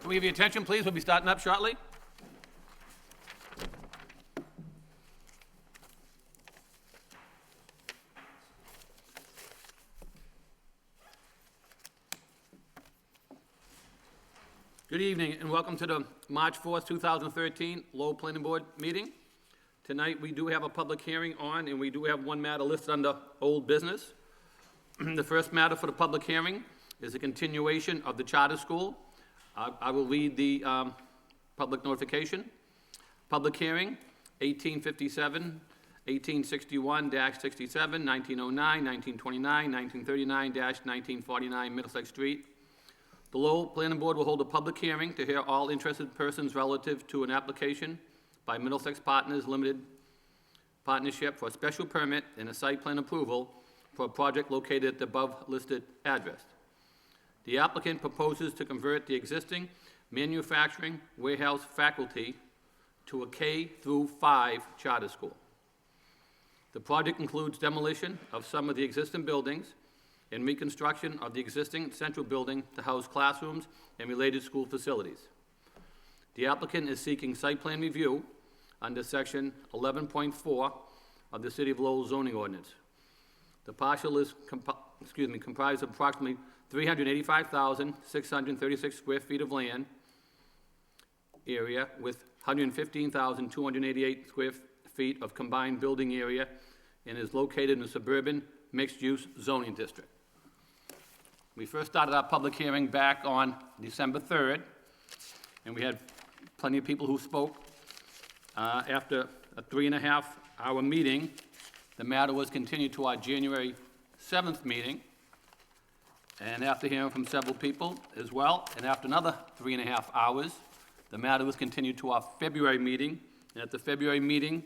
Can we have your attention, please? We'll be starting up shortly. Good evening and welcome to the March 4th, 2013 Lowell Planning Board meeting. Tonight we do have a public hearing on, and we do have one matter listed under old business. The first matter for the public hearing is a continuation of the charter school. I will read the public notification. Public hearing, 1857, 1861-67, 1909, 1929, 1939-1949 Middlesex Street. The Lowell Planning Board will hold a public hearing to hear all interested persons relative to an application by Middlesex Partners Limited Partnership for a special permit and a site plan approval for a project located at the above-listed address. The applicant proposes to convert the existing manufacturing warehouse faculty to a K-5 charter school. The project includes demolition of some of the existing buildings and reconstruction of the existing central building to house classrooms and related school facilities. The applicant is seeking site plan review under section 11.4 of the City of Lowell zoning ordinance. The parcel is comprised of approximately 385,636 square feet of land area with 115,288 square feet of combined building area and is located in a suburban mixed-use zoning district. We first started our public hearing back on December 3rd, and we had plenty of people who spoke. After a 3.5-hour meeting, the matter was continued to our January 7th meeting, and after hearing from several people as well, and after another 3.5 hours, the matter was continued to our February meeting, and at the February meeting,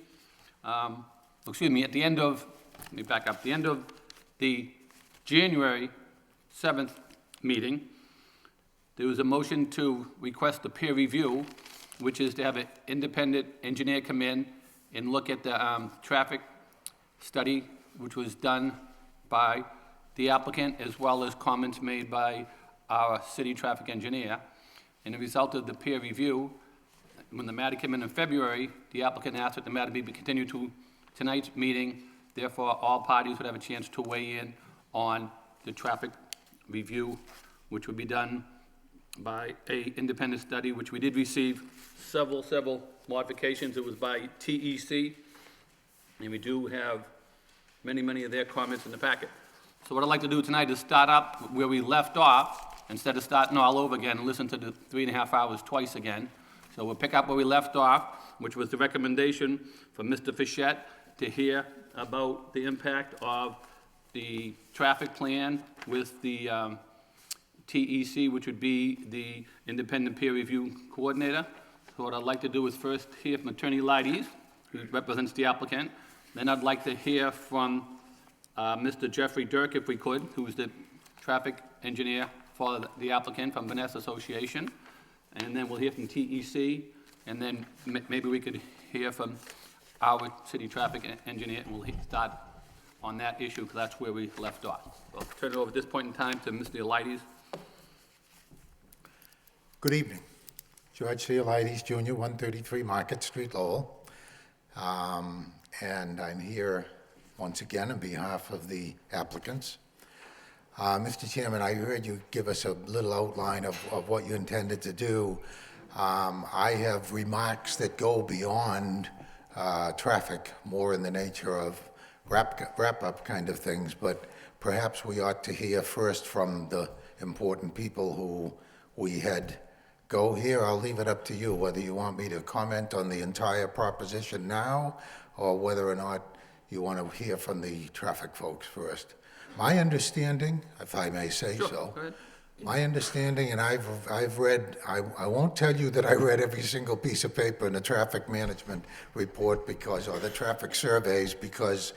at the end of, let me back up, the end of the January 7th meeting, there was a motion to request a peer review, which is to have an independent engineer come in and look at the traffic study, which was done by the applicant, as well as comments made by our city traffic engineer. And the result of the peer review, when the matter came in February, the applicant asked that the matter be continued to tonight's meeting. Therefore, all parties would have a chance to weigh in on the traffic review, which would be done by an independent study, which we did receive several modifications. It was by TEC, and we do have many of their comments in the packet. So what I'd like to do tonight is start up where we left off, instead of starting all over again and listen to the 3.5 hours twice again. So we'll pick up where we left off, which was the recommendation from Mr. Fischette to hear about the impact of the traffic plan with the TEC, which would be the independent peer review coordinator. So what I'd like to do is first hear from Attorney Leides, who represents the applicant. Then I'd like to hear from Mr. Jeffrey Dirk, if we could, who's the traffic engineer for the applicant from Vanessa Association. And then we'll hear from TEC, and then maybe we could hear from our city traffic engineer, and we'll start on that issue, because that's where we left off. So I'll turn it over at this point in time to Mr. Leides. Good evening. George C. Leides, Jr., 133 Market Street, Lowell. And I'm here once again on behalf of the applicants. Mr. Chairman, I heard you give us a little outline of what you intended to do. I have remarks that go beyond traffic, more in the nature of wrap-up kind of things, but perhaps we ought to hear first from the important people who we had go here. I'll leave it up to you whether you want me to comment on the entire proposition now or whether or not you want to hear from the traffic folks first. My understanding, if I may say Sure, so, go ahead. my understanding, and I've read, I won't tell you that I read every single piece of paper in the traffic management report or the traffic surveys, because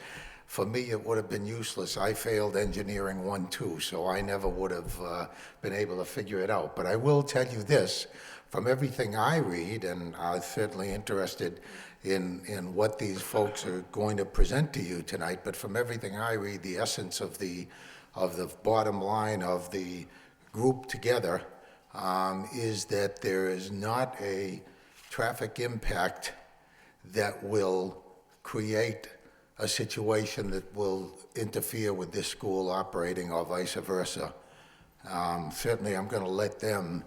for me it would have been useless. I failed engineering 1, 2, so I never would have been able to figure it out. But I will tell you this, from everything I read, and I'm certainly interested in what these folks are going to present to you tonight, but from everything I read, the essence of the bottom line of the group together is that there is not a traffic impact that will create a situation that will interfere with this school operating or vice versa. Certainly, I'm going to let them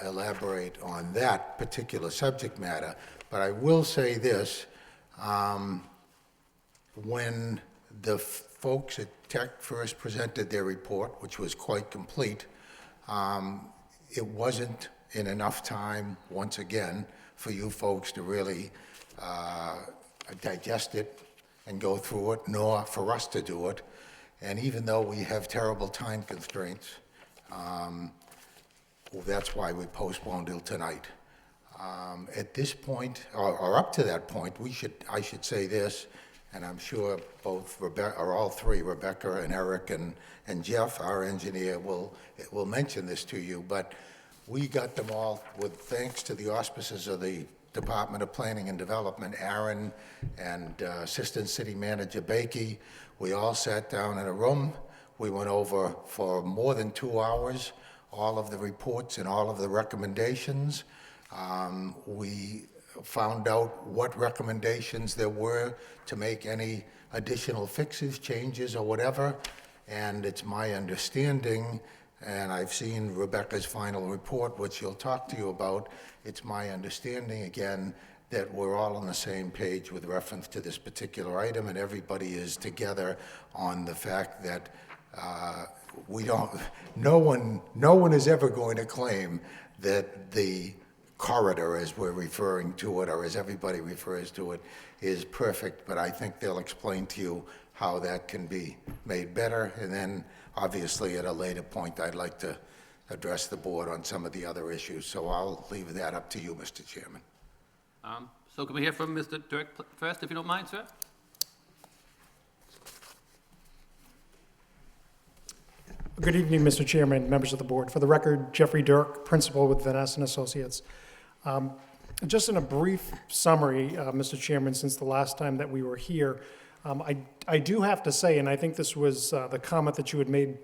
elaborate on that particular subject matter, but I will say this. When the folks at Tech first presented their report, which was quite complete, it wasn't in enough time, once again, for you folks to really digest it and go through it, nor for us to do it. And even though we have terrible time constraints, that's why we postponed till tonight. At this point, or up to that point, I should say this, and I'm sure both Rebecca, or all three, Rebecca and Eric and Jeff, our engineer, will mention this to you, but we got them all with thanks to the auspices of the Department of Planning and Development, Aaron, and Assistant City Manager Bakey. We all sat down in a room. We went over for more than 2 hours all of the reports and all of the recommendations. We found out what recommendations there were to make any additional fixes, changes, or whatever. And it's my understanding, and I've seen Rebecca's final report, which she'll talk to you about. It's my understanding, again, that we're all on the same page with reference to this particular item, and everybody is together on the fact that no one is ever going to claim that the corridor, as we're referring to it, or as everybody refers to it, is perfect, but I think they'll explain to you how that can be made better. And then, obviously, at a later point, I'd like to address the board on some of the other issues. So I'll leave that up to you, Mr. Chairman. So can we hear from Mr. Dirk first, if you don't mind, sir? Good evening, Mr. Chairman, members of the board. For the record, Jeffrey Dirk, principal with Vanessa and Associates. Just in a brief summary, Mr. Chairman, since the last time that we were here, I do have to say, and I think this was the comment that you had made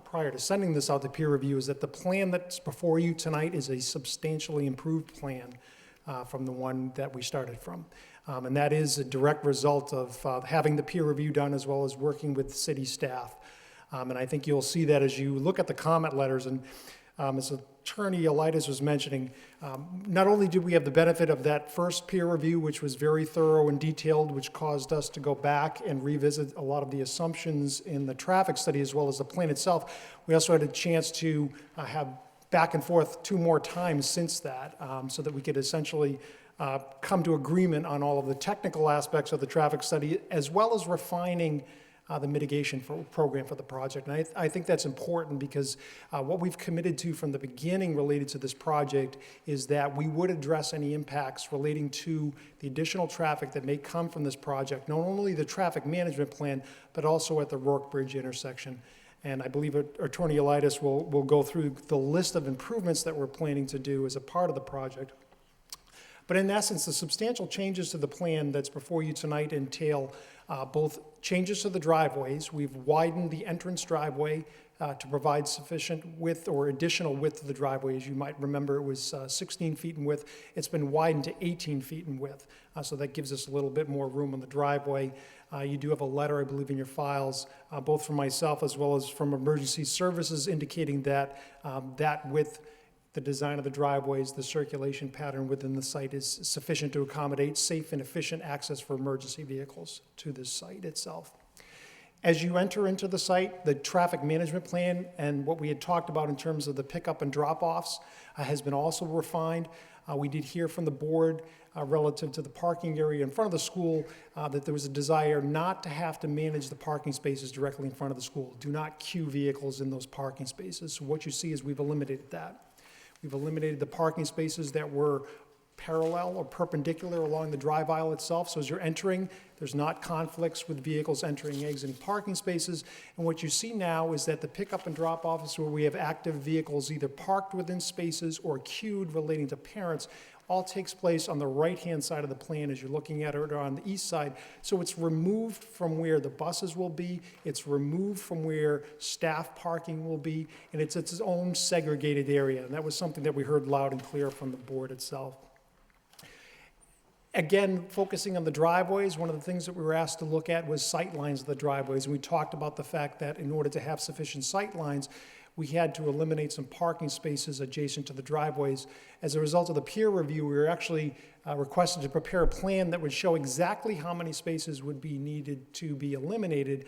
prior to sending this out to peer review, is that the plan that's before you tonight is a substantially improved plan from the one that we started from. And that is a direct result of having the peer review done as well as working with city staff. And I think you'll see that as you look at the comment letters. And as Attorney Elitis was mentioning, not only did we have the benefit of that first peer review, which was very thorough and detailed, which caused us to go back and revisit a lot of the assumptions in the traffic study as well as the plan itself, we also had a chance to have back and forth 2 more times since that, so that we could essentially come to agreement on all of the technical aspects of the traffic study, as well as refining the mitigation program for the project. And I think that's important because what we've committed to from the beginning related to this project is that we would address any impacts relating to the additional traffic that may come from this project, not only the traffic management plan, but also at the Rourke Bridge intersection. And I believe Attorney Elitis will go through the list of improvements that we're planning to do as a part of the project. But in essence, the substantial changes to the plan that's before you tonight entail both changes to the driveways. We've widened the entrance driveway to provide sufficient width or additional width to the driveway. As you might remember, it was 16 feet in width. It's been widened to 18 feet in width, so that gives us a little bit more room on the driveway. You do have a letter, I believe, in your files, both from myself as well as from Emergency Services, indicating that that width, the design of the driveways, the circulation pattern within the site is sufficient to accommodate safe and efficient access for emergency vehicles to this site itself. As you enter into the site, the traffic management plan and what we had talked about in terms of the pickup and drop-offs has been also refined. We did hear from the board relative to the parking area in front of the school that there was a desire not to have to manage the parking spaces directly in front of the school. Do not queue vehicles in those parking spaces. So what you see is we've eliminated that. We've eliminated the parking spaces that were parallel or perpendicular along the drive aisle itself. So as you're entering, there's not conflicts with vehicles entering, exiting parking spaces. And what you see now is that the pickup and drop off is where we have active vehicles either parked within spaces or queued relating to parents, all takes place on the right-hand side of the plan as you're looking at it, or on the east side. So it's removed from where the buses will be, it's removed from where staff parking will be, and it's its own segregated area. And that was something that we heard loud and clear from the board itself. Again, focusing on the driveways, one of the things that we were asked to look at was sight lines of the driveways. And we talked about the fact that in order to have sufficient sight lines, we had to eliminate some parking spaces adjacent to the driveways. As a result of the peer review, we were actually requested to prepare a plan that would show exactly how many spaces would be needed to be eliminated.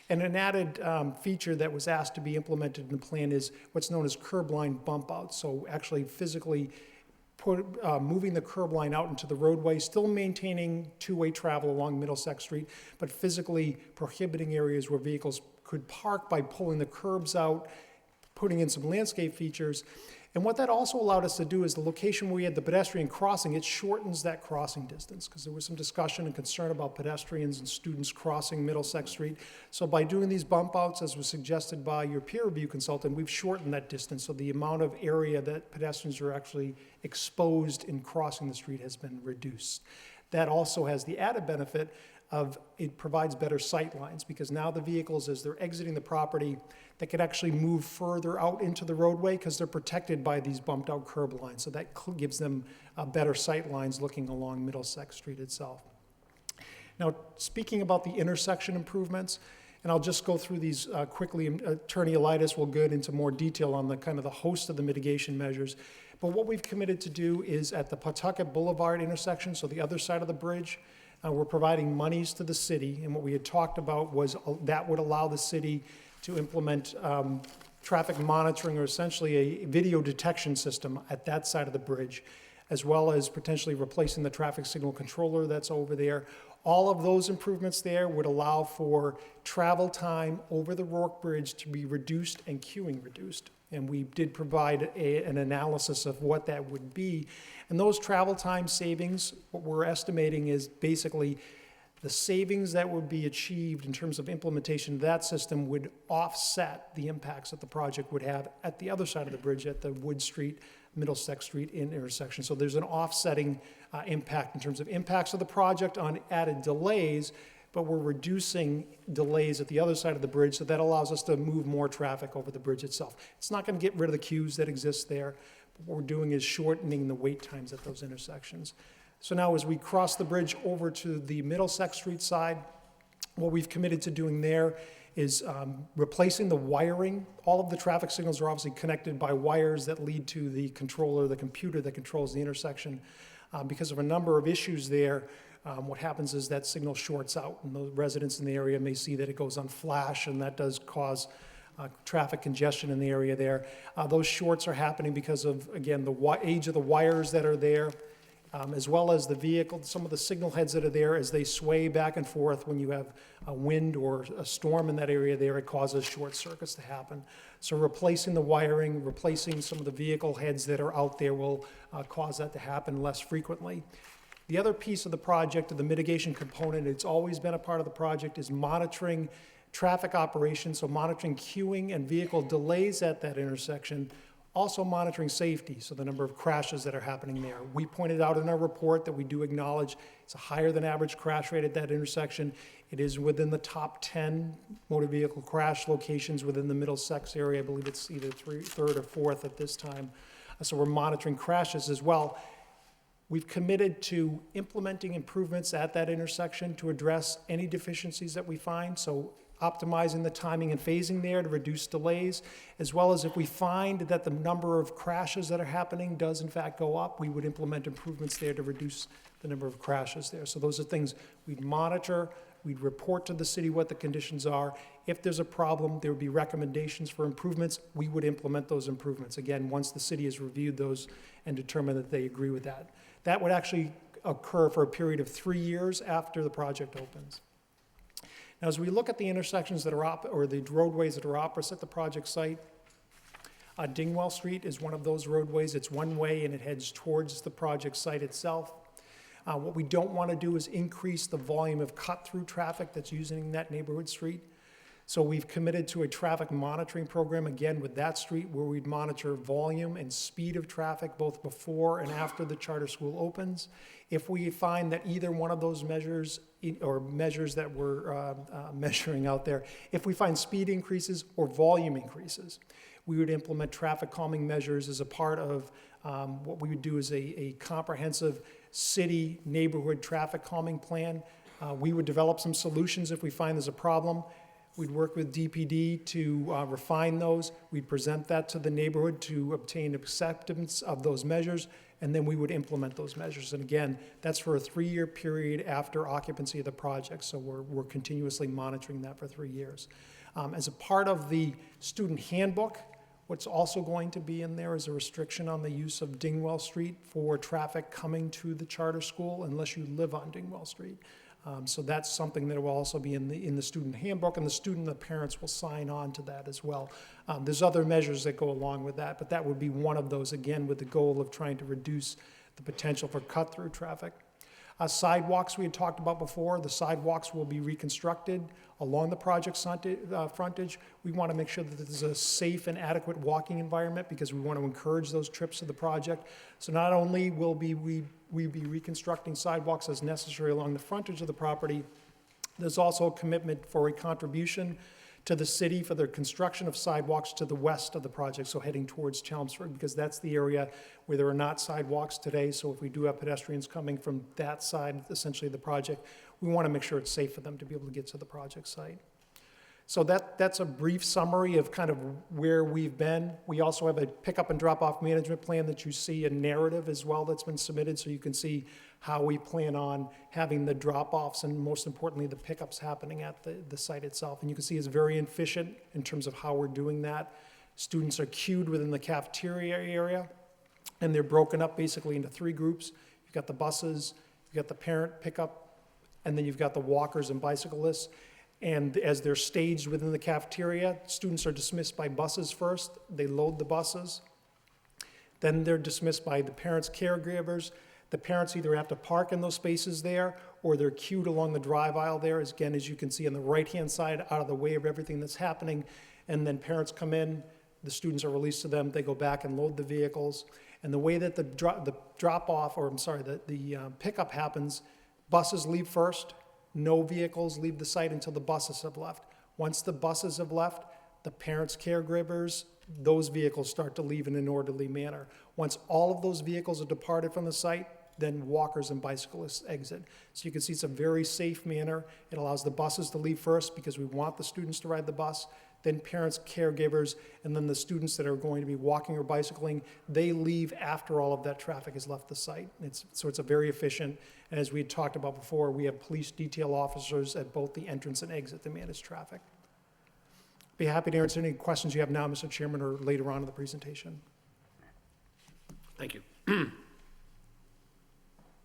And an added feature that was asked to be implemented in the plan is what's known as curb line bump outs. So actually physically moving the curb line out into the roadway, still maintaining two-way travel along Middlesex Street, but physically prohibiting areas where vehicles could park by pulling the curbs out, putting in some landscape features. And what that also allowed us to do is the location where we had the pedestrian crossing, it shortens that crossing distance, because there was some discussion and concern about pedestrians and students crossing Middlesex Street. So by doing these bump outs, as was suggested by your peer review consultant, we've shortened that distance. So the amount of area that pedestrians are actually exposed in crossing the street has been reduced. That also has the added benefit of it provides better sight lines, because now the vehicles, as they're exiting the property, they could actually move further out into the roadway because they're protected by these bumped out curb lines. So that gives them better sight lines looking along Middlesex Street itself. Now, speaking about the intersection improvements, and I'll just go through these quickly. Attorney Elitis will get into more detail on the kind of the host of the mitigation measures. But what we've committed to do is at the Pawtucket Boulevard intersection, so the other side of the bridge, we're providing monies to the city, and what we had talked about was that would allow the city to implement traffic monitoring, or essentially a video detection system at that side of the bridge, as well as potentially replacing the traffic signal controller that's over there. All of those improvements there would allow for travel time over the Rourke Bridge to be reduced and queuing reduced. And we did provide an analysis of what that would be. And those travel time savings, what we're estimating is basically the savings that would be achieved in terms of implementation of that system would offset the impacts that the project would have at the other side of the bridge at the Wood Street, Middlesex Street intersection. So there's an offsetting impact in terms of impacts of the project on added delays, but we're reducing delays at the other side of the bridge, so that allows us to move more traffic over the bridge itself. It's not going to get rid of the queues that exist there. What we're doing is shortening the wait times at those intersections. So now as we cross the bridge over to the Middlesex Street side, what we've committed to doing there is replacing the wiring. All of the traffic signals are obviously connected by wires that lead to the controller, the computer that controls the intersection. Because of a number of issues there, what happens is that signal shorts out, and the residents in the area may see that it goes on flash, and that does cause traffic congestion in the area there. Those shorts are happening because of, again, the age of the wires that are there, as well as the vehicle, some of the signal heads that are there as they sway back and forth. When you have a wind or a storm in that area there, it causes short circuits to happen. So replacing the wiring, replacing some of the vehicle heads that are out there will cause that to happen less frequently. The other piece of the project, of the mitigation component, it's always been a part of the project, is monitoring traffic operations, so monitoring queuing and vehicle delays at that intersection, also monitoring safety, so the number of crashes that are happening there. We pointed out in our report that we do acknowledge it's a higher than average crash rate at that intersection. It is within the top 10 motor vehicle crash locations within the Middlesex area. I believe it's either third or fourth at this time. So we're monitoring crashes as well. We've committed to implementing improvements at that intersection to address any deficiencies that we find. So optimizing the timing and phasing there to reduce delays, as well as if we find that the number of crashes that are happening does in fact go up, we would implement improvements there to reduce the number of crashes there. So those are things we'd monitor, we'd report to the city what the conditions are. If there's a problem, there would be recommendations for improvements. We would implement those improvements. Again, once the city has reviewed those and determined that they agree with that. That would actually occur for a period of 3 years after the project opens. Now, as we look at the intersections that are or the roadways that are opposite the project site, Dingwell Street is one of those roadways. It's one way and it heads towards the project site itself. What we don't want to do is increase the volume of cut-through traffic that's using that neighborhood street. So we've committed to a traffic monitoring program, again, with that street, where we'd monitor volume and speed of traffic both before and after the charter school opens. If we find that either one of those measures, or measures that we're measuring out there, if we find speed increases or volume increases, we would implement traffic calming measures as a part of what we would do as a comprehensive city neighborhood traffic calming plan. We would develop some solutions if we find there's a problem. We'd work with DPD to refine those. We'd present that to the neighborhood to obtain acceptance of those measures, and then we would implement those measures. And again, that's for a 3-year period after occupancy of the project, so we're continuously monitoring that for 3 years. As a part of the student handbook, what's also going to be in there is a restriction on the use of Dingwell Street for traffic coming to the charter school unless you live on Dingwell Street. So that's something that will also be in the student handbook, and the student and the parents will sign on to that as well. There's other measures that go along with that, but that would be one of those, again, with the goal of trying to reduce the potential for cut-through traffic. Sidewalks we had talked about before. The sidewalks will be reconstructed along the project frontage. We want to make sure that there's a safe and adequate walking environment because we want to encourage those trips to the project. So not only will we be reconstructing sidewalks as necessary along the frontage of the property, there's also a commitment for a contribution to the city for the construction of sidewalks to the west of the project, so heading towards Chelmsford, because that's the area where there are not sidewalks today. So if we do have pedestrians coming from that side, essentially the project, we want to make sure it's safe for them to be able to get to the project site. So that's a brief summary of kind of where we've been. We also have a pickup and drop-off management plan that you see, a narrative as well that's been submitted, so you can see how we plan on having the drop-offs and most importantly the pickups happening at the site itself. And you can see it's very efficient in terms of how we're doing that. Students are queued within the cafeteria area, and they're broken up basically into 3 groups. You've got the buses, you've got the parent pickup, and then you've got the walkers and bicyclists. And as they're staged within the cafeteria, students are dismissed by buses first. They load the buses. Then they're dismissed by the parents' caregivers. The parents either have to park in those spaces there or they're queued along the drive aisle there, again, as you can see on the right-hand side, out of the way of everything that's happening. And then parents come in, the students are released to them, they go back and load the vehicles. And the way that the pickup happens, buses leave first. No vehicles leave the site until the buses have left. Once the buses have left, the parents' caregivers, those vehicles start to leave in an orderly manner. Once all of those vehicles are departed from the site, then walkers and bicyclists exit. So you can see it's a very safe manner. It allows the buses to leave first because we want the students to ride the bus, then parents, caregivers, and then the students that are going to be walking or bicycling, they leave after all of that traffic has left the site. So it's a very efficient, and as we had talked about before, we have police detail officers at both the entrance and exit to manage traffic. Be happy to answer any questions you have now, Mr. Chairman, or later on in the presentation. Thank you.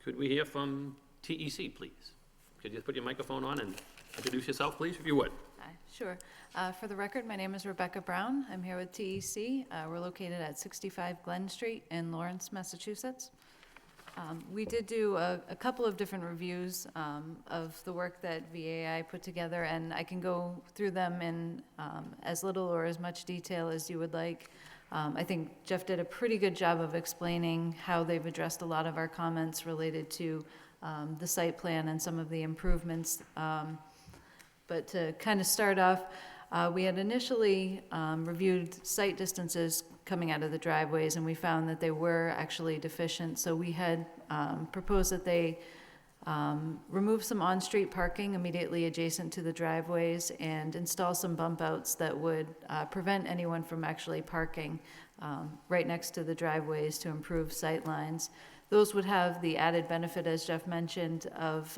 Could we hear from TEC, please? Could you just put your microphone on and introduce yourself, please, if you would? Sure. For the record, my name is Rebecca Brown. I'm here with TEC. We're located at 65 Glen Street in Lawrence, Massachusetts. We did do a couple of different reviews of the work that VAI put together, and I can go through them in as little or as much detail as you would like. I think Jeff did a pretty good job of explaining how they've addressed a lot of our comments related to the site plan and some of the improvements. But to kind of start off, we had initially reviewed site distances coming out of the driveways, and we found that they were actually deficient. So we had proposed that they remove some on-street parking immediately adjacent to the driveways and install some bump outs that would prevent anyone from actually parking right next to the driveways to improve sight lines. Those would have the added benefit, as Jeff mentioned, of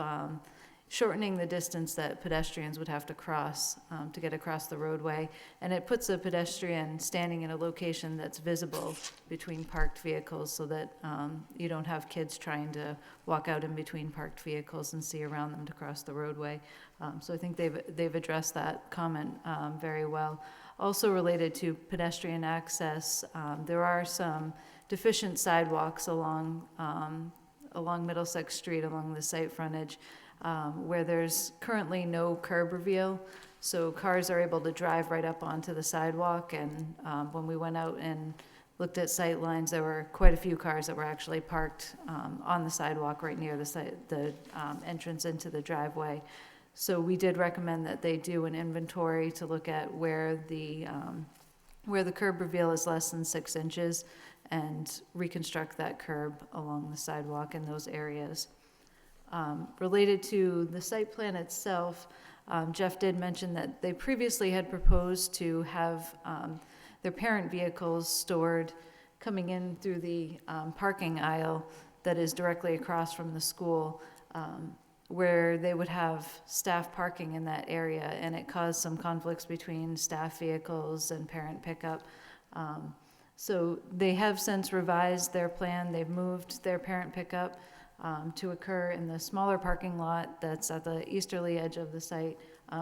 shortening the distance that pedestrians would have to cross to get across the roadway. And it puts a pedestrian standing in a location that's visible between parked vehicles so that you don't have kids trying to walk out in between parked vehicles and see around them to cross the roadway. So I think they've addressed that comment very well. Also related to pedestrian access, there are some deficient sidewalks along Middlesex Street, along the site frontage, where there's currently no curb reveal. So cars are able to drive right up onto the sidewalk, and when we went out and looked at sight lines, there were quite a few cars that were actually parked on the sidewalk right near the entrance into the driveway. So we did recommend that they do an inventory to look at where the curb reveal is less than 6 inches and reconstruct that curb along the sidewalk in those areas. Related to the site plan itself, Jeff did mention that they previously had proposed to have their parent vehicles stored coming in through the parking aisle that is directly across from the school, where they would have staff parking in that area, and it caused some conflicts between staff vehicles and parent pickup. So they have since revised their plan. They've moved their parent pickup to occur in the smaller parking lot that's at the easterly edge of the site,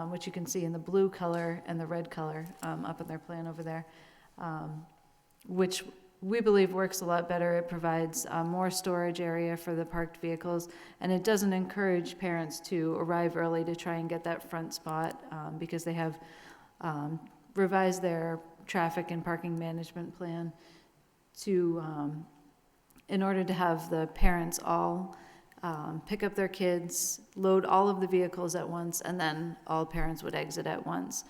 which you can see in the blue color and the red color up in their plan over there, which we believe works a lot better. It provides more storage area for the parked vehicles, and it doesn't encourage parents to arrive early to try and get that front spot because they have revised their traffic and parking management plan to, in order to have the parents all pick up their kids, load all of the vehicles at once, and then all parents would exit at once.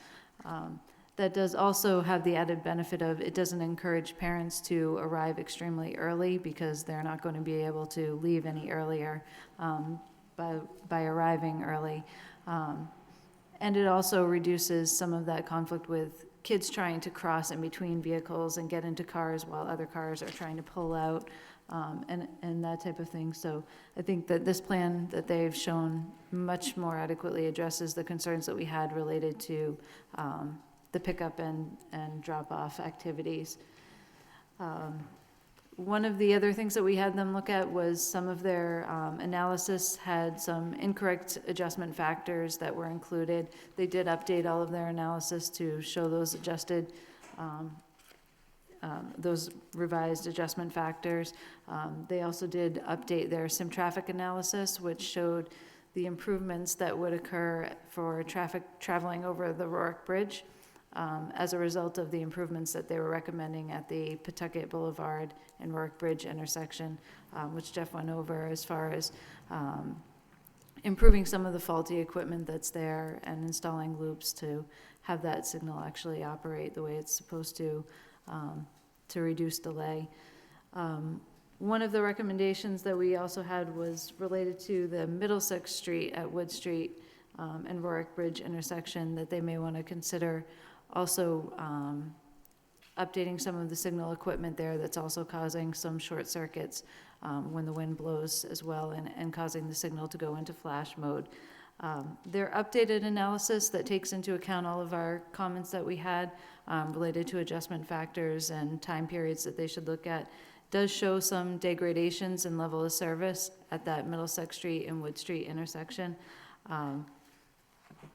That does also have the added benefit of it doesn't encourage parents to arrive extremely early because they're not going to be able to leave any earlier by arriving early. And it also reduces some of that conflict with kids trying to cross in between vehicles and get into cars while other cars are trying to pull out, and that type of thing. So I think that this plan that they've shown much more adequately addresses the concerns that we had related to the pickup and drop-off activities. One of the other things that we had them look at was some of their analysis had some incorrect adjustment factors that were included. They did update all of their analysis to show those adjusted, those revised adjustment factors. They also did update their sim traffic analysis, which showed the improvements that would occur for traffic traveling over the Rorick Bridge as a result of the improvements that they were recommending at the Pawtucket Boulevard and Rorick Bridge intersection, which Jeff went over as far as improving some of the faulty equipment that's there and installing loops to have that signal actually operate the way it's supposed to reduce delay. One of the recommendations that we also had was related to the Middlesex Street at Wood Street and Rorick Bridge intersection, that they may want to consider also updating some of the signal equipment there that's also causing some short circuits when the wind blows as well, and causing the signal to go into flash mode. Their updated analysis that takes into account all of our comments that we had related to adjustment factors and time periods that they should look at does show some degradations in level of service at that Middlesex Street and Wood Street intersection.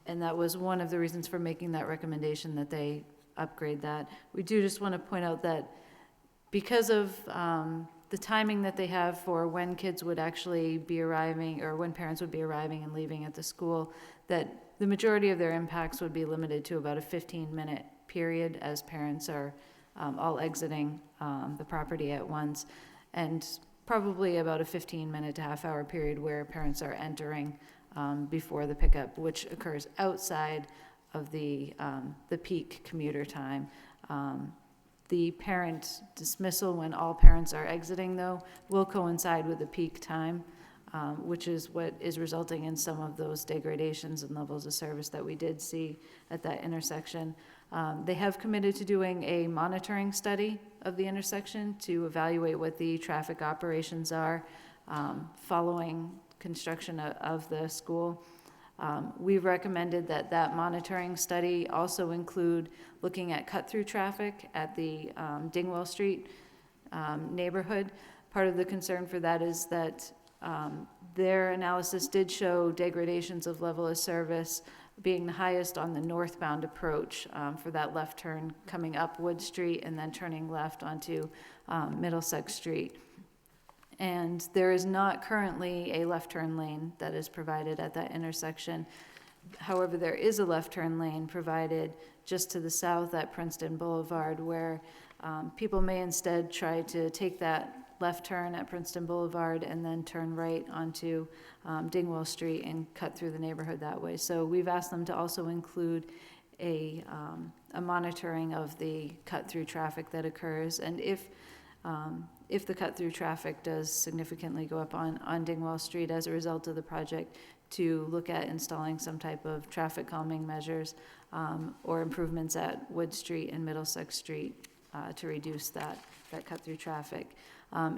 And that was one of the reasons for making that recommendation that they upgrade that. We do just want to point out that because of the timing that they have for when kids would actually be arriving, or when parents would be arriving and leaving at the school, that the majority of their impacts would be limited to about a 15-minute period as parents are all exiting the property at once, and probably about a 15-minute to half-hour period where parents are entering before the pickup, which occurs outside of the peak commuter time. The parent dismissal, when all parents are exiting, though, will coincide with the peak time, which is what is resulting in some of those degradations and levels of service that we did see at that intersection. They have committed to doing a monitoring study of the intersection to evaluate what the traffic operations are following construction of the school. We've recommended that that monitoring study also include looking at cut-through traffic at the Dingwell Street neighborhood. Part of the concern for that is that their analysis did show degradations of level of service being the highest on the northbound approach for that left turn coming up Wood Street and then turning left onto Middlesex Street. And there is not currently a left turn lane that is provided at that intersection. However, there is a left turn lane provided just to the south at Princeton Boulevard, where people may instead try to take that left turn at Princeton Boulevard and then turn right onto Dingwall Street and cut through the neighborhood that way. So we've asked them to also include a monitoring of the cut-through traffic that occurs. And if the cut-through traffic does significantly go up on Dingwall Street as a result of the project, to look at installing some type of traffic calming measures or improvements at Wood Street and Middlesex Street to reduce that cut-through traffic.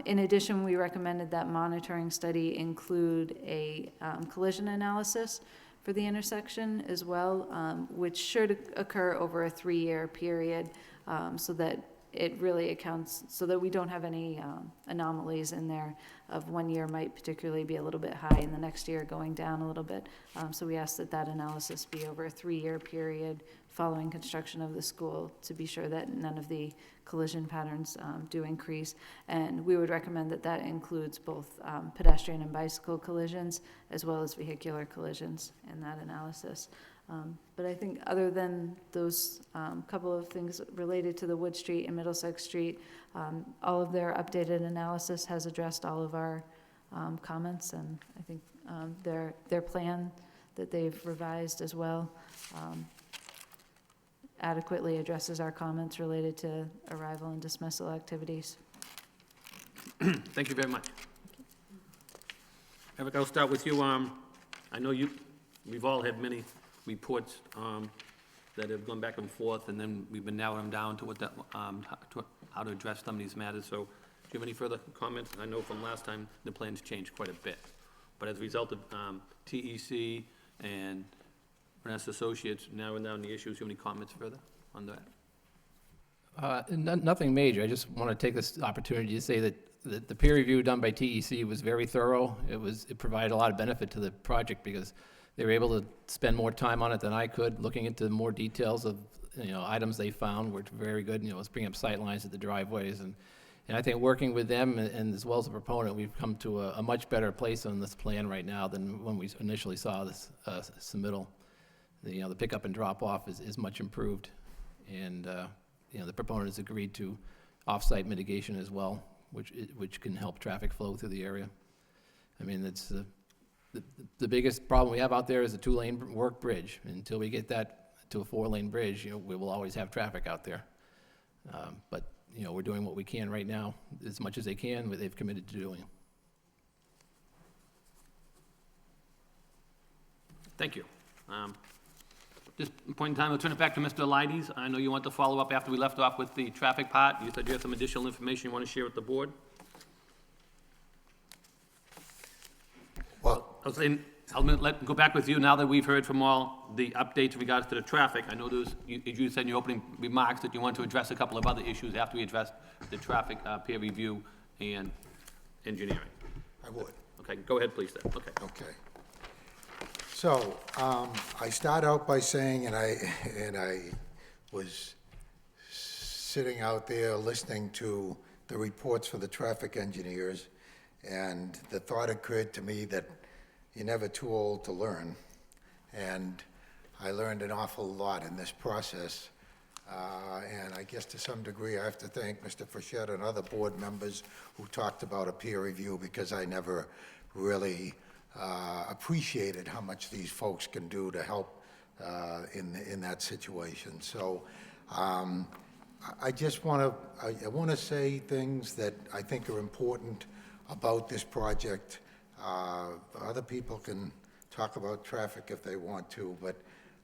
In addition, we recommended that monitoring study include a collision analysis for the intersection as well, which should occur over a 3-year period, so that it really accounts, so that we don't have any anomalies in there of 1 year might particularly be a little bit high and the next year going down a little bit. So we asked that analysis be over a 3-year period following construction of the school to be sure that none of the collision patterns do increase. And we would recommend that includes both pedestrian and bicycle collisions as well as vehicular collisions in that analysis. But I think other than those couple of things related to the Wood Street and Middlesex Street, all of their updated analysis has addressed all of our comments, and I think their plan that they've revised as well adequately addresses our comments related to arrival and dismissal activities. Thank you very much. Eric, I'll start with you. I know we've all had many reports that have gone back and forth, and then we've been narrowing them down to how to address some of these matters. So do you have any further comments? I know from last time the plans changed quite a bit, but as a result of TEC and Vanessa Associates narrowing down the issues, do you have any comments further on that? Nothing major. I just want to take this opportunity to say that the peer review done by TEC was very thorough. It provided a lot of benefit to the project because they were able to spend more time on it than I could, looking into more details of items they found were very good. Let's bring up sight lines at the driveways, and I think working with them and as well as the proponent, we've come to a much better place on this plan right now than when we initially saw this submittal. The pickup and drop off is much improved, and the proponent has agreed to off-site mitigation as well, which can help traffic flow through the area. I mean, it's the biggest problem we have out there is a 2-lane work bridge. Until we get that to a 4-lane bridge, we will always have traffic out there. But we're doing what we can right now, as much as they can, what they've committed to doing. Thank you. At this point in time, I'll turn it back to Mr. Elides. I know you want to follow up after we left off with the traffic part. You said you have some additional information you want to share with the board. Well, Go back with you now that we've heard from all the updates in regards to the traffic. I know you said in your opening remarks that you want to address a couple of other issues after we address the traffic peer review and engineering. I would. Okay, go ahead, please, then. Okay. Okay. So, I start out by saying, and I was sitting out there listening to the reports for the traffic engineers, and the thought occurred to me that you're never too old to learn. And I learned an awful lot in this process. And I guess to some degree I have to thank Mr. Frechette and other board members who talked about a peer review, because I never really appreciated how much these folks can do to help in that situation. So I just want to say things that I think are important about this project. Other people can talk about traffic if they want to, but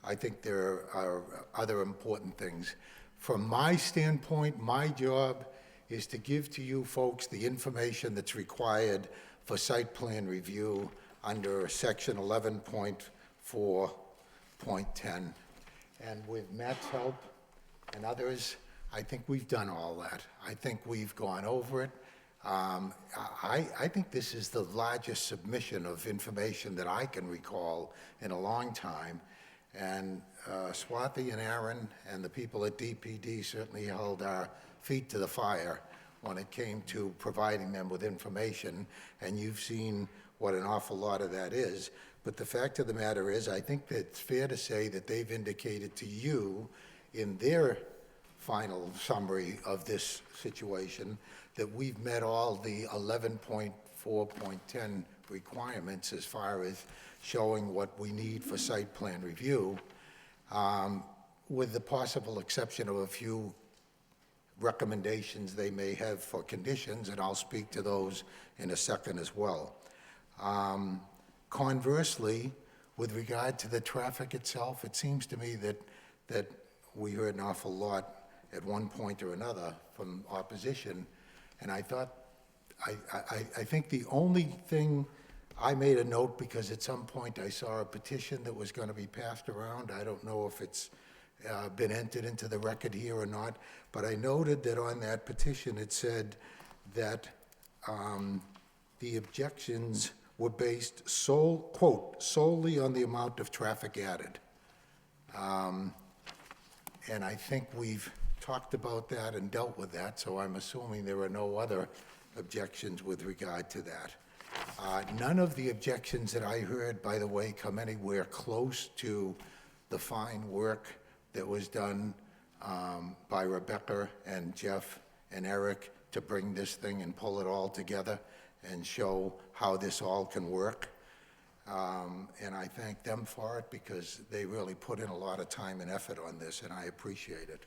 I think there are other important things. From my standpoint, my job is to give to you folks the information that's required for site plan review under section 11.4.10. And with Matt's help and others, I think we've done all that. I think we've gone over it. I think this is the largest submission of information that I can recall in a long time. And Swati and Aaron and the people at DPD certainly held our feet to the fire when it came to providing them with information, and you've seen what an awful lot of that is. But the fact of the matter is, I think that it's fair to say that they've indicated to you in their final summary of this situation that we've met all the 11.4.10 requirements as far as showing what we need for site plan review, with the possible exception of a few recommendations they may have for conditions, and I'll speak to those in a second as well. Conversely, with regard to the traffic itself, it seems to me that we heard an awful lot at one point or another from opposition, and I think the only thing, I made a note because at some point I saw a petition that was going to be passed around. I don't know if it's been entered into the record here or not, but I noted that on that petition it said that the objections were based quote, solely on the amount of traffic added. And I think we've talked about that and dealt with that, so I'm assuming there are no other objections with regard to that. None of the objections that I heard, by the way, come anywhere close to the fine work that was done by Rebecca and Jeff and Eric to bring this thing and pull it all together and show how this all can work. And I thank them for it because they really put in a lot of time and effort on this, and I appreciate it.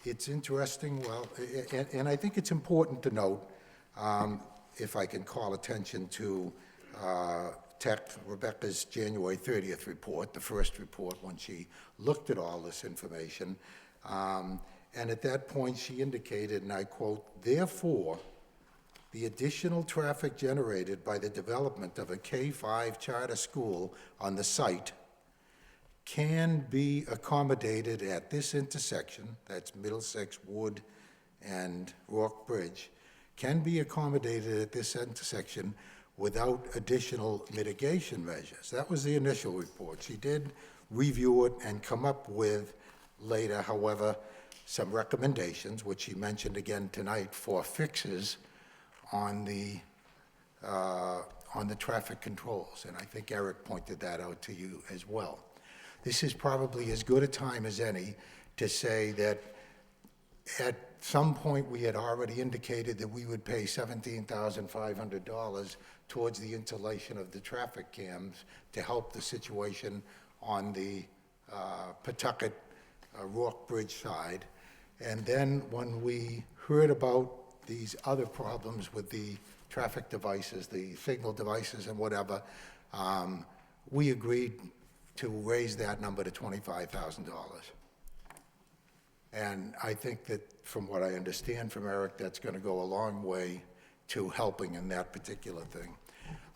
It's interesting, well, and I think it's important to note, if I can call attention to Rebecca's January 30th report, the first report when she looked at all this information. And at that point she indicated, and I quote, "Therefore, the additional traffic generated by the development of a K-5 charter school on the site can be accommodated at this intersection," that's Middlesex, Wood, and Rock Bridge, "can be accommodated at this intersection without additional mitigation measures." That was the initial report. She did review it and come up with later, however, some recommendations, which she mentioned again tonight, for fixes on the traffic controls. And I think Eric pointed that out to you as well. This is probably as good a time as any to say that at some point we had already indicated that we would pay $17,500 towards the installation of the traffic cams to help the situation on the Pawtucket Rock Bridge side. And then when we heard about these other problems with the traffic devices, the signal devices and whatever, we agreed to raise that number to $25,000. And I think that, from what I understand from Eric, that's going to go a long way to helping in that particular thing.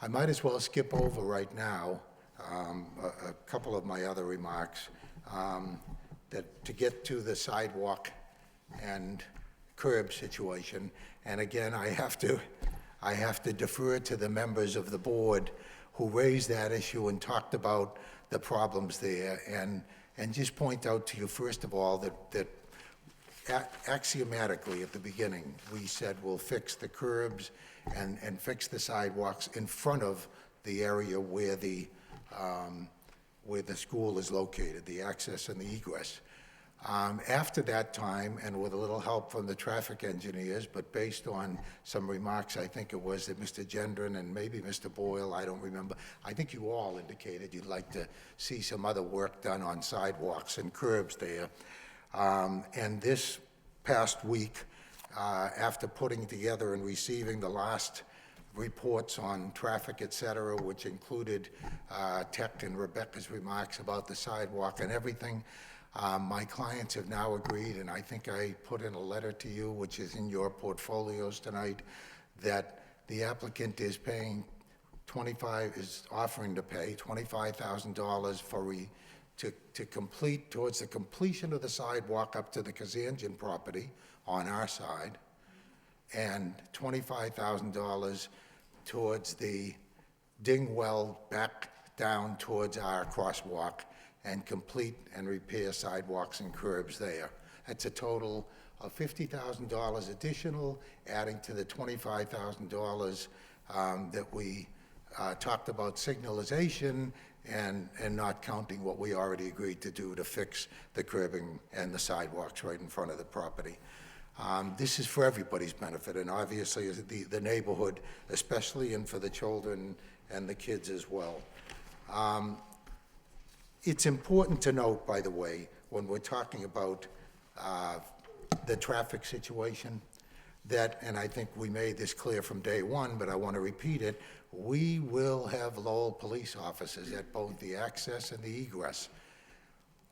I might as well skip over right now a couple of my other remarks, that to get to the sidewalk and curb situation. And again, I have to defer to the members of the board who raised that issue and talked about the problems there, and just point out to you, first of all, that axiomatically at the beginning, we said we'll fix the curbs and fix the sidewalks in front of the area where the school is located, the access and the egress. After that time, and with a little help from the traffic engineers, but based on some remarks, I think it was that Mr. Gendron and maybe Mr. Boyle, I don't remember, I think you all indicated you'd like to see some other work done on sidewalks and curbs there. And this past week, after putting together and receiving the last reports on traffic, et cetera, which included Tech and Rebecca's remarks about the sidewalk and everything, my clients have now agreed, and I think I put in a letter to you, which is in your portfolios tonight, that the applicant is offering to pay $25,000 to complete, towards the completion of the sidewalk up to the Kazanjian property on our side, and $25,000 towards the ding well back down towards our crosswalk and complete and repair sidewalks and curbs there. That's a total of $50,000 additional, adding to the $25,000 that we talked about signalization, and not counting what we already agreed to do to fix the curbing and the sidewalks right in front of the property. This is for everybody's benefit, and obviously the neighborhood especially, and for the children and the kids as well. It's important to note, by the way, when we're talking about the traffic situation, that, and I think we made this clear from day one, but I want to repeat it, we will have Lowell police officers at both the access and the egress,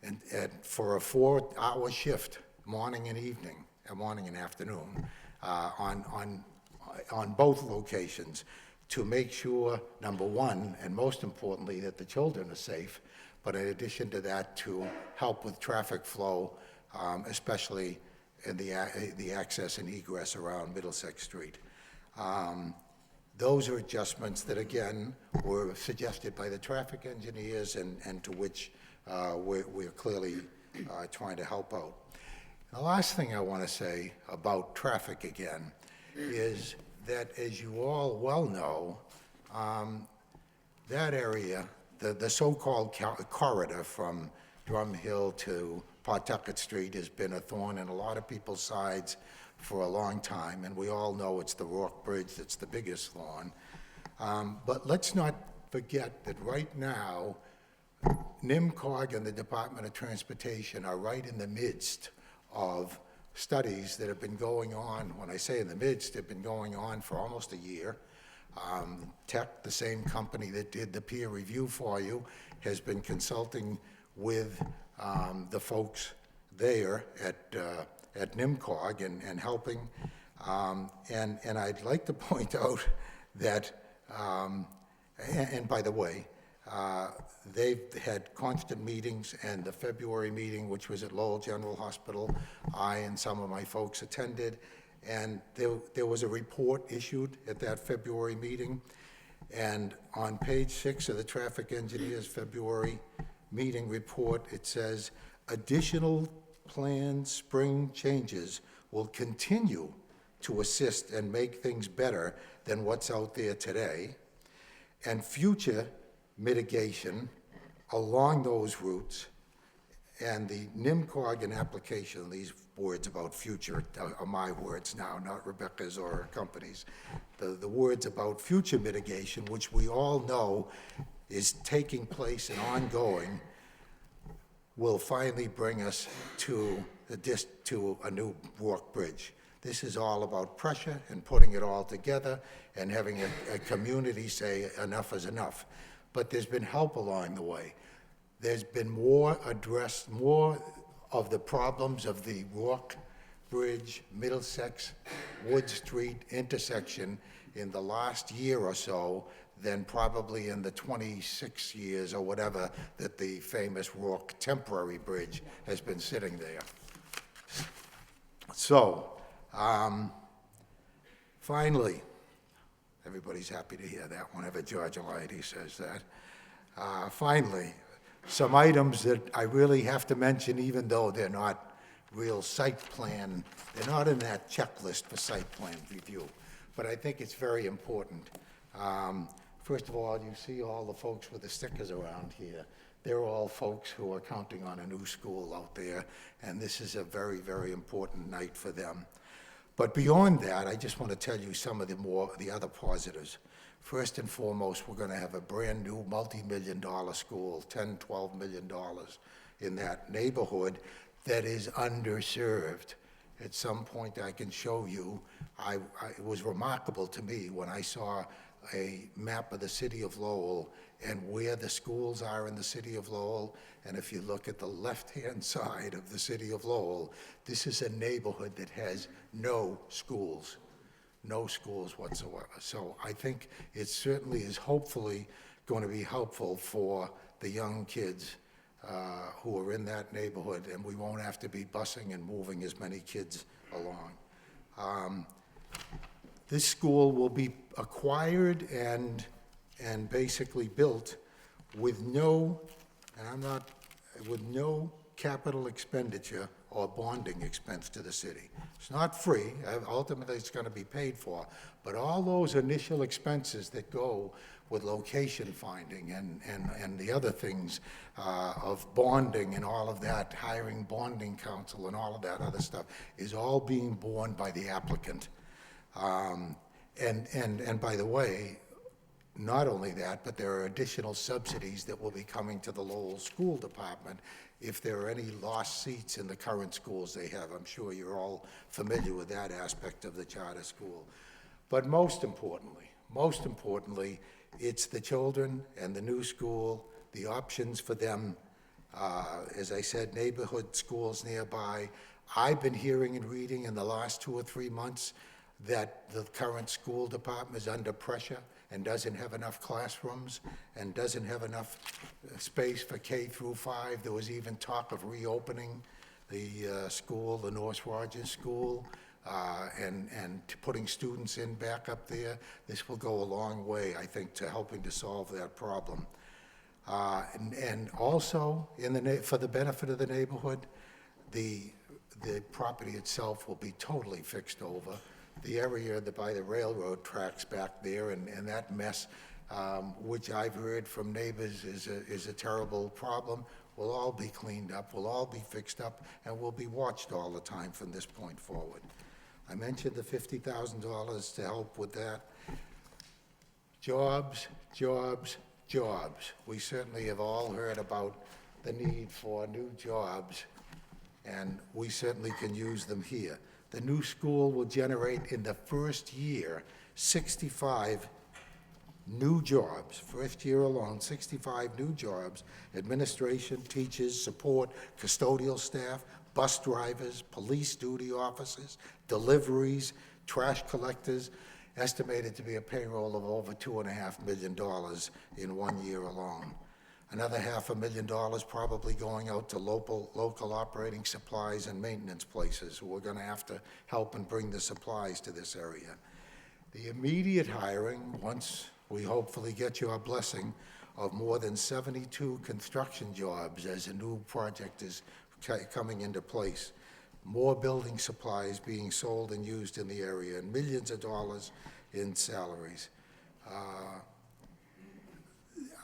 and for a 4-hour shift, morning and evening, morning and afternoon, on both locations, to make sure, number one, and most importantly, that the children are safe, but in addition to that, to help with traffic flow, especially in the access and egress around Middlesex Street. Those are adjustments that, again, were suggested by the traffic engineers, and to which we're clearly trying to help out. The last thing I want to say about traffic again is that, as you all well know, that area, the so-called corridor from Drum Hill to Pawtucket Street, has been a thorn in a lot of people's sides for a long time, and we all know it's the Rourke Bridge that's the biggest thorn. But let's not forget that right now, NIMCOG and the Department of Transportation are right in the midst of studies that have been going on. When I say in the midst, they've been going on for almost a year. Tech, the same company that did the peer review for you, has been consulting with the folks there at NIMCOG and helping. And I'd like to point out that, and by the way, they've had constant meetings, and the February meeting, which was at Lowell General Hospital, I and some of my folks attended, and there was a report issued at that February meeting, and on page 6 of the traffic engineer's February meeting report, it says, additional planned spring changes will continue to assist and make things better than what's out there today, and future mitigation along those routes. And the NIMCOG and application, these words about future are my words now, not Rebecca's or her company's. The words about future mitigation, which we all know is taking place and ongoing, will finally bring us to a new Rourke Bridge. This is all about pressure and putting it all together and having a community say enough is enough. But there's been help along the way. There's been more of the problems of the Rourke Bridge, Middlesex, Wood Street intersection in the last year or so than probably in the 26 years or whatever that the famous Rourke temporary bridge has been sitting there. So, finally, everybody's happy to hear that whenever George Eliade says that. Finally, some items that I really have to mention, even though they're not real site plan, they're not in that checklist for site plan review, but I think it's very important. First of all, you see all the folks with the stickers around here. They're all folks who are counting on a new school out there, and this is a very, very important night for them. But beyond that, I just want to tell you some of the other positives. First and foremost, we're going to have a brand-new multi-million-dollar school, $10, $12 million in that neighborhood that is underserved. At some point, I can show you, it was remarkable to me when I saw a map of the city of Lowell and where the schools are in the city of Lowell. And if you look at the left-hand side of the city of Lowell, this is a neighborhood that has no schools whatsoever. So I think it certainly is hopefully going to be helpful for the young kids who are in that neighborhood, and we won't have to be busing and moving as many kids along. This school will be acquired and basically built with no, with no capital expenditure or bonding expense to the city. It's not free, ultimately it's gonna be paid for, but all those initial expenses that go with location finding and the other things of bonding and all of that, hiring bonding counsel and all of that other stuff, is all being borne by the applicant. And by the way, not only that, but there are additional subsidies that will be coming to the Lowell School Department if there are any lost seats in the current schools they have. I'm sure you're all familiar with that aspect of the charter school. But most importantly, it's the children and the new school, the options for them, as I said, neighborhood schools nearby. I've been hearing and reading in the last 2 or 3 months that the current school department is under pressure and doesn't have enough classrooms and doesn't have enough space for K through 5. There was even talk of reopening the school, the North Rogers School, and putting students in back up there. This will go a long way, I think, to helping to solve that problem. And also, for the benefit of the neighborhood, the property itself will be totally fixed over. The area by the railroad tracks back there and that mess, which I've heard from neighbors is a terrible problem, will all be cleaned up, will all be fixed up, and will be watched all the time from this point forward. I mentioned the $50,000 to help with that. Jobs, jobs, jobs. We certainly have all heard about the need for new jobs, and we certainly can use them here. The new school will generate in the first year 65 new jobs. First year alone, 65 new jobs. Administration, teachers, support, custodial staff, bus drivers, police duty officers, deliveries, trash collectors, estimated to be a payroll of over $2.5 million in 1 year alone. Another $500,000 probably going out to local operating supplies and maintenance places who are going to have to help and bring the supplies to this area. The immediate hiring, once we hopefully get your blessing, of more than 72 construction jobs as a new project is coming into place. More building supplies being sold and used in the area, and millions of dollars in salaries.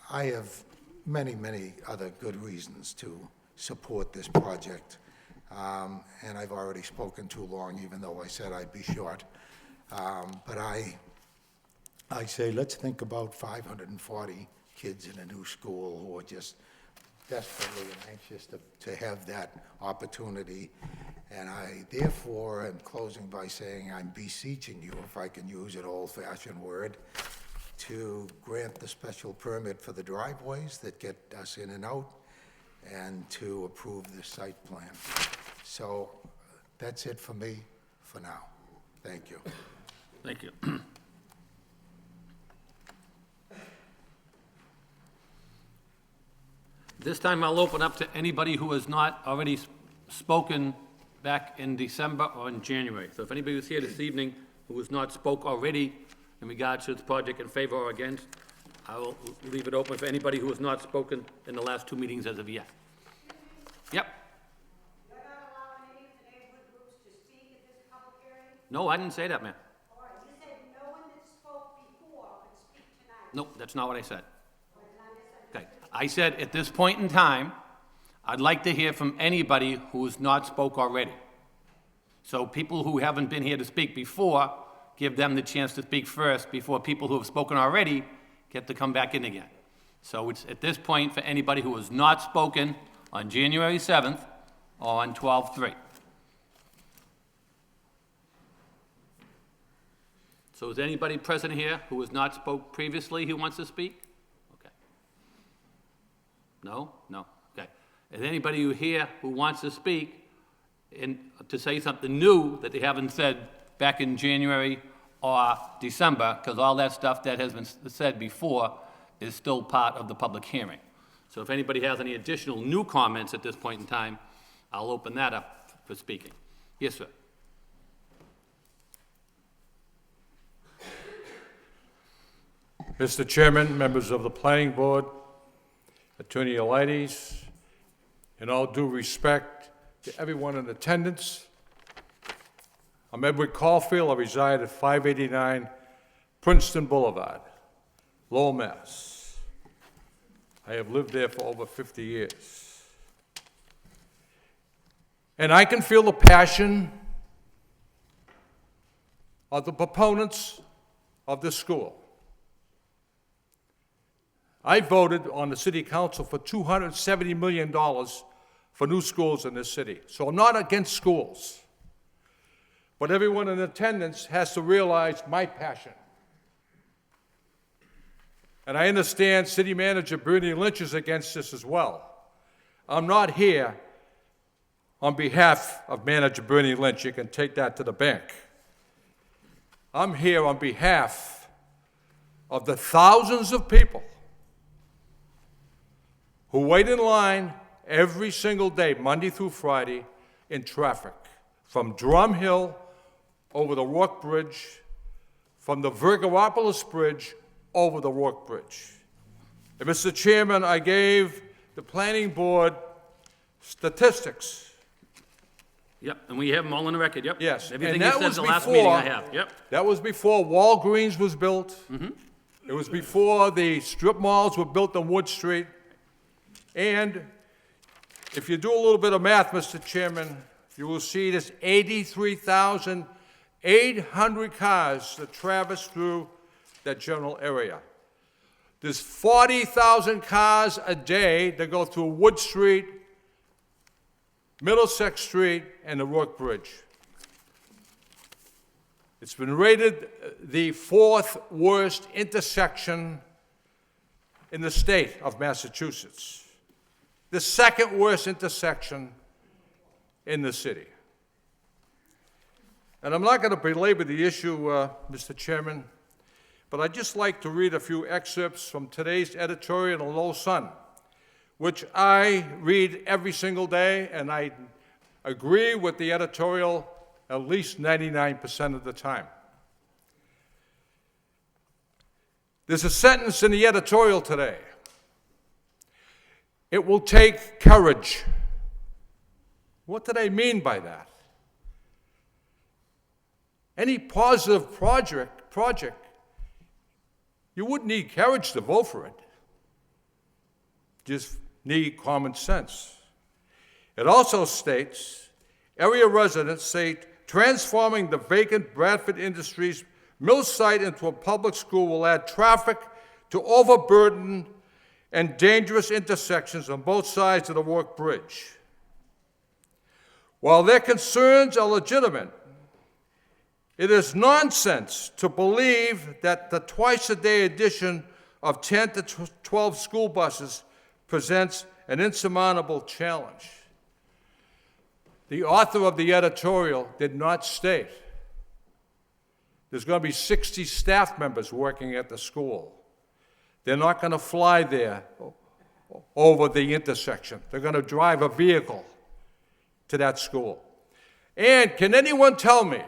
I have many other good reasons to support this project. And I've already spoken too long, even though I said I'd be short. But I say let's think about 540 kids in a new school who are just desperately and anxious to have that opportunity. And I therefore am closing by saying I'm beseeching you, if I can use an old-fashioned word, to grant the special permit for the driveways that get us in and out, and to approve the site plan. So that's it for me for now. Thank you. Thank you. This time I'll open up to anybody who has not already spoken back in December or in January. So if anybody who's here this evening who has not spoke already in regards to this project in favor or against, I will leave it open for anybody who has not spoken in the last 2 meetings as of yet. Yep. You're not allowing any of the neighborhood groups to speak at this public hearing? No, I didn't say that, ma'am. All right, you said no one that spoke before could speak tonight. Nope, that's not what I said. Or did I misunderstand? Okay, I said at this point in time, I'd like to hear from anybody who has not spoke already. So people who haven't been here to speak before, give them the chance to speak first before people who have spoken already get to come back in again. So it's at this point for anybody who has not spoken on January 7th or on 12/3. So is anybody present here who has not spoke previously who wants to speak? Okay. No? No? Okay. Is anybody who here who wants to speak and to say something new that they haven't said back in January or December, because all that stuff that has been said before is still part of the public hearing. So if anybody has any additional new comments at this point in time, I'll open that up for speaking. Yes, sir. Mr. Chairman, members of the Planning Board, Attorney Elides, in all due respect to everyone in attendance, I'm Edward Caulfield. I reside at 589 Princeton Boulevard, Lowell, Mass. I have lived there for over 50 years. And I can feel the passion of the proponents of this school. I voted on the city council for $270 million for new schools in this city. So I'm not against schools. But everyone in attendance has to realize my passion. And I understand City Manager Bernie Lynch is against this as well. I'm not here on behalf of Manager Bernie Lynch. You can take that to the bank. I'm here on behalf of the thousands of people who wait in line every single day, Monday through Friday, in traffic, from Drum Hill over the Rourke Bridge, from the Virgaropolis Bridge over the Rourke Bridge. And Mr. Chairman, I gave the planning board statistics. Yep, and we have them all on the record, yep. Yes, Everything and you that said at was the last before- meeting I have, yep. That was before Walgreens was built. It was before the strip malls were built on Wood Street. And if you do a little bit of math, Mr. Chairman, you will see there's 83,800 cars that traverse through that general area. There's 40,000 cars a day that go through Wood Street, Middlesex Street, and the Rourke Bridge. It's been rated the 4th worst intersection in the state of Massachusetts. The 2nd worst intersection in the city. And I'm not going to belabor the issue, Mr. Chairman, but I'd just like to read a few excerpts from today's editorial in the Lowell Sun, which I read every single day, and I agree with the editorial at least 99% of the time. There's a sentence in the editorial today. It will take courage. What do they mean by that? Any positive project, you wouldn't need courage to vote for it. Just need common sense. It also states, area residents say transforming the vacant Bradford Industries mill site into a public school will add traffic to overburdened and dangerous intersections on both sides of the Rourke Bridge. While their concerns are legitimate, it is nonsense to believe that the twice-a-day addition of 10 to 12 school buses presents an insurmountable challenge. The author of the editorial did not state there's going to be 60 staff members working at the school. They're not going to fly there over the intersection. They're going to drive a vehicle to that school. And can anyone tell me,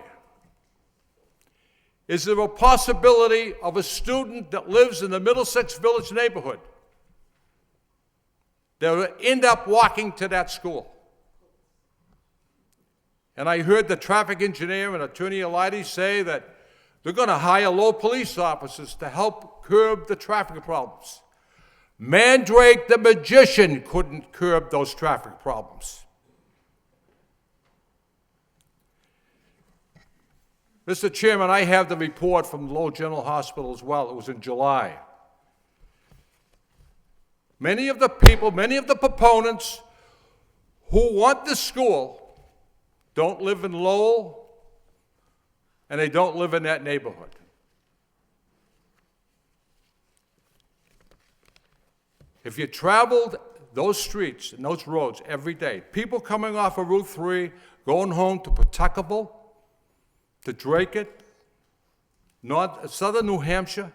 is there a possibility of a student that lives in the Middlesex Village neighborhood that will end up walking to that school? And I heard the traffic engineer and Attorney Elides say that they're going to hire Lowell police officers to help curb the traffic problems. Mandrake the magician couldn't curb those traffic problems. Mr. Chairman, I have the report from Lowell General Hospital as well. It was in July. Many of the people, many of the proponents who want this school don't live in Lowell, and they don't live in that neighborhood. If you traveled those streets and those roads every day, people coming off of Route 3, going home to Pawtuckaville, to Dracut, southern New Hampshire,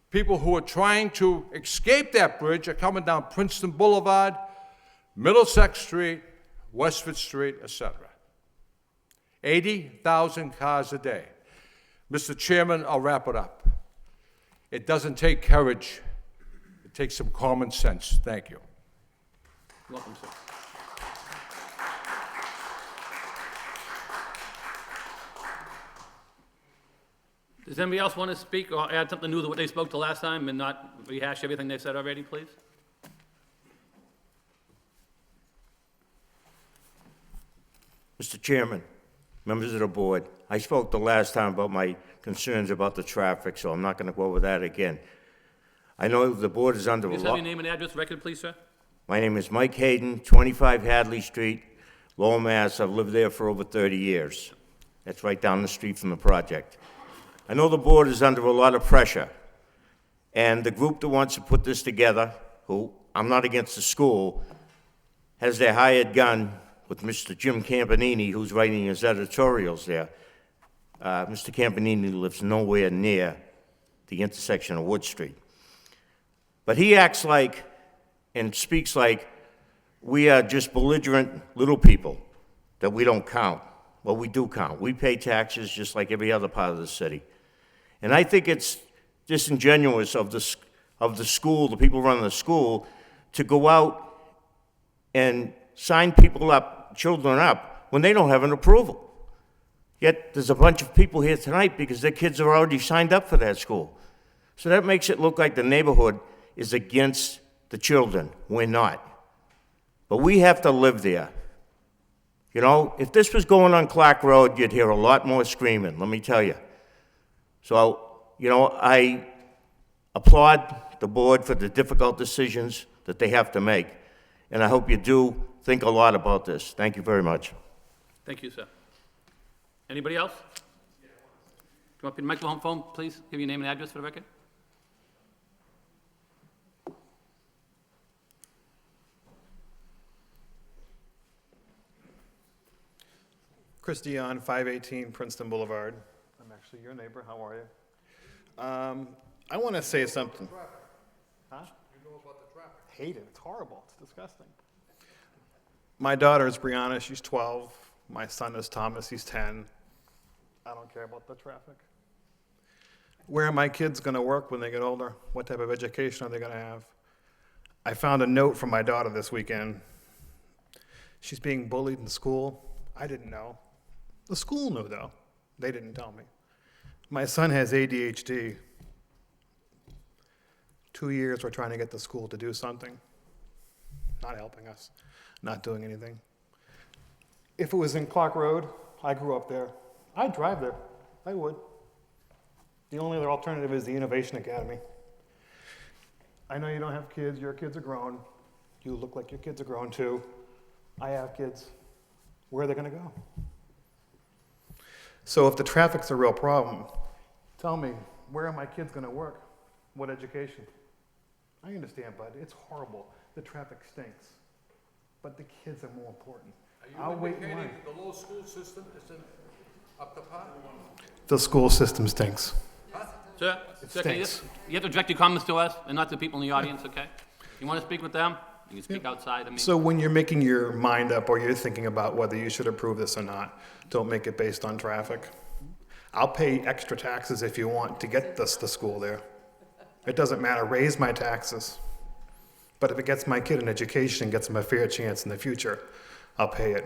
people who are trying to escape that bridge are coming down Princeton Boulevard, Middlesex Street, Westford Street, etc. 80,000 cars a day. Mr. Chairman, I'll wrap it up. It doesn't take courage. It takes some common sense. Thank you. Welcome, sir. Does anybody else want to speak or add something new to what they spoke to last time and not rehash everything they said already, please? Mr. Chairman, members of the board, I spoke the last time about my concerns about the traffic, so I'm not going to go over that again. I know the board is under a Just have lot. your name and address record, please, sir? My name is Mike Hayden, 25 Hadley Street, Lowell, Mass. I've lived there for over 30 years. That's right down the street from the project. I know the board is under a lot of pressure, and the group that wants to put this together, who, I'm not against the school, has their hired gun with Mr. Jim Campanini, who's writing his editorials there. Mr. Campanini lives nowhere near the intersection of Wood Street. But he acts like and speaks like we are just belligerent little people, that we don't count. Well, we do count. We pay taxes just like every other part of the city. And I think it's disingenuous of the school, the people running the school, to go out and sign people up, children up, when they don't have an approval. Yet there's a bunch of people here tonight because their kids are already signed up for that school. So that makes it look like the neighborhood is against the children. We're not. But we have to live there. You know, if this was going on Clark Road, you'd hear a lot more screaming, let me tell you. So, you know, I applaud the board for the difficult decisions that they have to make. And I hope you do think a lot about this. Thank you very much. Thank you, sir. Anybody else? Come up to the microphone, please. Give your name and address for the record. Chris Dion, 518 Princeton Boulevard. I'm actually your neighbor. How are you? I want to say something. Huh? You know about the traffic. Hate it. It's horrible. It's disgusting. My daughter is Brianna. She's 12. My son is Thomas. He's 10. I don't care about the traffic. Where are my kids going to work when they get older? What type of education are they going to have? I found a note from my daughter this weekend. She's being bullied in school. I didn't know. The school knew, though. They didn't tell me. My son has ADHD. 2 years we're trying to get the school to do something. Not helping us. Not doing anything. If it was in Clark Road, I grew up there. I'd drive there. I would. The only other alternative is the Innovation Academy. I know you don't have kids. Your kids are grown. You look like your kids are grown, too. I have kids. Where are they going to go? So if the traffic's a real problem, tell me, where are my kids going to work? What education? I understand, bud. It's horrible. The traffic stinks. But the kids are more important. I'll wait in line. The Lowell school system isn't up to par? The school system stinks. Sir, stinks. you have to direct your comments to us and not to people in the audience, okay? You want to speak with them? You can speak outside. I mean, So when you're making your mind up or you're thinking about whether you should approve this or not, don't make it based on traffic. I'll pay extra taxes if you want to get this to school there. It doesn't matter, raise my taxes. But if it gets my kid an education and gets him a fair chance in the future, I'll pay it.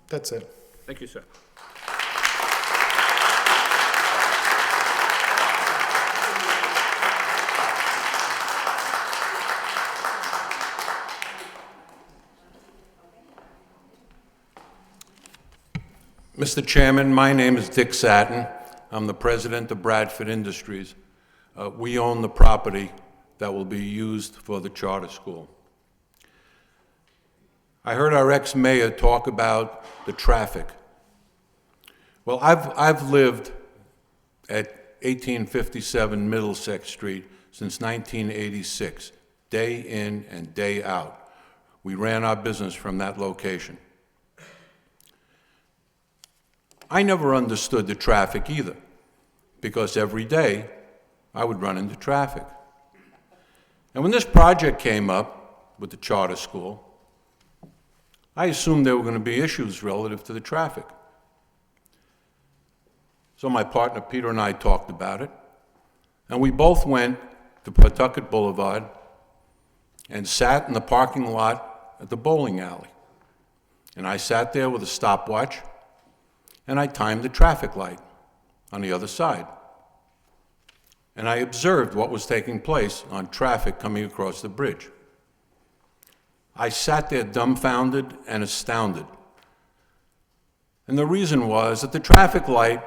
That's it. thank you, sir. Mr. Chairman, my name is Dick Satin. I'm the president of Bradford Industries. We own the property that will be used for the charter school. I heard our ex-mayor talk about the traffic. Well, I've lived at 1857 Middlesex Street since 1986, day in and day out. We ran our business from that location. I never understood the traffic either, because every day I would run into traffic. And when this project came up with the charter school, I assumed there were going to be issues relative to the traffic. So my partner Peter and I talked about it, and we both went to Pawtucket Boulevard and sat in the parking lot at the bowling alley. And I sat there with a stopwatch, and I timed the traffic light on the other side. And I observed what was taking place on traffic coming across the bridge. I sat there dumbfounded and astounded. And the reason was that the traffic light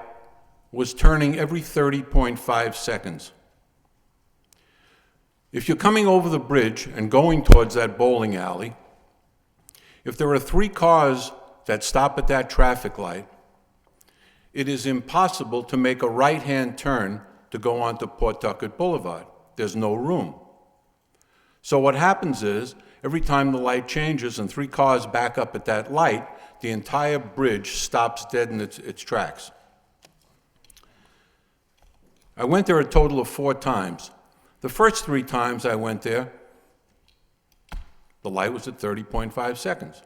was turning every 30.5 seconds. If you're coming over the bridge and going towards that bowling alley, if there are 3 cars that stop at that traffic light, it is impossible to make a right-hand turn to go onto Pawtucket Boulevard. There's no room. So what happens is, every time the light changes and 3 cars back up at that light, the entire bridge stops dead in its tracks. I went there a total of 4 times. The first 3 times I went there, the light was at 30.5 seconds.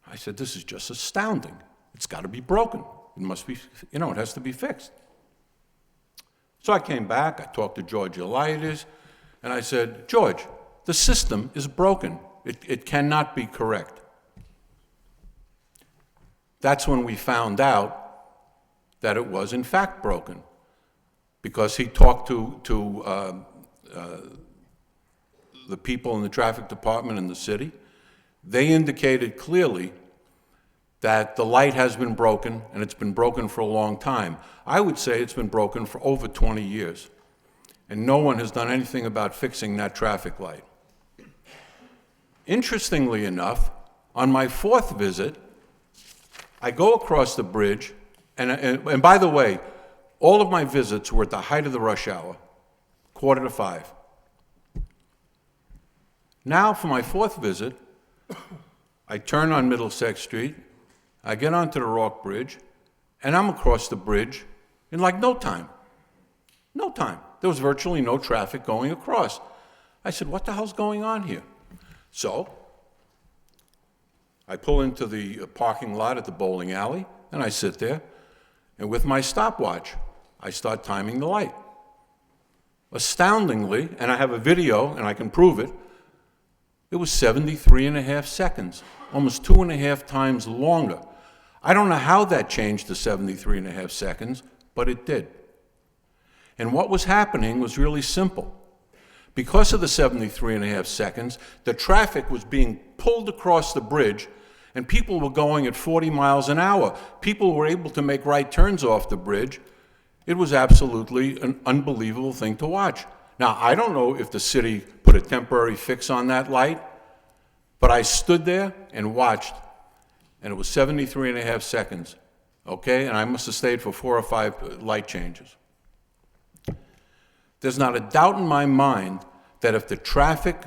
I said, this is just astounding. It's got to be broken. It must be, it has to be fixed. So I came back, I talked to George Eliades, and I said, George, the system is broken. It cannot be correct. That's when we found out that it was in fact broken, because he talked to the people in the traffic department in the city. They indicated clearly that the light has been broken, and it's been broken for a long time. I would say it's been broken for over 20 years, and no one has done anything about fixing that traffic light. Interestingly enough, on my 4th visit, I go across the bridge, and by the way, all of my visits were at the height of the rush hour, 4:45. Now, for my 4th visit, I turn on Middlesex Street, I get onto the Rock Bridge, and I'm across the bridge in like no time. No time. There was virtually no traffic going across. I said, what the hell's going on here? So I pull into the parking lot at the bowling alley, and I sit there, and with my stopwatch, I start timing the light. Astoundingly, and I have a video, and I can prove it, it was 73.5 seconds, almost 2.5 times longer. I don't know how that changed to 73.5 seconds, but it did. And what was happening was really simple. Because of the 73.5 seconds, the traffic was being pulled across the bridge, and people were going at 40 miles an hour. People were able to make right turns off the bridge. It was absolutely an unbelievable thing to watch. Now, I don't know if the city put a temporary fix on that light, but I stood there and watched, and it was 73.5 seconds, okay? And I must have stayed for 4 or 5 light changes. There's not a doubt in my mind that if the traffic,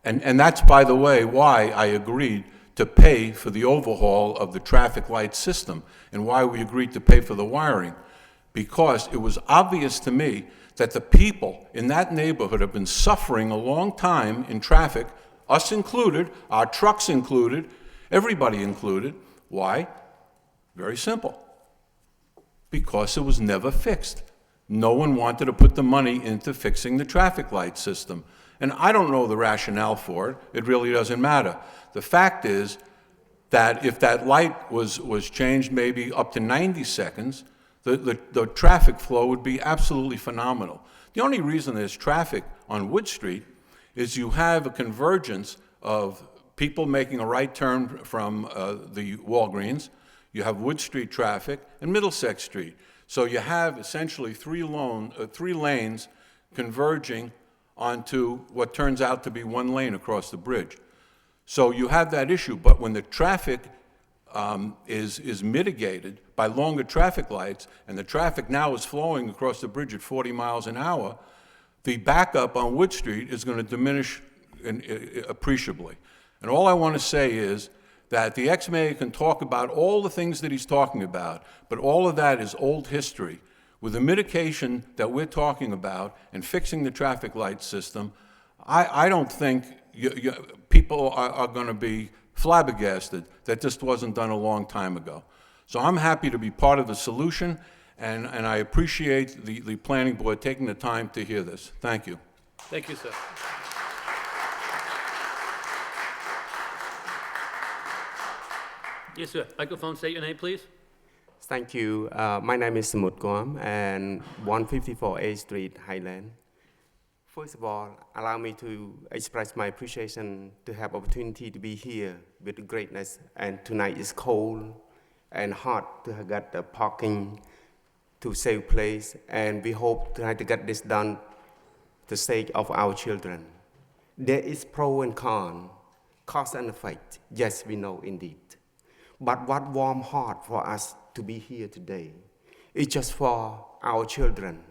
and that's, by the way, why I agreed to pay for the overhaul of the traffic light system and why we agreed to pay for the wiring, because it was obvious to me that the people in that neighborhood have been suffering a long time in traffic, us included, our trucks included, everybody included. Why? Very simple. Because it was never fixed. No one wanted to put the money into fixing the traffic light system. And I don't know the rationale for it. It really doesn't matter. The fact is that if that light was changed maybe up to 90 seconds, the traffic flow would be absolutely phenomenal. The only reason there's traffic on Wood Street is you have a convergence of people making a right turn from the Walgreens, you have Wood Street traffic, and Middlesex Street. So you have essentially 3 lanes converging onto what turns out to be 1 lane across the bridge. So you have that issue, but when the traffic is mitigated by longer traffic lights, and the traffic now is flowing across the bridge at 40 miles an hour, the backup on Wood Street is going to diminish appreciably. And all I want to say is that the ex-mayor can talk about all the things that he's talking about, but all of that is old history. With the mitigation that we're talking about and fixing the traffic light system, I don't think people are going to be flabbergasted that this wasn't done a long time ago. So I'm happy to be part of the solution, and I appreciate the planning board taking the time to hear this. Thank you. Thank you, sir. Yes, sir. Microphone, state your name, please. Thank you. My name is Samut Guam, and 154 A Street, Highland. First of all, allow me to express my appreciation to have opportunity to be here with the greatness. And tonight is cold and hot to have got the parking to save place, and we hope to try to get this done for the sake of our children. There is pro and con, cause and effect. Yes, we know indeed. But what warm heart for us to be here today is just for our children.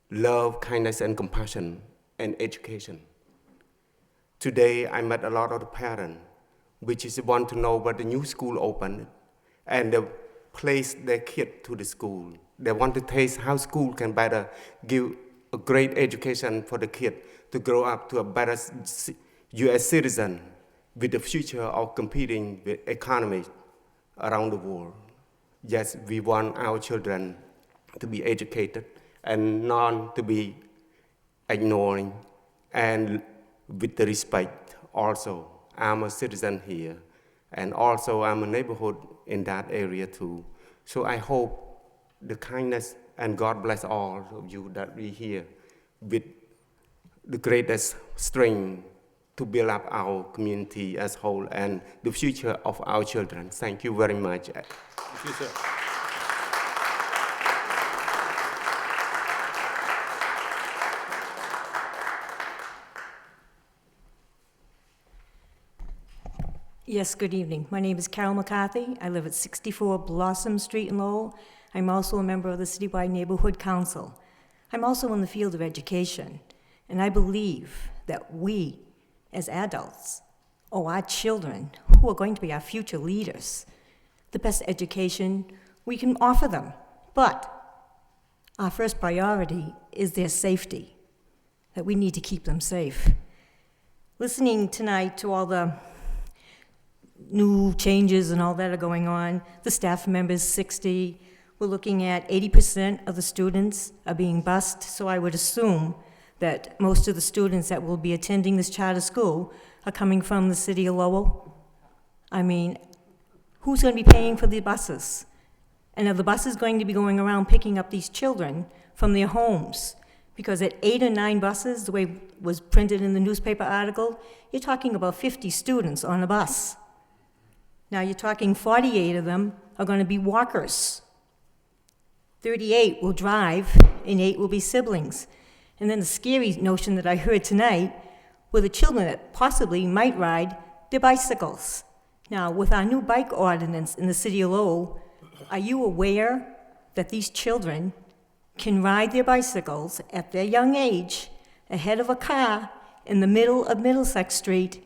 Love, kindness, and compassion, and education. Today, I met a lot of the parents, which is want to know where the new school opened, and they place their kid to the school. They want to taste how school can better give a great education for the kid to grow up to a better U.S. citizen with the future of competing with economies around the world. Yes, we want our children to be educated and not to be ignoring, and with the respect also. I'm a citizen here, and also I'm a neighborhood in that area too. So I hope the kindness, and God bless all of you that we here with the greatest strength to build up our community as whole and the future of our children. Thank you very much. Thank you, sir. Yes, good evening. My name is Carol McCarthy. I live at 64 Blossom Street in Lowell. I'm also a member of the Citywide Neighborhood Council. I'm also in the field of education, and I believe that we, as adults, owe our children, who are going to be our future leaders, the best education we can offer them. But our first priority is their safety, that we need to keep them safe. Listening tonight to all the new changes and all that are going on, the staff members, 60, we're looking at 80% of the students are being bused, so I would assume that most of the students that will be attending this charter school are coming from the city of Lowell. I mean, who's going to be paying for the buses? And are the buses going to be going around picking up these children from their homes? Because at 8 or 9 buses, the way it was printed in the newspaper article, you're talking about 50 students on a bus. Now you're talking 48 of them are going to be walkers. 38 will drive, and 8 will be siblings. And then the scary notion that I heard tonight were the children that possibly might ride their bicycles. Now, with our new bike ordinance in the city of Lowell, are you aware that these children can ride their bicycles at their young age ahead of a car in the middle of Middlesex Street,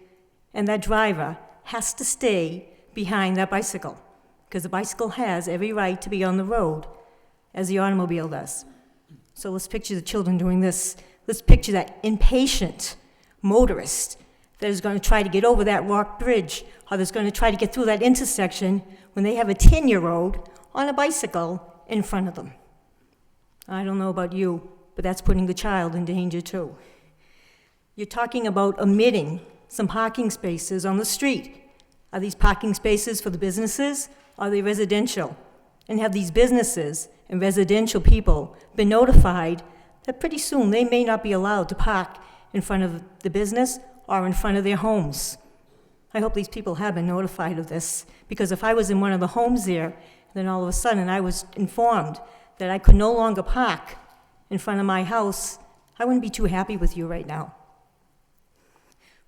and that driver has to stay behind that bicycle, because the bicycle has every right to be on the road as the automobile does. So let's picture the children doing this. Let's picture that impatient motorist that is going to try to get over that rock bridge, or that's going to try to get through that intersection when they have a 10-year-old on a bicycle in front of them. I don't know about you, but that's putting the child in danger too. You're talking about omitting some parking spaces on the street. Are these parking spaces for the businesses, or are they residential? And have these businesses and residential people been notified that pretty soon they may not be allowed to park in front of the business or in front of their homes? I hope these people have been notified of this, because if I was in one of the homes there, then all of a sudden I was informed that I could no longer park in front of my house, I wouldn't be too happy with you right now.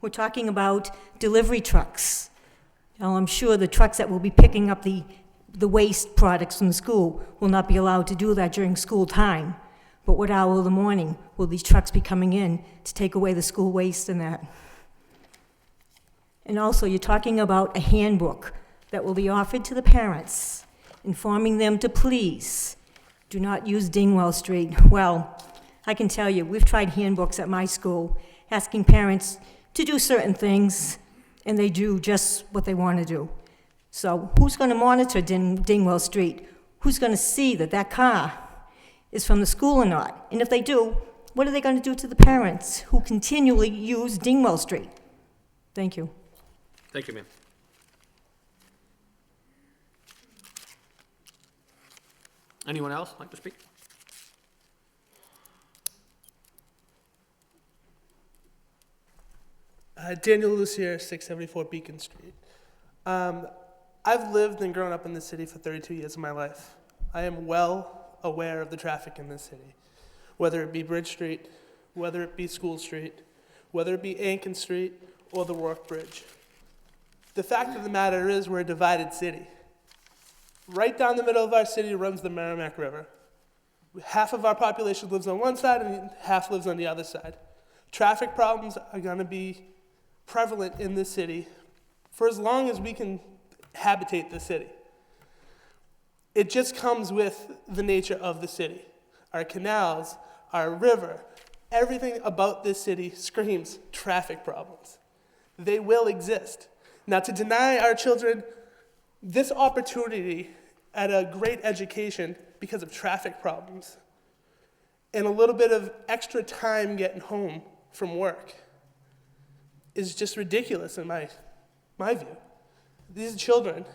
We're talking about delivery trucks. Now, I'm sure the trucks that will be picking up the waste products from the school will not be allowed to do that during school time. But what hour of the morning will these trucks be coming in to take away the school waste and that? And also, you're talking about a handbook that will be offered to the parents, informing them to please do not use Dingwell Street. Well, I can tell you, we've tried handbooks at my school, asking parents to do certain things, and they do just what they want to do. So who's going to monitor Dingwell Street? Who's going to see that that car is from the school or not? And if they do, What are they going to do to the parents who continually use Dingwell Street? Thank you. Thank you, ma'am. Anyone else like to speak? Daniel Lucier, 674 Beacon Street. I've lived and grown up in this city for 32 years of my life. I am well aware of the traffic in this city, whether it be Bridge Street, whether it be School Street, whether it be Aiken Street, or the Warwick Bridge. The fact of the matter is we're a divided city. Right down the middle of our city runs the Merrimack River. Half of our population lives on one side and half lives on the other side. Traffic problems are going to be prevalent in this city for as long as we can habitate the city. It just comes with the nature of the city. Our canals, our river, everything about this city screams traffic problems. They will exist. Now, to deny our children this opportunity at a great education because of traffic problems and a little bit of extra time getting home from work is just ridiculous in my view. These children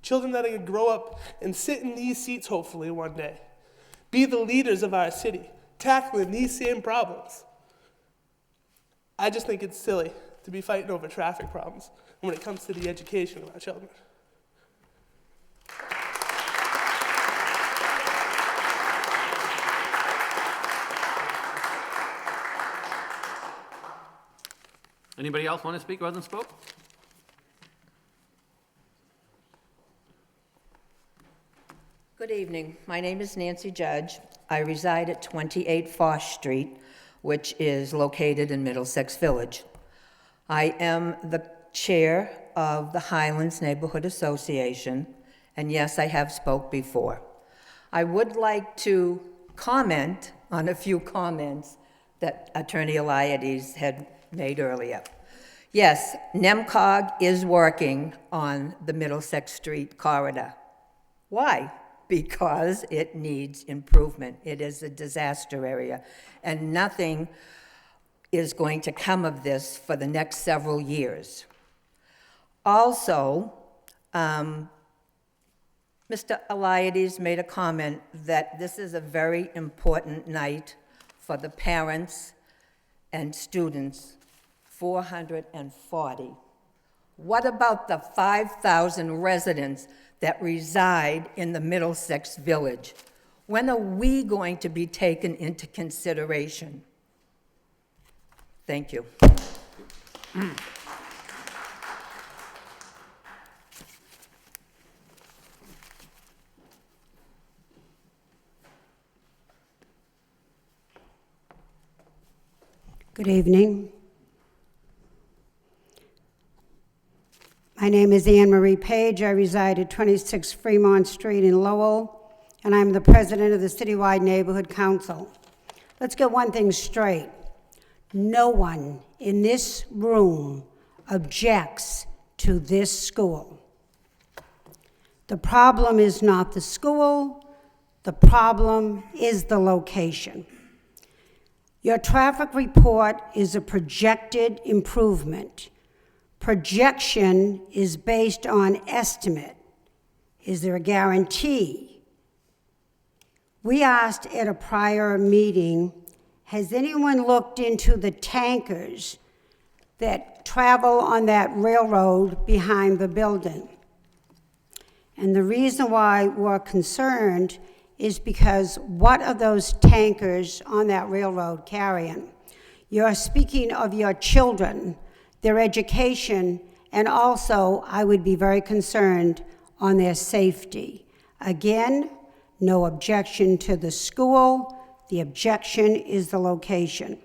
that are going to grow up and sit in these seats hopefully one day, be the leaders of our city, tackling these same problems. I just think it's silly to be fighting over traffic problems when it comes to the education of our children. Anybody else want to speak rather than spoke? Good evening. My name is Nancy Judge. I reside at 28 Fosh Street, which is located in Middlesex Village. I am the chair of the Highlands Neighborhood Association, and yes, I have spoke before. I would like to comment on a few comments that Attorney Eliades had made earlier. Yes, NEMCOG is working on the Middlesex Street corridor. Why? Because it needs improvement. It is a disaster area, and nothing is going to come of this for the next several years. Also, Mr. Eliades made a comment that this is a very important night for the parents and students, 440. What about the 5,000 residents that reside in the Middlesex Village? When are we going to be taken into consideration? Thank you. Good evening. My name is Anne Marie Page. I reside at 26 Fremont Street in Lowell, and I'm the president of the Citywide Neighborhood Council. Let's get one thing straight. No one in this room objects to this school. The problem is not the school. The problem is the location. Your traffic report is a projected improvement. Projection is based on estimate. Is there a guarantee? We asked at a prior meeting, has anyone looked into the tankers that travel on that railroad behind the building? And the reason why we're concerned is because what are those tankers on that railroad carrying? You're speaking of your children, their education, and also I would be very concerned on their safety. Again, no objection to the school. The objection is the location.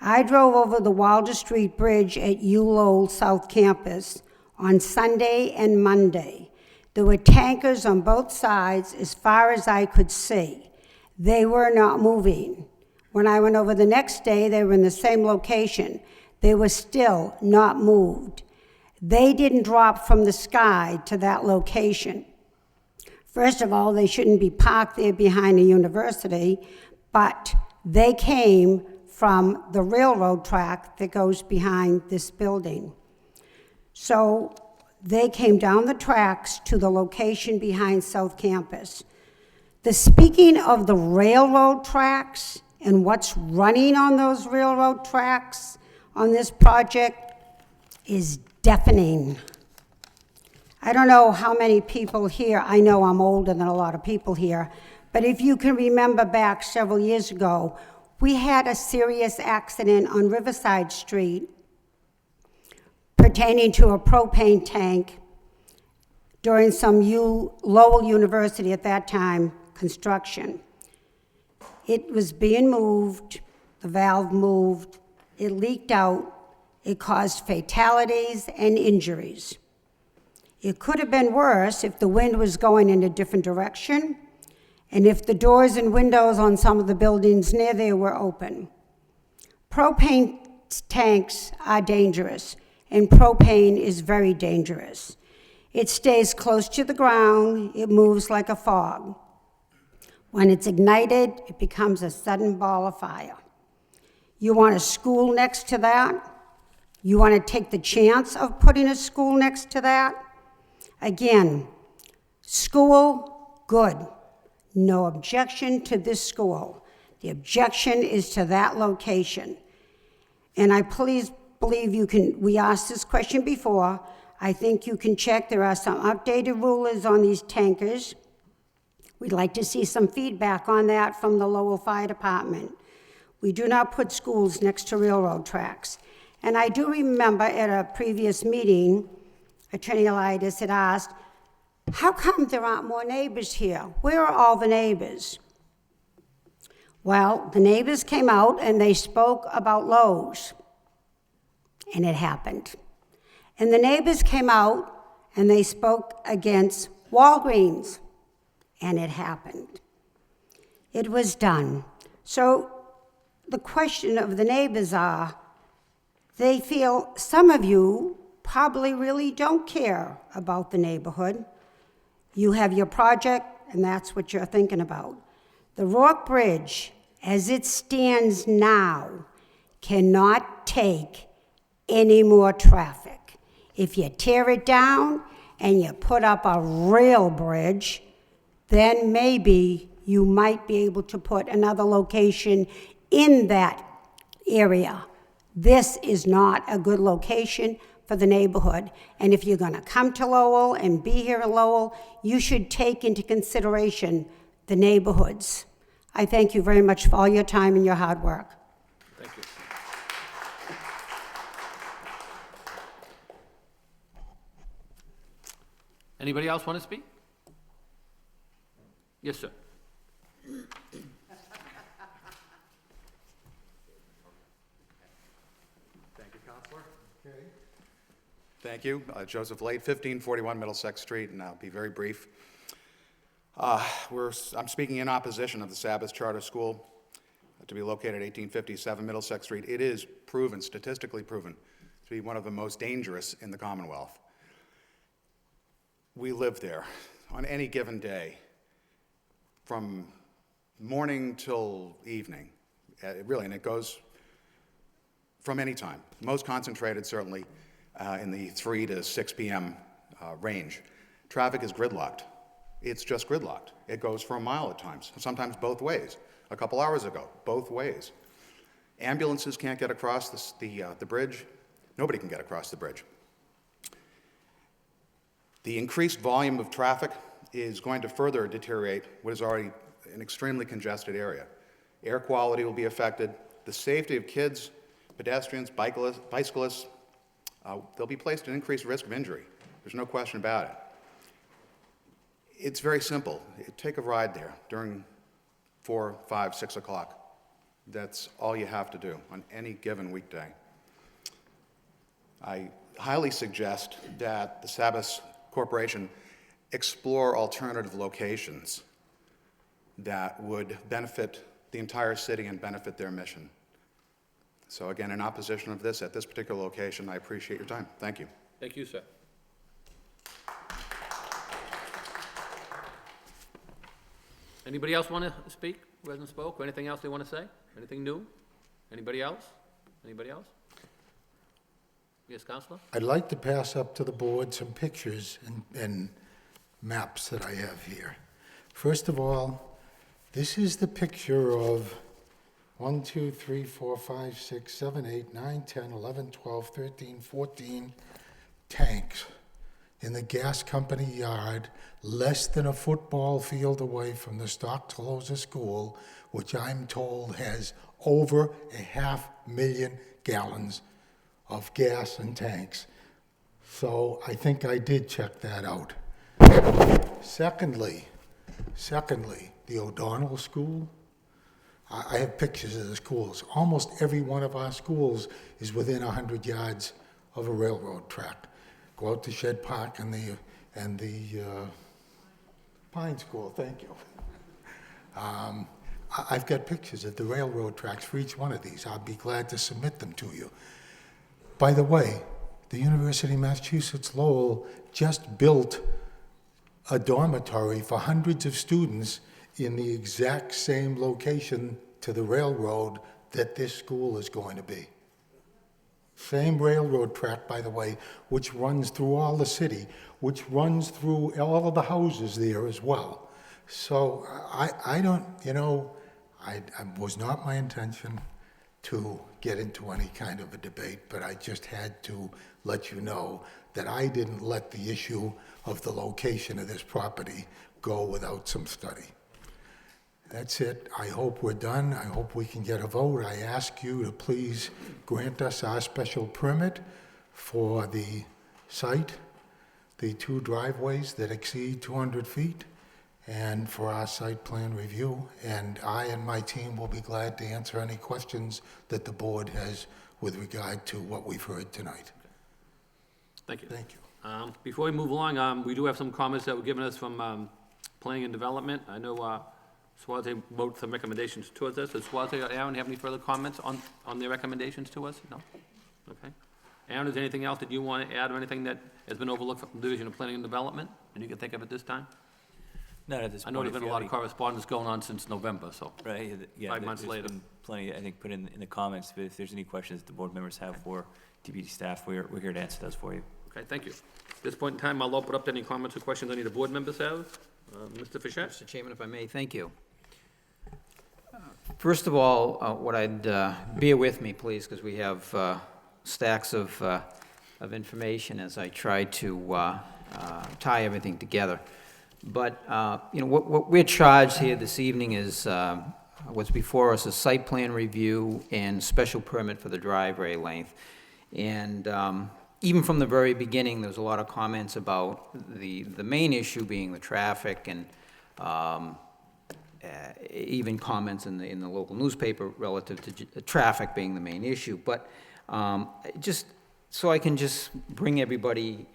I drove over the Wilder Street Bridge at Lowell South Campus on Sunday and Monday. There were tankers on both sides as far as I could see. They were not moving. When I went over the next day, they were in the same location. They were still not moved. They didn't drop from the sky to that location. First of all, they shouldn't be parked there behind a university, but They came from the railroad track that goes behind this building. So they came down the tracks to the location behind South Campus. Speaking of the railroad tracks and what's running on those railroad tracks on this project is deafening. I don't know how many people here, I know I'm older than a lot of people here, but if you can remember back several years ago, we had a serious accident on Riverside Street pertaining to a propane tank during some Lowell University at that time construction. It was being moved, the valve moved, it leaked out, it caused fatalities and injuries. It could have been worse if the wind was going in a different direction and if the doors and windows on some of the buildings near there were open. Propane tanks are dangerous, and propane is very dangerous. It stays close to the ground, it moves like a fog. When it's ignited, it becomes a sudden ball of fire. You want a school next to that? You want to take the chance of putting a school next to that? Again, school, good. No objection to this school. The objection is to that location. And I please believe you can, we asked this question before, I think you can check, there are some updated rulers on these tankers. We'd like to see some feedback on that from the Lowell Fire Department. We do not put schools next to railroad tracks. And I do remember at a previous meeting, Attorney Elias had asked, how come there aren't more neighbors here? Where are all the neighbors? Well, the neighbors came out and they spoke about Lowe's, and it happened. And the neighbors came out and they spoke against Walgreens, and it happened. It was done. So the question of the neighbors are, they feel some of you probably really don't care about the neighborhood. You have your project, and that's what you're thinking about. The Rourke Bridge, as it stands now, cannot take any more traffic. If you tear it down and you put up a rail bridge, then maybe you might be able to put another location in that area. This is not a good location for the neighborhood. And if you're going to come to Lowell and be here in Lowell, you should take into consideration the neighborhoods. I thank you very much for all your time and your hard work. Thank you. Anybody else want to speak? Yes, sir. Thank you, Counselor. Okay. Thank you. Joseph Late, 1541 Middlesex Street, and I'll be very brief. I'm speaking in opposition of the Sabbath Charter School to be located at 1857 Middlesex Street. It is proven, statistically proven, to be one of the most dangerous in the Commonwealth. We live there on any given day, from morning till evening, really, and it goes from any time. Most concentrated, certainly, in the 3 to 6 p.m. Range. Traffic is gridlocked. It's just gridlocked. It goes for a mile at times, sometimes both ways. A couple hours ago, both ways. Ambulances can't get across the bridge. Nobody can get across the bridge. The increased volume of traffic is going to further deteriorate what is already an extremely congested area. Air quality will be affected. The safety of kids, pedestrians, bicyclists, they'll be placed at increased risk of injury. There's no question about it. It's very simple. Take a ride there during 4, 5, 6 o'clock. That's all you have to do on any given weekday. I highly suggest that the Sabbath Corporation explore alternative locations that would benefit the entire city and benefit their mission. So again, in opposition of this at this particular location, I appreciate your time. Thank you. Thank you, sir. Anybody else want to speak who hasn't spoke, or anything else they want to say? Anything new? Anybody else? Anybody else? Yes, Counselor? I'd like to pass up to the board some pictures and maps that I have here. First of all, this is the picture of 1, 2, 3, 4, 5, 6, 7, 8, 9, 10, 11, 12, 13, 14 tanks in the gas company yard, less than a football field away from the Stock-Tolosa School, which I'm told has over 500,000 gallons of gas and tanks. So I think I did check that out. Secondly, the O'Donnell School. I have pictures of the schools. Almost every one of our schools is within 100 yards of a railroad track. Go out to Shed Park and the Pine School, thank you. I've got pictures of the railroad tracks for each one of these. I'll be glad to submit them to you. By the way, the University of Massachusetts Lowell just built a dormitory for hundreds of students in the exact same location to the railroad that this school is going to be. Same railroad track, by the way, which runs through all the city, which runs through all of the houses there as well. So I don't, it was not my intention to get into any kind of a debate, but I just had to let you know that I didn't let the issue of the location of this property go without some study. That's it. I hope we're done. I hope we can get a vote. I ask you to please grant us our special permit for the site, the 2 driveways that exceed 200 feet, and for our site plan review. And I and my team will be glad to answer any questions that the board has with regard to what we've heard tonight. Thank you. Thank you. Before we move along, we do have some comments that were given us from Planning and Development. I know Swazi wrote some recommendations towards us. Does Swazi or Aaron have any further comments on their recommendations to us? No? Okay. Aaron, is there anything else that you want to add or anything that has been overlooked from the Division of Planning and Development and you can think of at this time? Not at this I point. know there's If been a you lot have of correspondence going on since November, so. Right, yeah. 5 months there's later. been plenty, I think, put in the comments, but if there's any questions that the board members have for DPD staff, we're here to answer those for you. Okay, thank you. At this point in time, I'll open up to any comments or questions any of the board members have. Mr. Fischett? Mr. Chairman, if I may, thank you. First of all, what I'd, bear with me, please, because we have stacks of information as I try to tie everything together. But, what we're charged here this evening is, what's before us is site plan review and special permit for the driveway length. And even from the very beginning, there was a lot of comments about the main issue being the traffic, and even comments in the local newspaper relative to traffic being the main issue. But just so I can just bring everybody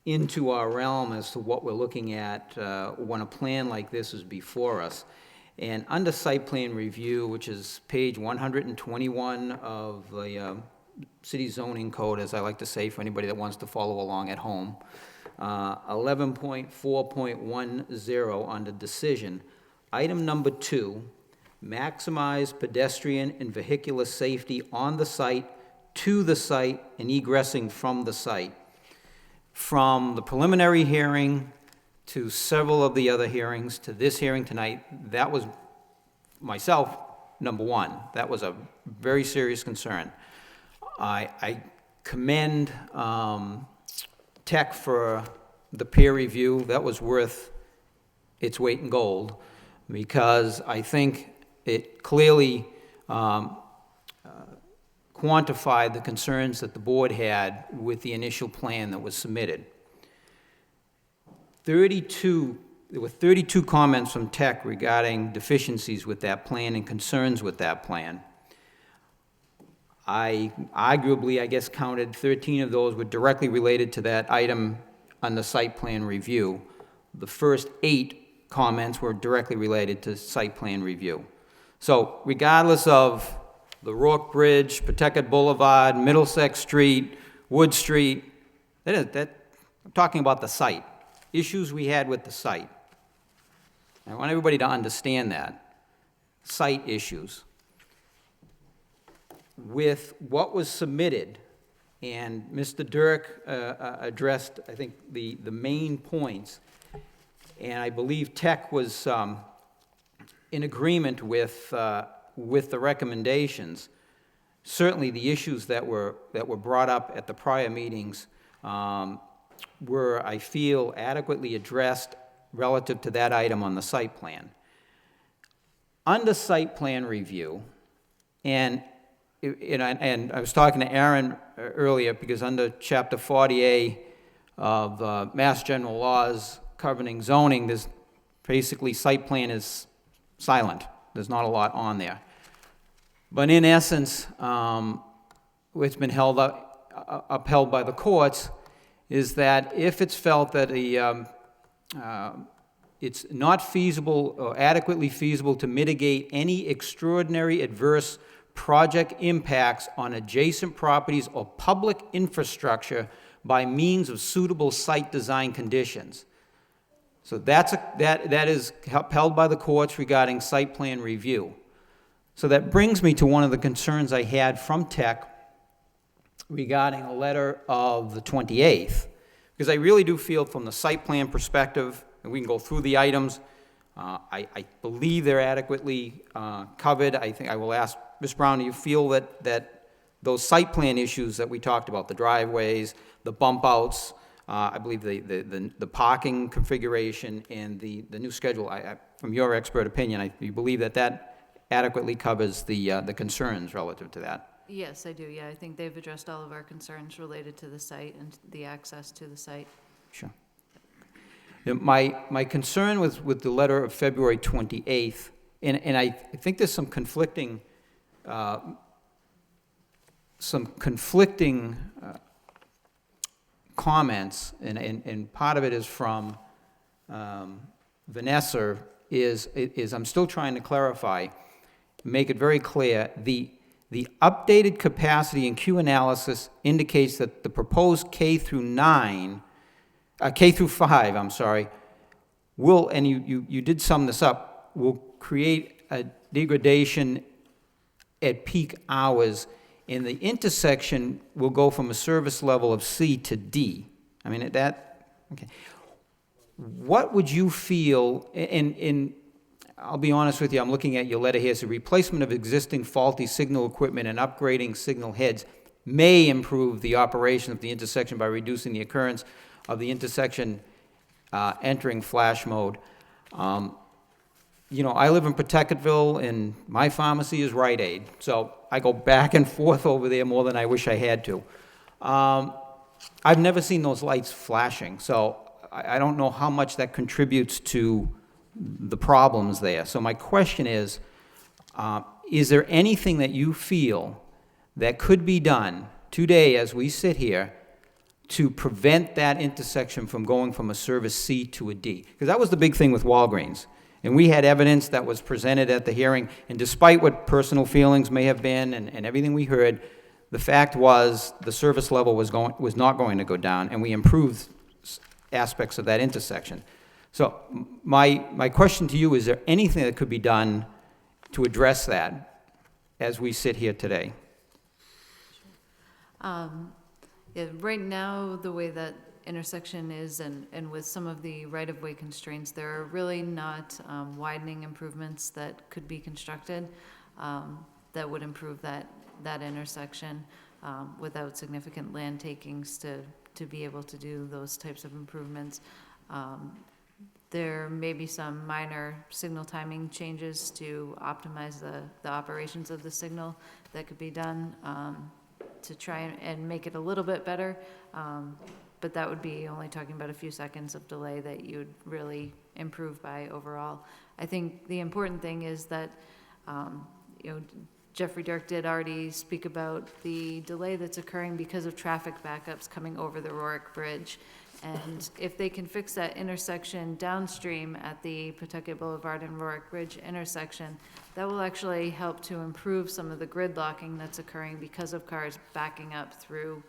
into our realm as to what we're looking at when a plan like this is before us. And under site plan review, which is page 121 of the city zoning code, as I like to say for anybody that wants to follow along at home, 11.4.10 under decision, item number 2, maximize pedestrian and vehicular safety on the site, to the site, and egressing from the site. From the preliminary hearing to several of the other hearings to this hearing tonight, that was myself, number 1. That was a very serious concern. I commend Tech for the peer review. That was worth its weight in gold, because I think it clearly quantified the concerns that the board had with the initial plan that was submitted. There were 32 comments from Tech regarding deficiencies with that plan and concerns with that plan. I guess, counted 13 of those were directly related to that item on the site plan review. The first 8 comments were directly related to site plan review. So regardless of the Rourke Bridge, Pawtucket Boulevard, Middlesex Street, Wood Street, I'm talking about the site, issues we had with the site. I want everybody to understand that. site issues. With what was submitted, and Mr. Dirk addressed, I think, the main points, and I believe Tech was in agreement with the recommendations. Certainly, the issues that were brought up at the prior meetings were, I feel, adequately addressed relative to that item on the site plan. Under site plan review, and I was talking to Aaron earlier, because under Chapter 40A of Mass General Laws governing zoning, there's basically site plan is silent. There's not a lot on there. But in essence, what's been upheld by the courts is that if it's felt that it's not feasible or adequately feasible to mitigate any extraordinary adverse project impacts on adjacent properties or public infrastructure by means of suitable site design conditions. So that is upheld by the courts regarding site plan review. So that brings me to one of the concerns I had from Tech regarding a letter of the 28th, because I really do feel from the site plan perspective, and we can go through the items, I believe they're adequately covered. I think I will ask Ms. Brown, do you feel that those site plan issues that we talked about, the driveways, the bump outs, I believe the parking configuration and the new schedule, from your expert opinion, you believe that adequately covers the concerns relative to that? Yes, I do, yeah. I think they've addressed all of our concerns related to the site and the access to the site. Sure. Now, my concern with the letter of February 28th, and I think there's some conflicting comments, and part of it is from Vanessa, is I'm still trying to clarify, make it very clear, the updated capacity and Q analysis indicates that the proposed K through 5, I'm sorry, will, and you did sum this up, will create a degradation at peak hours, and the intersection will go from a service level of C to D. I mean, okay. What would you feel, and I'll be honest with you, I'm looking at your letter here, so replacement of existing faulty signal equipment and upgrading signal heads may improve the operation of the intersection by reducing the occurrence of the intersection entering flash mode. I live in Pawtucketville, and my pharmacy is Rite Aid, so I go back and forth over there more than I wish I had to. I've never seen those lights flashing, so I don't know how much that contributes to the problems there. So my question is there anything that you feel that could be done today as we sit here to prevent that intersection from going from a service C to a D? Because that was the big thing with Walgreens. And we had evidence that was presented at the hearing, and despite what personal feelings may have been and everything we heard, the fact was the service level was not going to go down, and we improved aspects of that intersection. So my question to you, is there anything that could be done to address that as we sit here today? Yeah, right now, the way that intersection is, and with some of the right-of-way constraints, there are really not widening improvements that could be constructed that would improve that intersection without significant land takings to be able to do those types of improvements. There may be some minor signal timing changes to optimize the operations of the signal that could be done to try and make it a little bit better. But that would be only talking about a few seconds of delay that you'd really improve by overall. I think the important thing is that, Jeffrey Dirk did already speak about the delay that's occurring because of traffic backups coming over the Rorick Bridge. And if they can fix that intersection downstream at the Pawtucket Boulevard and Rorick Bridge intersection, that will actually help to improve some of the gridlocking that's occurring because of cars backing up through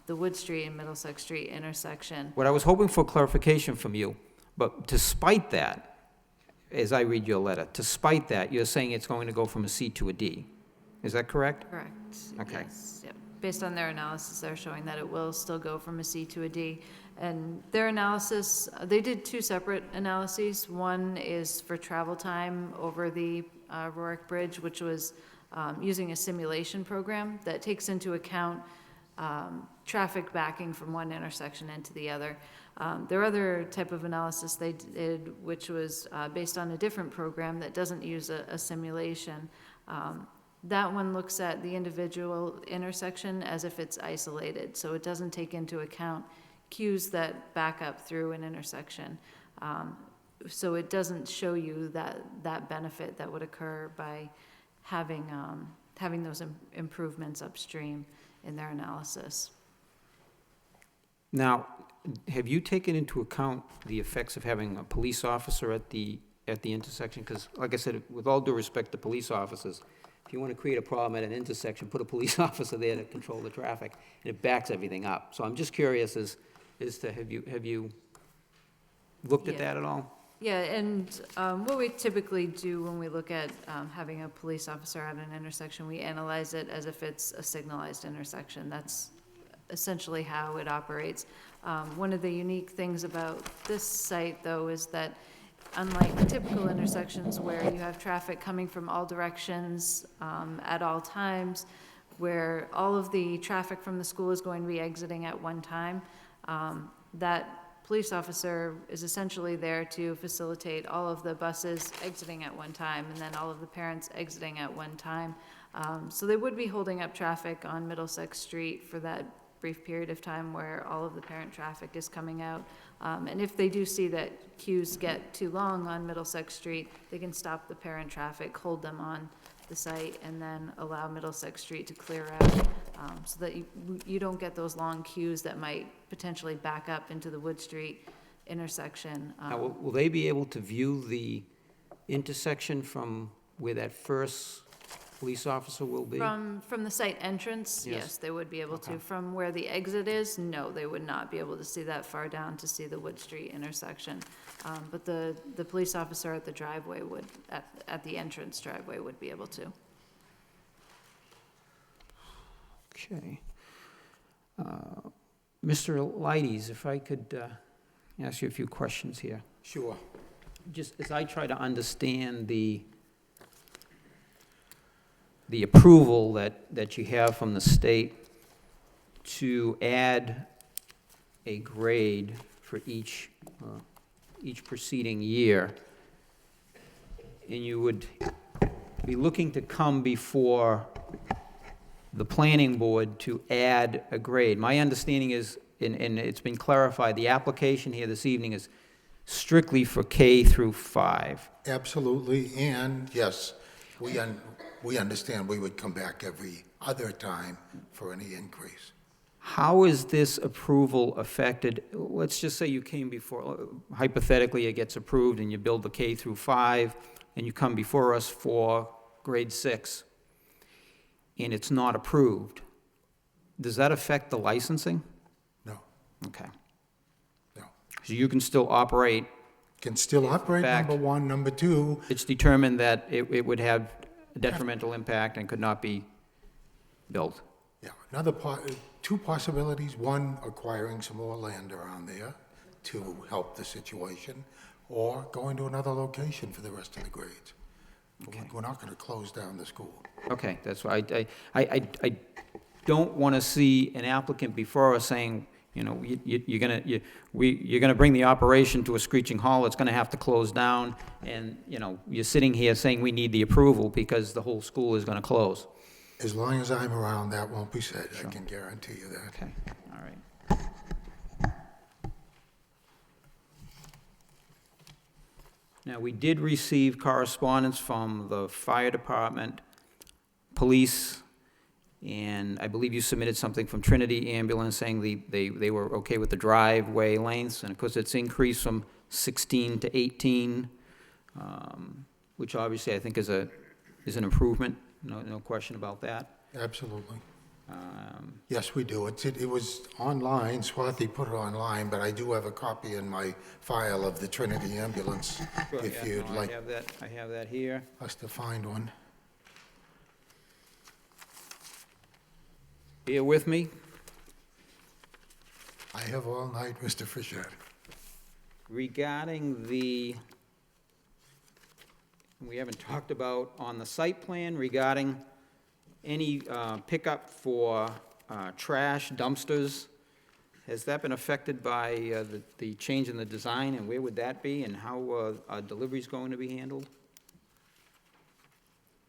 the Wood Street and Middlesex Street intersection. What I was hoping for clarification from you, but despite that, as I read your letter, despite that, you're saying it's going to go from a C to a D. Is that correct? Correct. Okay. Yes, yep. Based on their analysis, they're showing that it will still go from a C to a D. And their analysis, they did two separate analyses. One is for travel time over the Rorick Bridge, which was using a simulation program that takes into account traffic backing from one intersection into the other. Their other type of analysis they did, which was based on a different program that doesn't use a simulation. That one looks at the individual intersection as if it's isolated, so it doesn't take into account queues that back up through an intersection. So it doesn't show you that benefit that would occur by having those improvements upstream in their analysis. Now, have you taken into account the effects of having a police officer at the intersection? Because, like I said, with all due respect to police officers, if you want to create a problem at an intersection, put a police officer there to control the traffic, and it backs everything up. So I'm just curious as to have you looked at that at all? Yeah, and what we typically do when we look at having a police officer at an intersection, we analyze it as if it's a signalized intersection. That's essentially how it operates. One of the unique things about this site, though, is that unlike typical intersections where you have traffic coming from all directions at all times, where all of the traffic from the school is going to be exiting at one time, that police officer is essentially there to facilitate all of the buses exiting at one time and then all of the parents exiting at one time. So they would be holding up traffic on Middlesex Street for that brief period of time where all of the parent traffic is coming out. And if they do see that queues get too long on Middlesex Street, they can stop the parent traffic, hold them on the site, and then allow Middlesex Street to clear out, so that you don't get those long queues that might potentially back up into the Wood Street intersection. Now, will they be able to view the intersection from where that first police officer will be? From the site entrance, yes, they would be able to. From where the exit is, no, they would not be able to see that far down to see the Wood Street intersection. But the police officer at the driveway would, at the entrance driveway, would be able to. Okay. Mr. Leides, if I could ask you a few questions here. Sure. Just as I try to understand the approval that you have from the state to add a grade for each preceding year, and you would be looking to come before the planning board to add a grade. My understanding is, and it's been clarified, the application here this evening is strictly for K through 5. Absolutely, and yes, we understand we would come back every other time for any increase. How is this approval affected? Let's just say you came before, hypothetically, it gets approved and you build the K through 5, and you come before us for grade 6, and it's not approved. Does that affect the licensing? No. Okay. No. So you can still operate? Can still operate, number one. Number two, It's determined that it would have a detrimental impact and could not be built? yeah, two possibilities. One, acquiring some more land around there to help the situation, or going to another location for the rest of the grades. Okay. We're not going to close down the school. Okay, that's why I don't want to see an applicant before us saying, you know, you're gonna bring the operation to a screeching halt, it's gonna have to close down, and, you know, you're sitting here saying we need the approval because the whole school is gonna close. As long as I'm around, that won't be said. I can guarantee you that. Okay, all right. Now, we did receive correspondence from the fire department, police, and I believe you submitted something from Trinity Ambulance saying they were okay with the driveway lengths, and of course, it's increased from 16 to 18, which obviously I think is an improvement, no question about that. Absolutely. Yes, we do. It was online, Swathi put it online, but I do have a copy in my file of the Trinity ambulance, Sure, if yeah, you'd no, like I have that here. us to find one. Bear with me. I have all night, Mr. Fisher. Regarding we haven't talked about on the site plan regarding any pickup for trash dumpsters. Has that been affected by the change in the design, and where would that be, and how are deliveries going to be handled?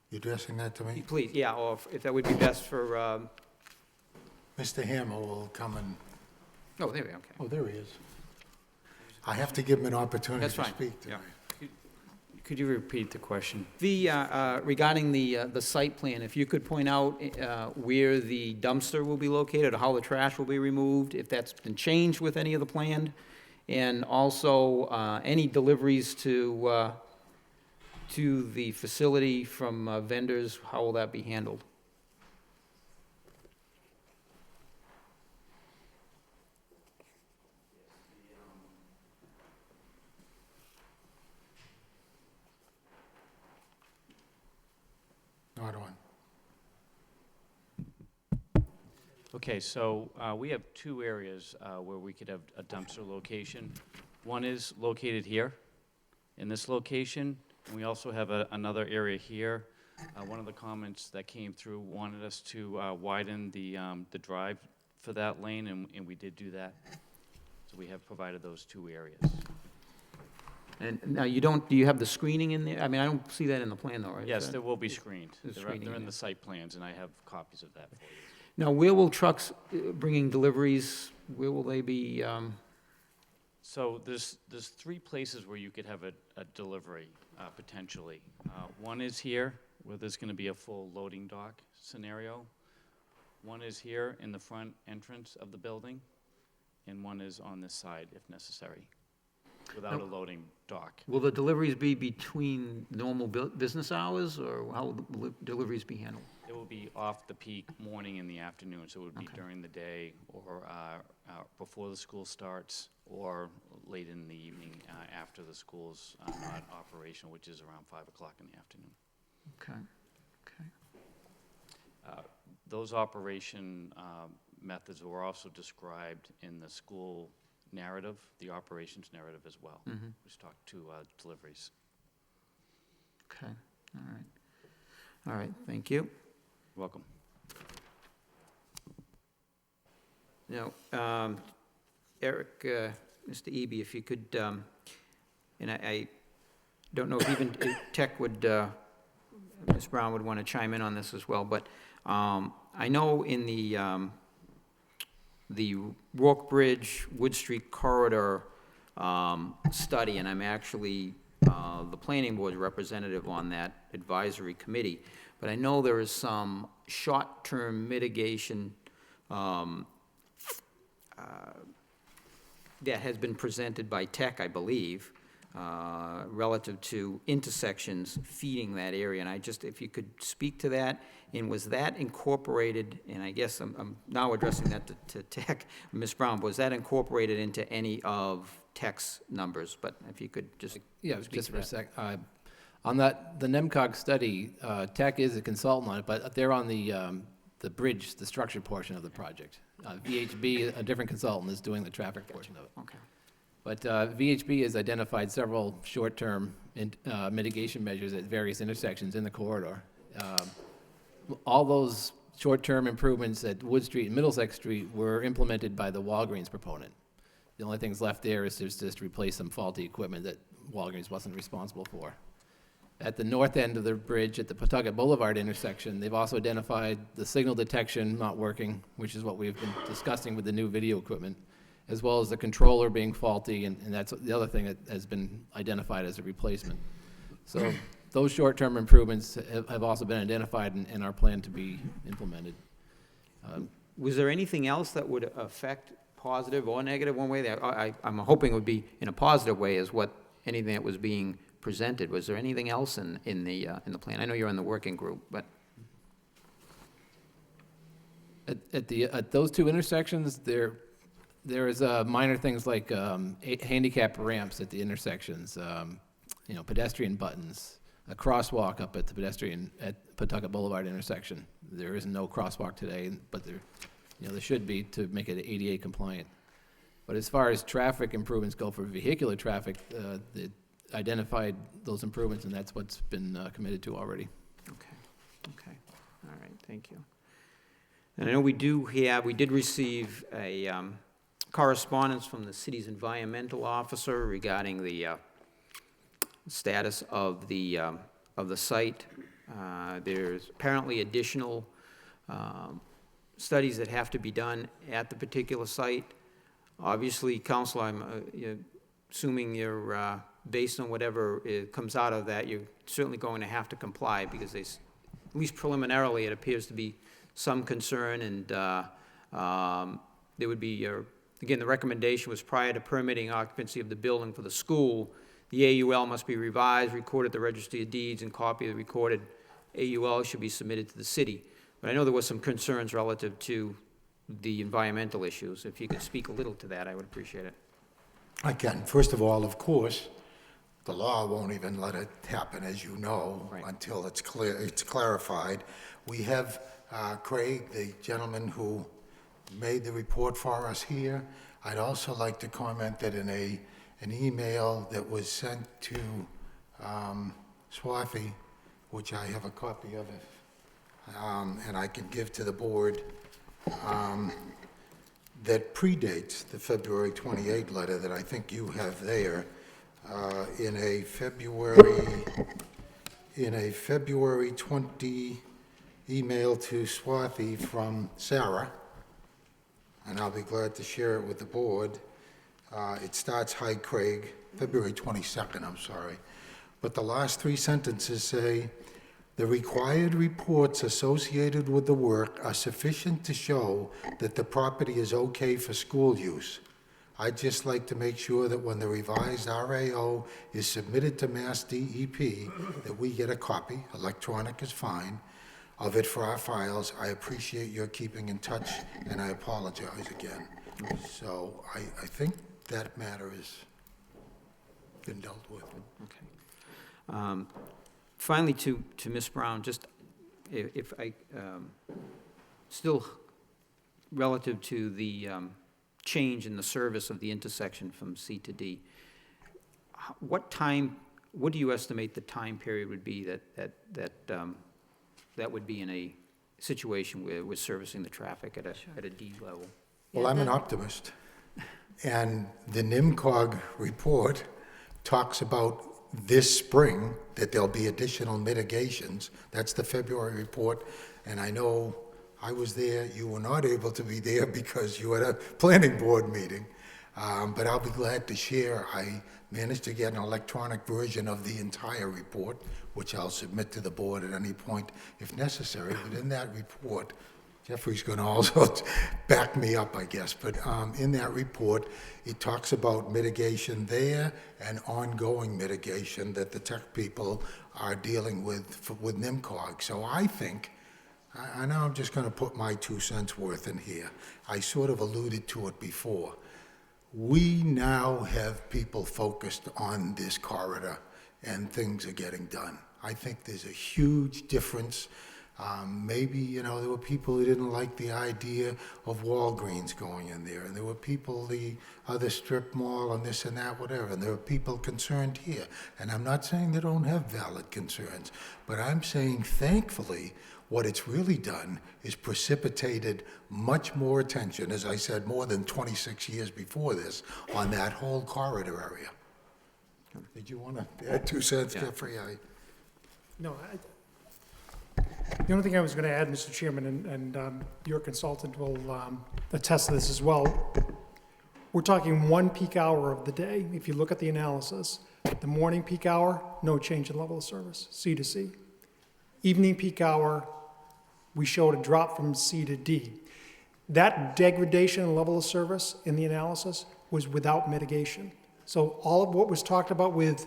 You addressing that to me? Please, yeah, or if that would be best for, Mr. Hammer will come and, oh, there we go, okay. oh, there he is. I have to give him an opportunity That's to fine, speak yeah. tonight. Could you repeat the question? Regarding the site plan, if you could point out where the dumpster will be located, or how the trash will be removed, if that's been changed with any of the planned, and also any deliveries to the facility from vendors, how will that be handled? Not on. Okay, so we have two areas where we could have a dumpster location. One is located here, in this location, and we also have another area here. One of the comments that came through wanted us to widen the drive for that lane, and we did do that. So we have provided those two areas. And now do you have the screening in there? I mean, I don't see that in the plan though, right? Yes, there will be screened. There's They're screening in in the site plans, and I have copies of that for you. Now, where will trucks bringing deliveries, where will they be? So there's three places where you could have a delivery, potentially. One is here, where there's going to be a full loading dock scenario. One is here in the front entrance of the building, and one is on this side, if necessary, without a loading dock. Will the deliveries be between normal business hours, or how will the deliveries be handled? It will be off the peak morning and the afternoon, so it would be during the day, or before the school starts, or late in the evening after the school's not operational, which is around 5 o'clock in the afternoon. Okay, okay. Those operation methods were also described in the school narrative, the operations narrative as well, which talked to deliveries. Okay, all right. All right, thank you. You're welcome. Now, Eric, Mr. Eby, if you could, and I don't know if even Tech would, Ms. Brown would want to chime in on this as well, but I know in the Rourke Bridge, Wood Street corridor study, and I'm actually the planning board representative on that advisory committee, but I know there is some short-term mitigation that has been presented by Tech, I believe, relative to intersections feeding that area. And I just, if you could speak to that, and was that incorporated, and I guess I'm now addressing that to Tech, Ms. Brown, was that incorporated into any of Tech's numbers? But if you could just Yeah, speak just to for a that. sec. On that, the NEMCOG study, Tech is a consultant on it, but they're on the bridge, the structured portion of the project. VHB, a different consultant, is doing the traffic portion of it. Okay. But VHB has identified several short-term mitigation measures at various intersections in the corridor. All those short-term improvements at Wood Street and Middlesex Street were implemented by the Walgreens proponent. The only things left there is just replace some faulty equipment that Walgreens wasn't responsible for. At the north end of the bridge, at the Pawtucket Boulevard intersection, they've also identified the signal detection not working, which is what we've been discussing with the new video equipment, as well as the controller being faulty, and that's the other thing that has been identified as a replacement. So those short-term improvements have also been identified and are planned to be implemented. Was there anything else that would affect positive or negative one way? I'm hoping it would be in a positive way as what anything that was being presented. Was there anything else in the plan? I know you're in the working group, but at those two intersections, there is minor things like handicap ramps at the intersections, pedestrian buttons, a crosswalk up at Pawtucket Boulevard intersection. There is no crosswalk today, but there should be to make it ADA compliant. But as far as traffic improvements go for vehicular traffic, they identified those improvements, and that's what's been committed to already. Okay, all right, thank you. And I know we did receive a correspondence from the city's environmental officer regarding the status of the site. There's apparently additional studies that have to be done at the particular site. Obviously, Council, I'm assuming you're, based on whatever comes out of that, you're certainly going to have to comply, because at least preliminarily, it appears to be some concern, and there would be, again, the recommendation was prior to permitting occupancy of the building for the school, the AUL must be revised, recorded at the Registry of Deeds, and copy of the recorded AUL should be submitted to the city. But I know there was some concerns relative to the environmental issues. If you could speak a little to that, I would appreciate it. I can. First of all, of course, the law won't even let it happen, as you know, until it's clear, it's clarified. We have Craig, the gentleman who made the report for us here. I'd also like to comment that in an email that was sent to Swathi, which I have a copy of it, and I can give to the board, that predates the February 28 letter that I think you have there, in a February 20 email to Swathi from Sarah, and I'll be glad to share it with the board. It starts, "Hi Craig," February 22nd, I'm sorry. But the last three sentences say, "The required reports associated with the work are sufficient to show that the property is okay for school use. I'd just like to make sure that when the revised RAO is submitted to Mass DEP, that we get a copy, electronic is fine, of it for our files. I appreciate your keeping in touch, and I apologize again." So I think that matter has been dealt with. Okay. Finally, to Ms. Brown, just if I, still relative to the change in the service of the intersection from C to D, what do you estimate the time period would be that would be in a situation where we're servicing the traffic at a D level? Well, I'm an optimist, and the NIMCOG report talks about this spring that there'll be additional mitigations. That's the February report, and I know I was there. You were not able to be there because you had a planning board meeting, but I'll be glad to share. I managed to get an electronic version of the entire report, which I'll submit to the board at any point if necessary. But in that report, Jeffrey's going to also back me up, I guess, but in that report, it talks about mitigation there and ongoing mitigation that the tech people are dealing with NIMCOG. So I think, I know I'm just going to put my 2 cents worth in here. I sort of alluded to it before. We now have people focused on this corridor, and things are getting done. I think there's a huge difference. Maybe, there were people who didn't like the idea of Walgreens going in there, and there were people, the other strip mall and this and that, whatever, and there were people concerned here. And I'm not saying they don't have valid concerns, but I'm saying, thankfully, what it's really done is precipitated much more attention, as I said, more than 26 years before this, on that whole corridor area. Did you want to add 2 cents, Jeffrey? No, the only thing I was going to add, Mr. Chairman, and your consultant will attest to this as well, we're talking one peak hour of the day. If you look at the analysis, the morning peak hour, no change in level of service, C to C. Evening peak hour, we showed a drop from C to D. That degradation in level of service in the analysis was without mitigation. So all of what was talked about with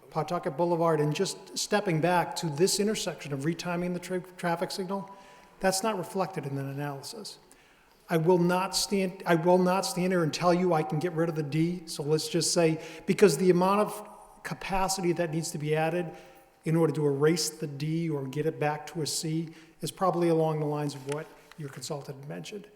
Pawtucket Boulevard and just stepping back to this intersection of retiming the traffic signal, That's not reflected in that analysis. I will not stand here and tell you I can get rid of the D. So let's just say, because the amount of capacity that needs to be added in order to erase the D or get it back to a C is probably along the lines of what your consultant mentioned.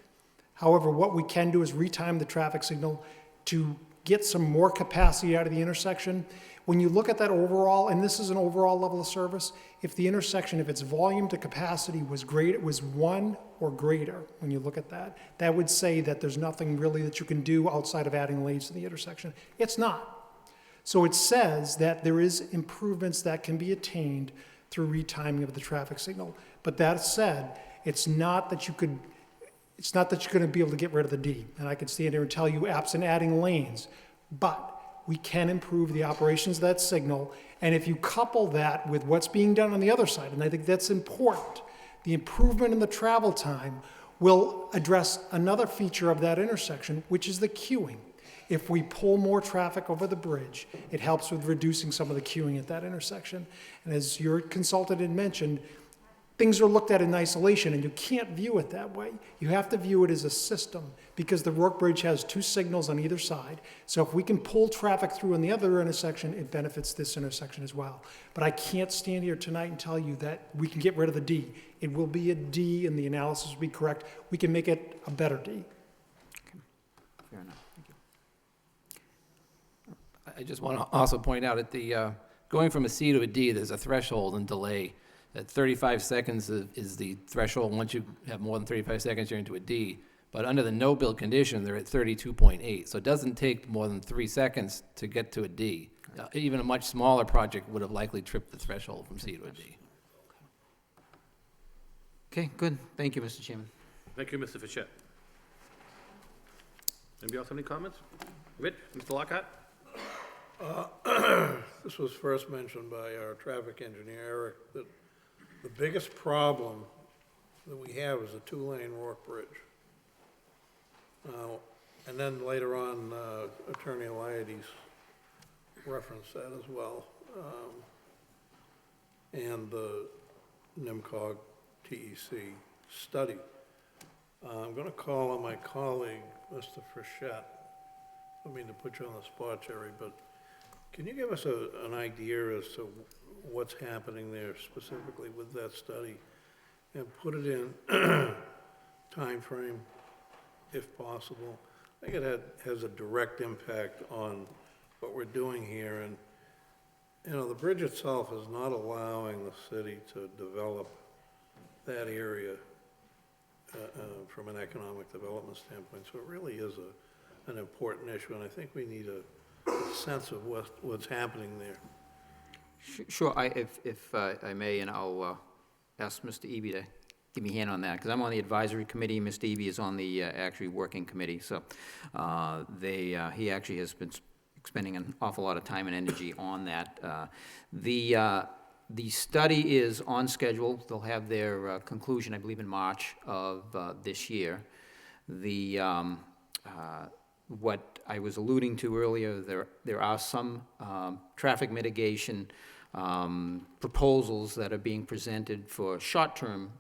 However, what we can do is retime the traffic signal to get some more capacity out of the intersection. When you look at that overall, and this is an overall level of service, if the intersection, if its volume to capacity was great, it was 1 or greater, when you look at that, that would say that there's nothing really that you can do outside of adding lanes to the intersection. It's not. So it says that there is improvements that can be attained through retiming of the traffic signal. But that said, it's not that you're going to be able to get rid of the D. And I could stand here and tell you, absent adding lanes, but we can improve the operations of that signal. And if you couple that with what's being done on the other side, and I think that's important, the improvement in the travel time will address another feature of that intersection, which is the queuing. If we pull more traffic over the bridge, it helps with reducing some of the queuing at that intersection. And as your consultant had mentioned, things are looked at in isolation, and you can't view it that way. You have to view it as a system, because the Rourke Bridge has 2 signals on either side. So if we can pull traffic through in the other intersection, it benefits this intersection as well. But I can't stand here tonight and tell you that we can get rid of the D. It will be a D, and the analysis will be correct. We can make it a better D. Fair enough. Thank you. I just want to also point out at the going from a C to a D, there's a threshold and delay. At 35 seconds is the threshold. Once you have more than 35 seconds, you're into a D. But under the no-build condition, they're at 32.8. So it doesn't take more than 3 seconds to get to a D. Even a much smaller project would have likely tripped the threshold from C to a D. Okay, good. Thank you, Mr. Chairman. Thank you, Mr. Fischett. Anybody else have any comments? Rich, Mr. Lockhart? This was first mentioned by our traffic engineer, Eric, that the biggest problem that we have is a 2-lane Rourke Bridge. And then later on, Attorney Eliades referenced that as well. And the NIMCOG TEC study. I'm going to call on my colleague, Mr. Frischette. I don't mean to put you on the spot, Jerry, but can you give us an idea as to what's happening there specifically with that study, and put it in time frame, if possible? I think it has a direct impact on what we're doing here, and the bridge itself is not allowing the city to develop that area from an economic development standpoint. So it really is an important issue, and I think we need a sense of what's happening there. Sure, if I may, and I'll ask Mr. Eby to give me a hand on that, because I'm on the advisory committee. Mr. Eby is on the actually working committee. So he actually has been spending an awful lot of time and energy on that. The study is on schedule. They'll have their conclusion, I believe, in March of this year. What I was alluding to earlier, there are some traffic mitigation proposals that are being presented for short-term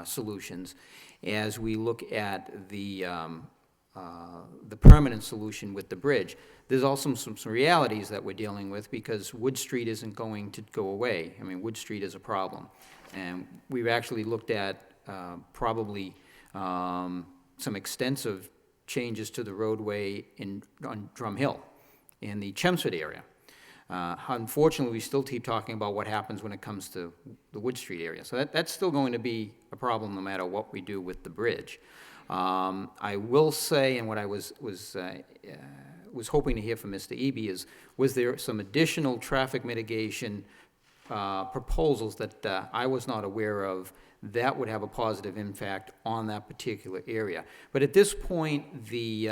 solutions as we look at the permanent solution with the bridge. There's also some realities that we're dealing with, because Wood Street isn't going to go away. I mean, Wood Street is a problem. And we've actually looked at probably some extensive changes to the roadway on Drum Hill in the Chelmsford area. Unfortunately, we still keep talking about what happens when it comes to the Wood Street area. So that's still going to be a problem no matter what we do with the bridge. I will say, and what I was hoping to hear from Mr. Eby is, was there some additional traffic mitigation proposals that I was not aware of that would have a positive impact on that particular area? But at this point, the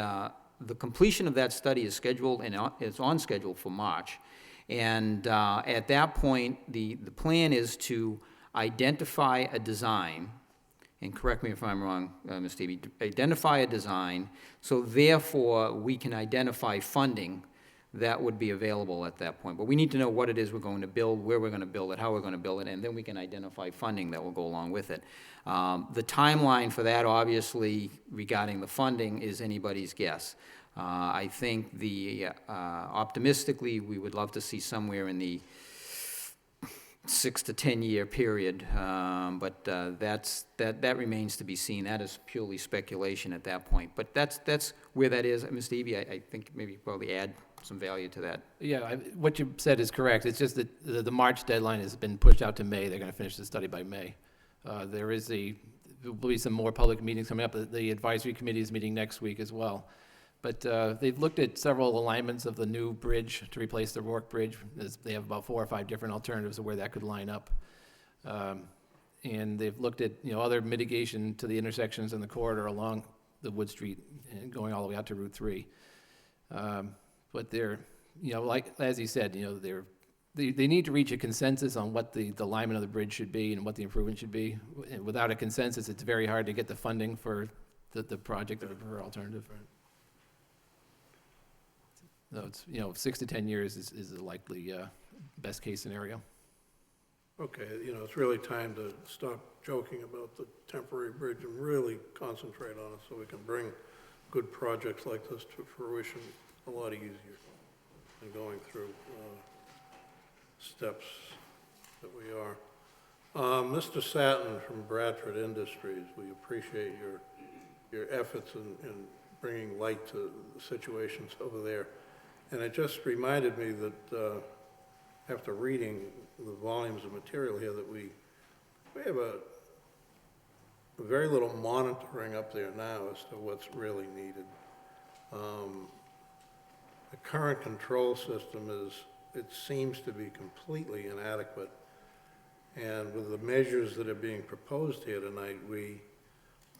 completion of that study is scheduled and is on schedule for March. And at that point, the plan is to identify a design, and correct me if I'm wrong, Mr. Eby, identify a design, so therefore we can identify funding that would be available at that point. But we need to know what it is we're going to build, where we're going to build it, how we're going to build it, and then we can identify funding that will go along with it. The timeline for that, obviously, regarding the funding, is anybody's guess. I think optimistically, we would love to see somewhere in the 6 to 10 year period, but that remains to be seen. That is purely speculation at that point. But that's where that is. Mr. Eby, I think maybe you probably add some value to that. Yeah, what you said is correct. It's just that the March deadline has been pushed out to May. They're going to finish the study by May. There will be some more public meetings coming up. The advisory committee is meeting next week as well. But they've looked at several alignments of the new bridge to replace the Rourke Bridge. They have about 4 or 5 different alternatives of where that could line up. And they've looked at other mitigation to the intersections in the corridor along the Wood Street and going all the way out to Route 3. But they're, like as he said, they need to reach a consensus on what the alignment of the bridge should be and what the improvement should be. And without a consensus, it's very hard to get the funding for the project or alternative. So it's 6 to 10 years is the likely best case scenario. Okay, it's really time to stop joking about the temporary bridge and really concentrate on it so we can bring good projects like this to fruition a lot easier than going through steps that we are. Mr. Satin from Bradford Industries, we appreciate your efforts in bringing light to the situations over there. And it just reminded me that after reading the volumes of material here that we have a very little monitoring up there now as to what's really needed. The current control system it seems to be completely inadequate. And with the measures that are being proposed here tonight, we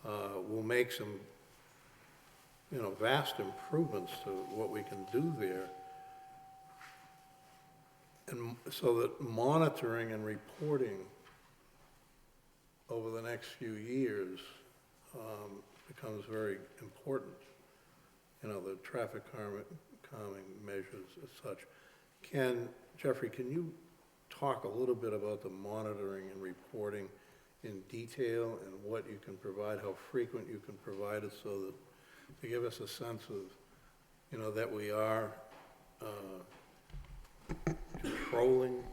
will make some vast improvements to what we can do there. And so that monitoring and reporting over the next few years becomes very important. The traffic calming measures as such. Jeffrey, can you talk a little bit about the monitoring and reporting in detail and what you can provide, how frequent you can provide it, so that to give us a sense of, that we are controlling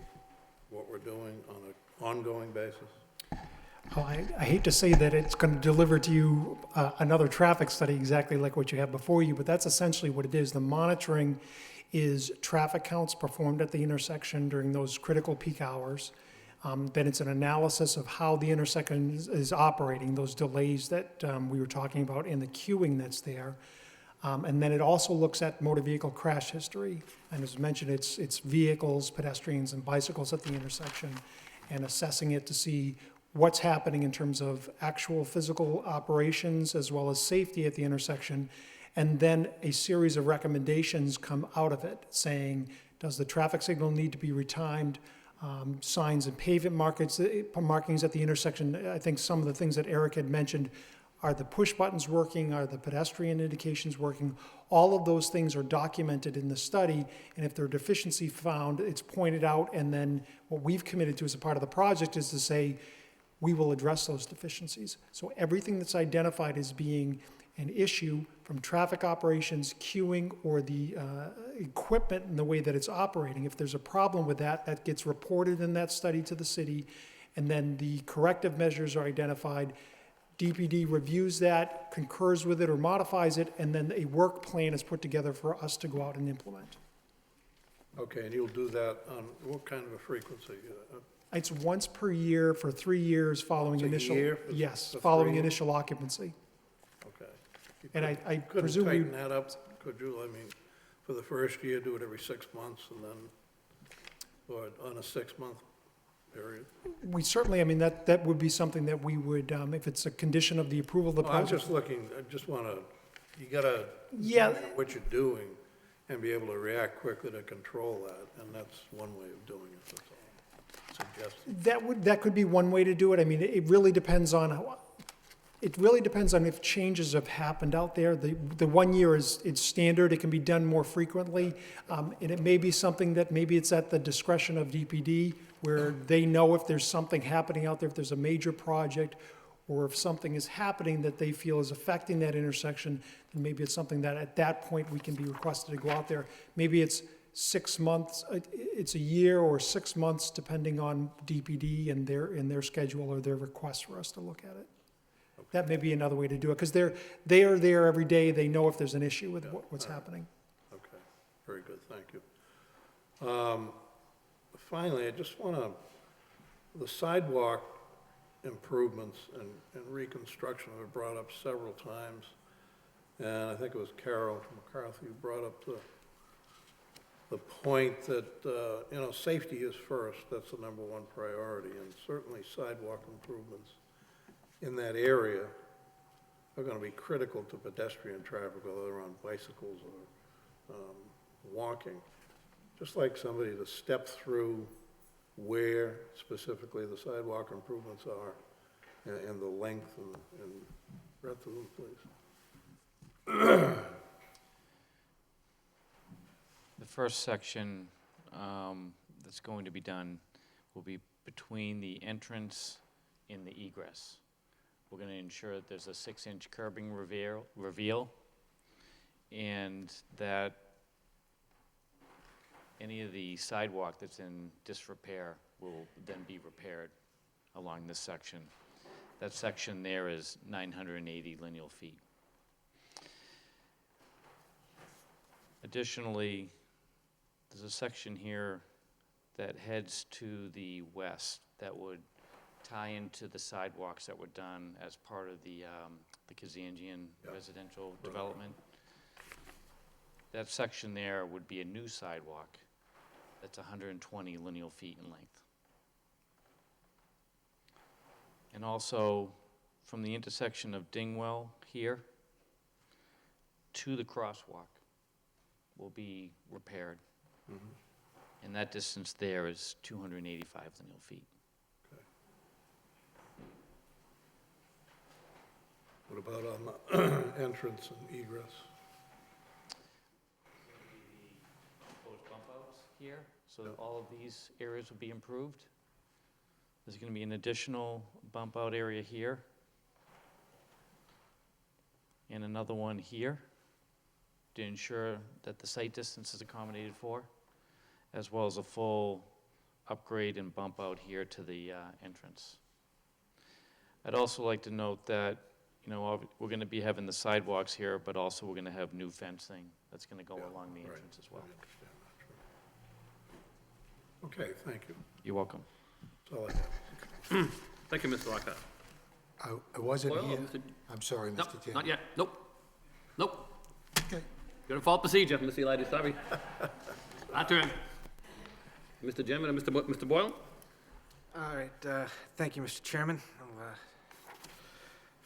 what we're doing on an ongoing basis? Oh, I hate to say that it's going to deliver to you another traffic study exactly like what you have before you, but that's essentially what it is. The monitoring is traffic counts performed at the intersection during those critical peak hours. Then it's an analysis of how the intersection is operating, those delays that we were talking about, and the queuing that's there. And then it also looks at motor vehicle crash history. And as mentioned, it's vehicles, pedestrians, and bicycles at the intersection, and assessing it to see what's happening in terms of actual physical operations as well as safety at the intersection. And then a series of recommendations come out of it saying, does the traffic signal need to be retimed? Signs and pavement markings at the intersection. I think some of the things that Eric had mentioned, are the push buttons working? Are the pedestrian indications working? All of those things are documented in the study, and if there are deficiencies found, it's pointed out, and then what we've committed to as a part of the project is to say, we will address those deficiencies. So everything that's identified as being an issue from traffic operations, queuing, or the equipment and the way that it's operating, if there's a problem with that, that gets reported in that study to the city, and then the corrective measures are identified. DPD reviews that, concurs with it or modifies it, and then a work plan is put together for us to go out and implement. Okay, and you'll do that on what kind of a frequency? It's once per year for 3 years following Once a initial. year? Yes, For following 3 years? initial occupancy. Okay. You And I couldn't presume we. tighten that up, could you? I mean, for the first year, do it every 6 months, and then, or on a 6-month period? We certainly, I mean, that would be something that we would, if it's a condition of the approval of the Well, I'm project. just looking, I just want to, you got to Yeah. know what you're doing and be able to react quickly to control that, and that's one way of doing it, that's all. Suggested. That could be one way to do it. I mean, it really depends on It really depends on if changes have happened out there. The 1 year it's standard, it can be done more frequently. And it may be something that maybe it's at the discretion of DPD, where they know if there's something happening out there, if there's a major project, or if something is happening that they feel is affecting that intersection, then maybe it's something that at that point we can be requested to go out there. Maybe it's 6 months, it's a year or 6 months, depending on DPD and their schedule or their request for us to look at it. That may be another way to do it, because they are there every day, they know if there's an issue with what's happening. Okay, very good, thank you. Finally, I just want to, the sidewalk improvements and reconstruction were brought up several times, and I think it was Carol McCarthy who brought up the point that, safety is first, that's the number one priority, and certainly sidewalk improvements in that area are going to be critical to pedestrian traffic, whether they're on bicycles or walking. Just like somebody to step through where specifically the sidewalk improvements are and the length and breadth of them, please. The first section that's going to be done will be between the entrance and the egress. We're going to ensure that there's a 6-inch curbing reveal, and that any of the sidewalk that's in disrepair will then be repaired along this section. That section there is 980 lineal feet. Additionally, there's a section here that heads to the west that would tie into the sidewalks that were done as part of the Kazanjian residential development. That section there would be a new sidewalk that's 120 lineal feet in length. And also, from the intersection of Dingwell here to the crosswalk will be repaired. Mm-hmm. And that distance there is 285 lineal feet. What about on the entrance and egress? Proposed bump outs here, so that all of these areas will be improved. There's going to be an additional bump out area here, and another one here to ensure that the site distance is accommodated for, as well as a full upgrade and bump out here to the entrance. I'd also like to note that we're going to be having the sidewalks here, but also we're going to have new fencing that's going to go along the entrance as well. I understand that, sure. Okay, thank you. You're welcome. That's all I have. Thank you, Mr. Lockhart. I wasn't Well, here. Mr. I'm sorry, No, Mr. Chairman. not yet. Nope. Okay. You're gonna follow procedure, Mr. Elias, sorry. Our turn. Mr. Chairman and Mr. Boyle? All right, thank you, Mr. Chairman.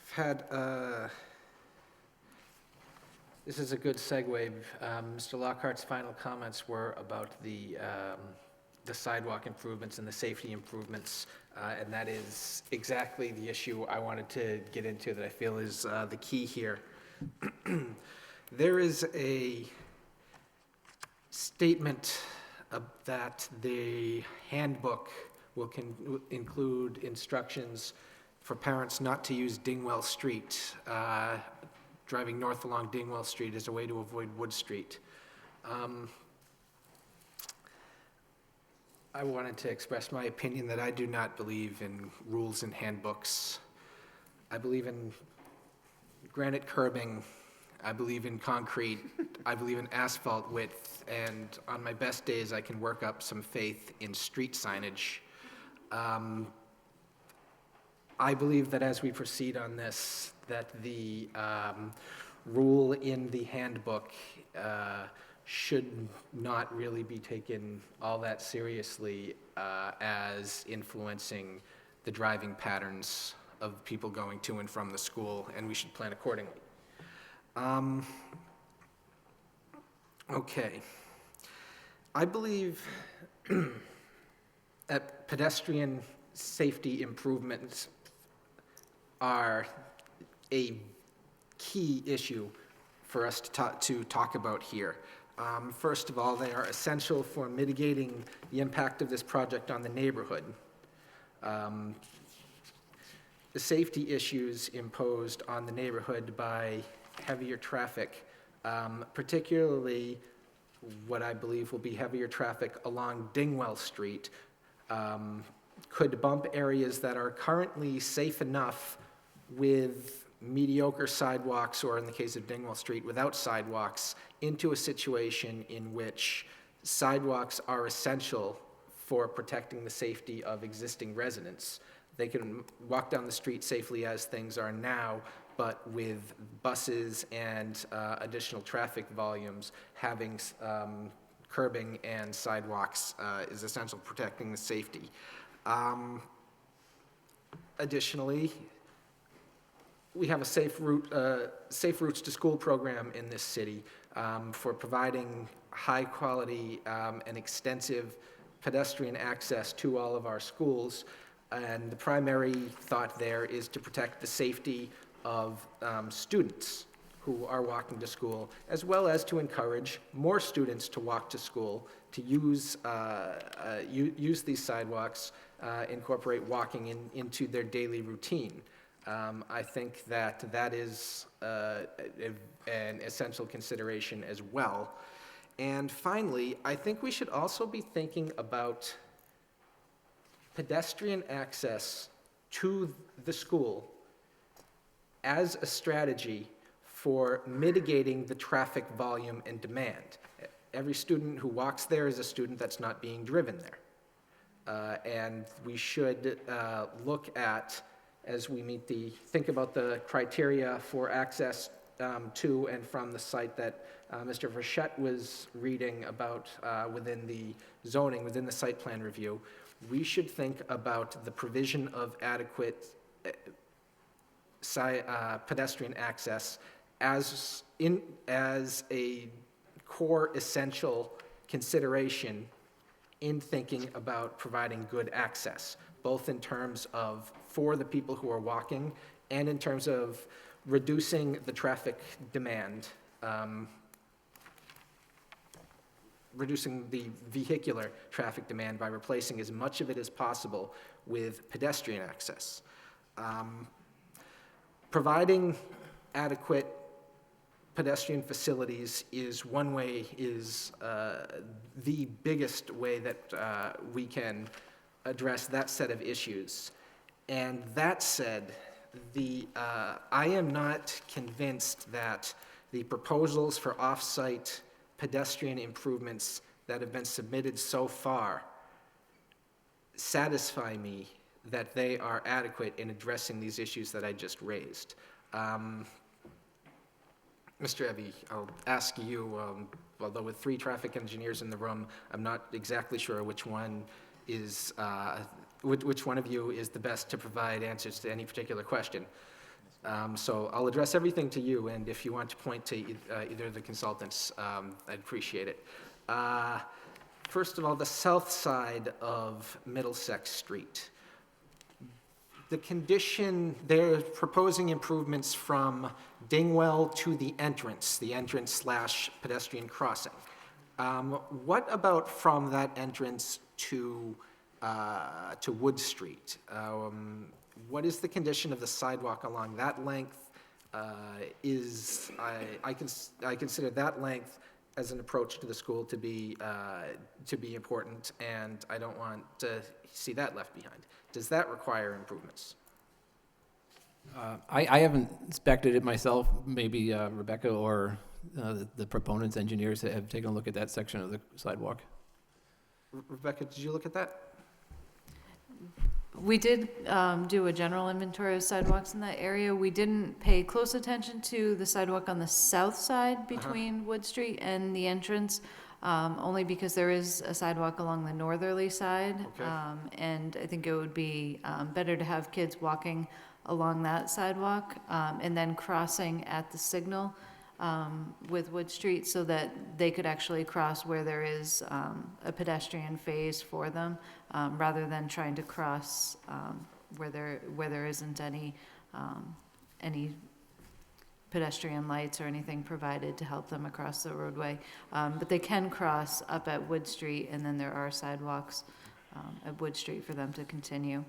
I've had, this is a good segue. Mr. Lockhart's final comments were about the sidewalk improvements and the safety improvements, and that is exactly the issue I wanted to get into that I feel is the key here. There is a statement that the handbook will include instructions for parents not to use Dingwell Street, driving north along Dingwell Street as a way to avoid Wood Street. I wanted to express my opinion that I do not believe in rules and handbooks. I believe in granite curbing. I believe in concrete. I believe in asphalt width. And on my best days, I can work up some faith in street signage. I believe that as we proceed on this, that the rule in the handbook should not really be taken all that seriously as influencing the driving patterns of people going to and from the school, and we should plan accordingly. Okay. I believe that pedestrian safety improvements are a key issue for us to talk about here. First of all, they are essential for mitigating the impact of this project on the neighborhood. The safety issues imposed on the neighborhood by heavier traffic, particularly what I believe will be heavier traffic along Dingwell Street, could bump areas that are currently safe enough with mediocre sidewalks, or in the case of Dingwell Street, without sidewalks, into a situation in which sidewalks are essential for protecting the safety of existing residents. They can walk down the street safely as things are now, but with buses and additional traffic volumes, having curbing and sidewalks is essential for protecting the safety. Additionally, we have a safe routes to school program in this city for providing high quality and extensive pedestrian access to all of our schools. And the primary thought there is to protect the safety of students who are walking to school, as well as to encourage more students to walk to school, to use these sidewalks, incorporate walking into their daily routine. I think that is an essential consideration as well. And finally, I think we should also be thinking about pedestrian access to the school as a strategy for mitigating the traffic volume and demand. Every student who walks there is a student that's not being driven there. And we should look at, as we think about the criteria for access to and from the site that Mr. Frechette was reading about within the zoning, within the site plan review, we should think about the provision of adequate pedestrian access as a core essential consideration in thinking about providing good access, both in terms of for the people who are walking and in terms of reducing the traffic demand, reducing the vehicular traffic demand by replacing as much of it as possible with pedestrian access. Providing adequate pedestrian facilities is one way, is the biggest way that we can address that set of issues. And that said, I am not convinced that the proposals for off-site pedestrian improvements that have been submitted so far satisfy me that they are adequate in addressing these issues that I just raised. Mr. Evie, I'll ask you, although with 3 traffic engineers in the room, I'm not exactly sure which one is, which one of you is the best to provide answers to any particular question. So I'll address everything to you, and if you want to point to either of the consultants, I'd appreciate it. First of all, the south side of Middlesex Street. The condition, they're proposing improvements from Dingwell to the entrance / pedestrian crossing. What about from that entrance to Wood Street? What is the condition of the sidewalk along that length? I consider that length as an approach to the school to be important, and I don't want to see that left behind. Does that require improvements? I haven't inspected it myself. Maybe Rebecca or the proponents' engineers have taken a look at that section of the sidewalk. Rebecca, did you look at that? We did do a general inventory of sidewalks in that area. We didn't pay close attention to the sidewalk on the south side between Wood Street and the entrance, only because there is a sidewalk along the northerly side. Okay. And I think it would be better to have kids walking along that sidewalk and then crossing at the signal with Wood Street so that they could actually cross where there is a pedestrian phase for them, rather than trying to cross where there isn't any pedestrian lights or anything provided to help them across the roadway. But they can cross up at Wood Street, and then there are sidewalks at Wood Street for them to continue.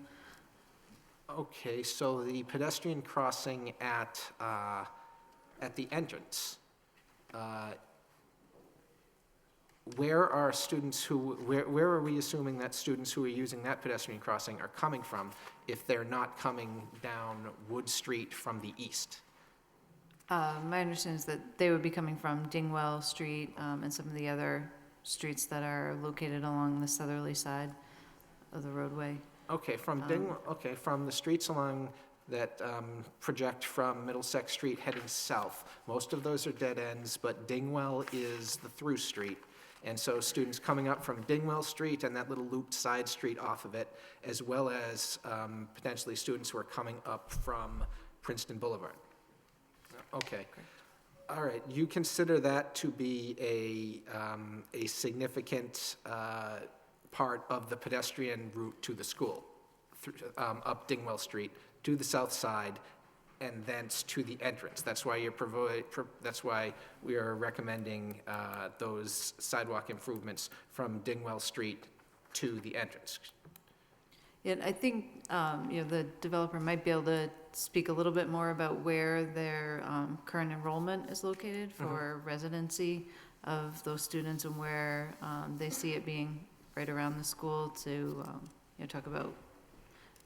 Okay, so the pedestrian crossing at the entrance, where are students where are we assuming that students who are using that pedestrian crossing are coming from if they're not coming down Wood Street from the east? My understanding is that they would be coming from Dingwell Street and some of the other streets that are located along the southerly side of the roadway. Okay, from from the streets along that project from Middlesex Street heading south. Most of those are dead ends, but Dingwell is the through street. And so students coming up from Dingwell Street and that little looped side street off of it, as well as potentially students who are coming up from Princeton Boulevard. Okay. All right, you consider that to be a significant part of the pedestrian route to the school, up Dingwell Street to the south side, and thence to the entrance. That's why that's why we are recommending those sidewalk improvements from Dingwell Street to the entrance. Yeah, I think, the developer might be able to speak a little bit more about where their current enrollment is located for residency of those students and where they see it being right around the school to, talk about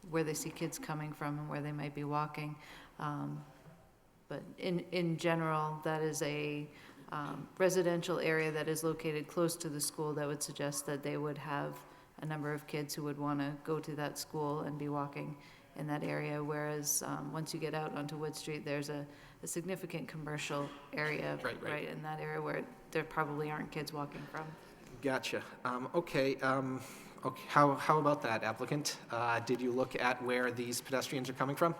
where they see kids coming from and where they might be walking. But in general, that is a residential area that is located close to the school that would suggest that they would have a number of kids who would want to go to that school and be walking in that area, whereas once you get out onto Wood Street, there's a significant commercial area right in that area where there probably aren't kids walking from. Gotcha. Okay, how about that, applicant? Did you look at where these pedestrians are coming from?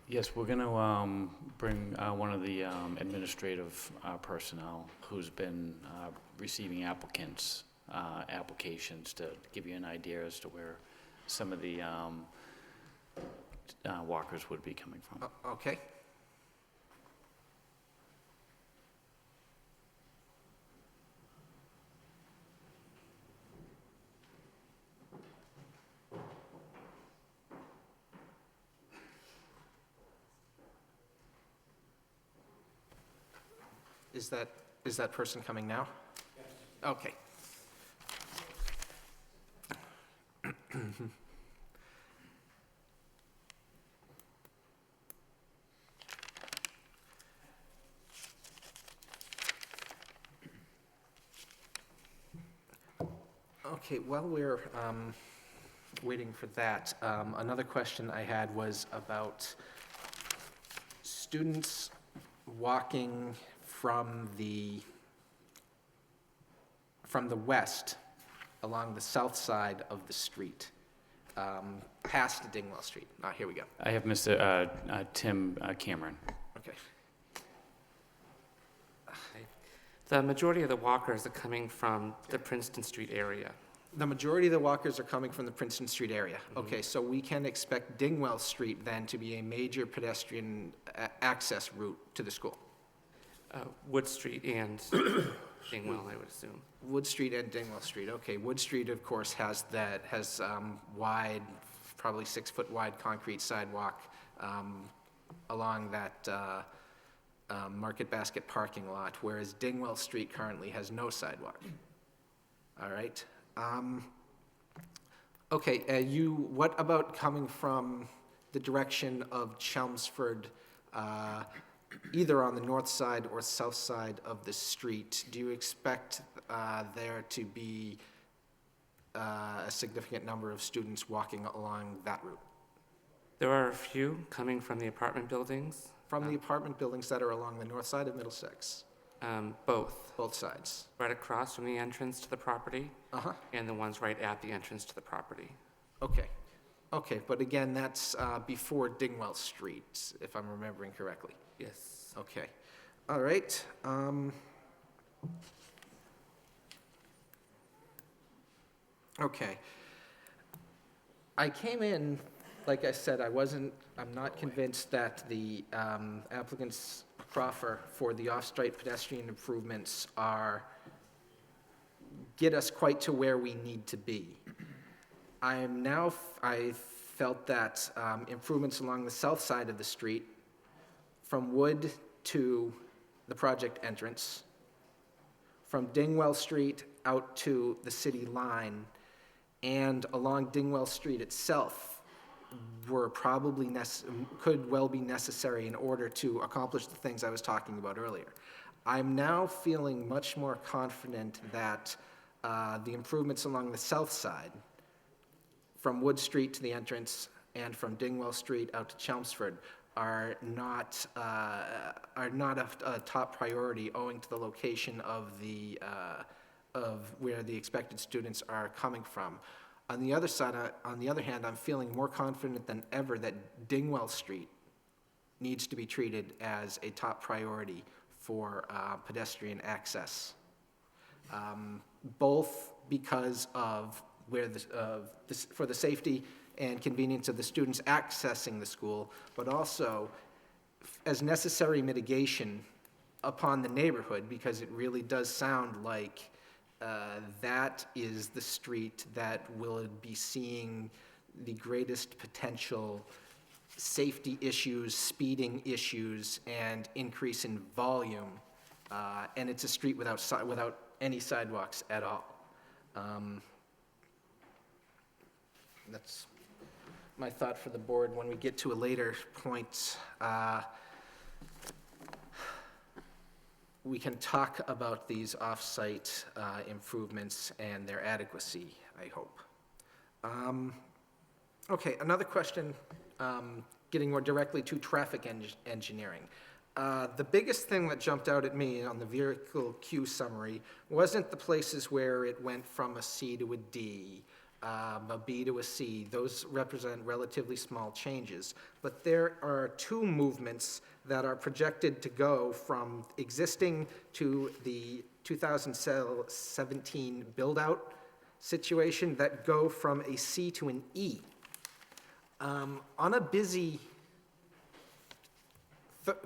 Yes, we're going to bring one of the administrative personnel who's been receiving applications to give you an idea as to where some of the walkers would be coming from. Okay. Is that person coming now? Yes. Okay. Okay, while we're waiting for that, another question I had was about students walking from the west along the south side of the street, past Dingwell Street. Here we go. I have Mr. Tim Cameron. Okay. The majority of the walkers are coming from the Princeton Street area. The majority of the walkers are coming from the Princeton Street area. Okay, so we can expect Dingwell Street then to be a major pedestrian access route to the school. Wood Street and Dingwell, I would assume. Wood Street and Dingwell Street. Okay, Wood Street, of course, has wide, probably 6-foot wide concrete sidewalk along that Market Basket parking lot, whereas Dingwell Street currently has no sidewalk. All right. Okay, what about coming from the direction of Chelmsford, either on the north side or south side of the street? Do you expect there to be a significant number of students walking along that route? There are a few coming from the apartment buildings. From the apartment buildings that are along the north side of Middlesex? Both. Both sides. Right across from the entrance to the property. Uh-huh. And the ones right at the entrance to the property. Okay. Okay, but again, that's before Dingwell Street, if I'm remembering correctly. Yes. Okay. All right. Okay. I came in like I said, I'm not convinced that the applicant's proffer for the off-street pedestrian improvements get us quite to where we need to be. I felt that improvements along the south side of the street, from Wood to the project entrance, from Dingwell Street out to the city line, and along Dingwell Street itself, could well be necessary in order to accomplish the things I was talking about earlier. I'm now feeling much more confident that the improvements along the south side, from Wood Street to the entrance and from Dingwell Street out to Chelmsford, are not a top priority owing to the location of where the expected students are coming from. On the other hand, I'm feeling more confident than ever that Dingwell Street needs to be treated as a top priority for pedestrian access, both because of for the safety and convenience of the students accessing the school, but also as necessary mitigation upon the neighborhood, because it really does sound like that is the street that will be seeing the greatest potential safety issues, speeding issues, and increase in volume. And it's a street without any sidewalks at all. That's my thought for the board. When we get to a later point, we can talk about these off-site improvements and their adequacy, I hope. Okay, another question, getting more directly to traffic engineering. The biggest thing that jumped out at me on the vehicle queue summary wasn't the places where it went from a C to a D, a B to a C. Those represent relatively small changes. But there are two movements that are projected to go from existing to the 2017 build-out situation that go from a C to an E. On a busy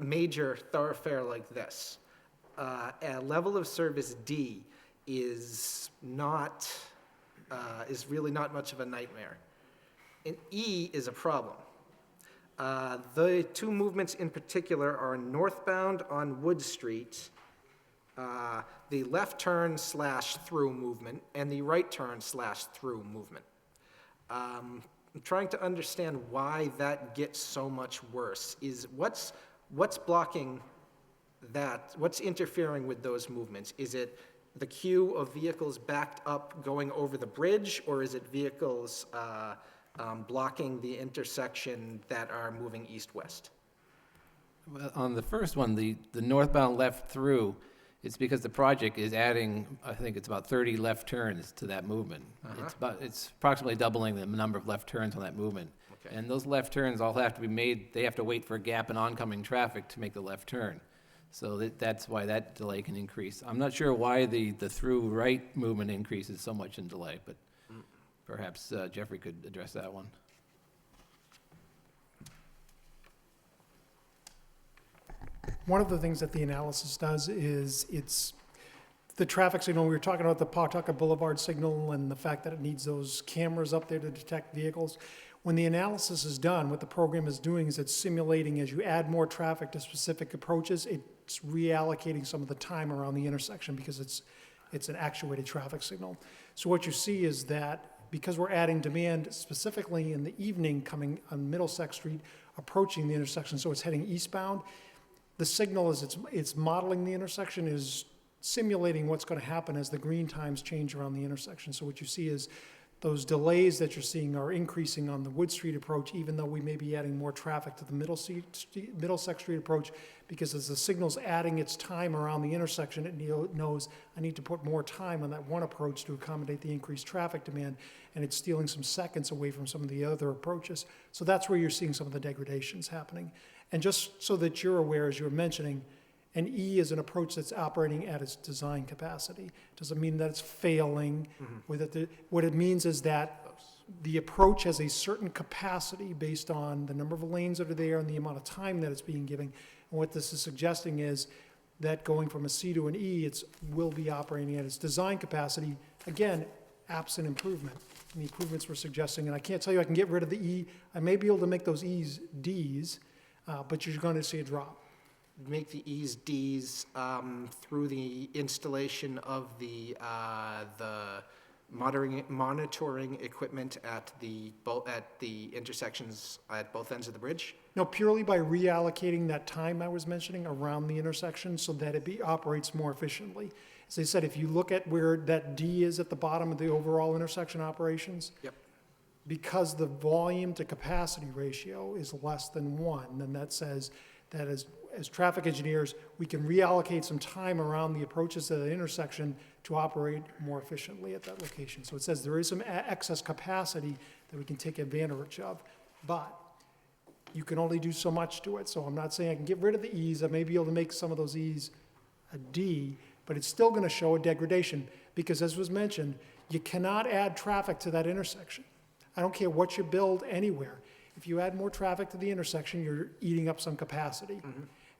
major thoroughfare like this, a level of service D is really not much of a nightmare. An E is a problem. The two movements in particular are northbound on Wood Street, the left turn / through movement, and the right turn / through movement. I'm trying to understand why that gets so much worse. What's blocking that? What's interfering with those movements? Is it the queue of vehicles backed up going over the bridge, or is it vehicles blocking the intersection that are moving east-west? Well, on the first one, the northbound left through, it's because the project is adding, I think it's about 30 left turns to that movement. It's approximately doubling the number of left turns on that movement. Okay. And those left turns all have to be made, they have to wait for a gap in oncoming traffic to make the left turn. So that's why that delay can increase. I'm not sure why the through right movement increases so much in delay, but perhaps Jeffrey could address that one. One of the things that the analysis does is it's the traffic signal. We were talking about the Pawtucket Boulevard signal and the fact that it needs those cameras up there to detect vehicles. When the analysis is done, what the program is doing is it's simulating as you add more traffic to specific approaches, it's reallocating some of the time around the intersection because it's an actuated traffic signal. So what you see is that because we're adding demand specifically in the evening coming on Middlesex Street, approaching the intersection, so it's heading eastbound, the signal as it's modeling the intersection is simulating what's going to happen as the green times change around the intersection. So what you see is those delays that you're seeing are increasing on the Wood Street approach, even though we may be adding more traffic to the Middlesex Street approach, because as the signal's adding its time around the intersection, it knows I need to put more time on that one approach to accommodate the increased traffic demand, and it's stealing some seconds away from some of the other approaches. So that's where you're seeing some of the degradations happening. And just so that you're aware, as you were mentioning, an E is an approach that's operating at its design capacity. Doesn't mean that it's failing. What it means is that the approach has a certain capacity based on the number of lanes that are there and the amount of time that it's being given. And what this is suggesting is that going from a C to an E, it will be operating at its design capacity, again, absent improvement. And the improvements we're suggesting, and I can't tell you I can get rid of the E. I may be able to make those E's D's, but you're going to see a drop. Make the E's D's through the installation of the monitoring equipment at the intersections at both ends of the bridge? No, purely by reallocating that time I was mentioning around the intersection so that it operates more efficiently. As I said, if you look at where that D is at the bottom of the overall intersection operations, Yep. because the volume to capacity ratio is less than 1, then that says that as traffic engineers, we can reallocate some time around the approaches to the intersection to operate more efficiently at that location. So it says there is some excess capacity that we can take advantage of, but you can only do so much to it. So I'm not saying I can get rid of the E's. I may be able to make some of those E's a D, but it's still going to show a degradation because, as was mentioned, you cannot add traffic to that intersection. I don't care what you build anywhere. If you add more traffic to the intersection, you're eating up some capacity.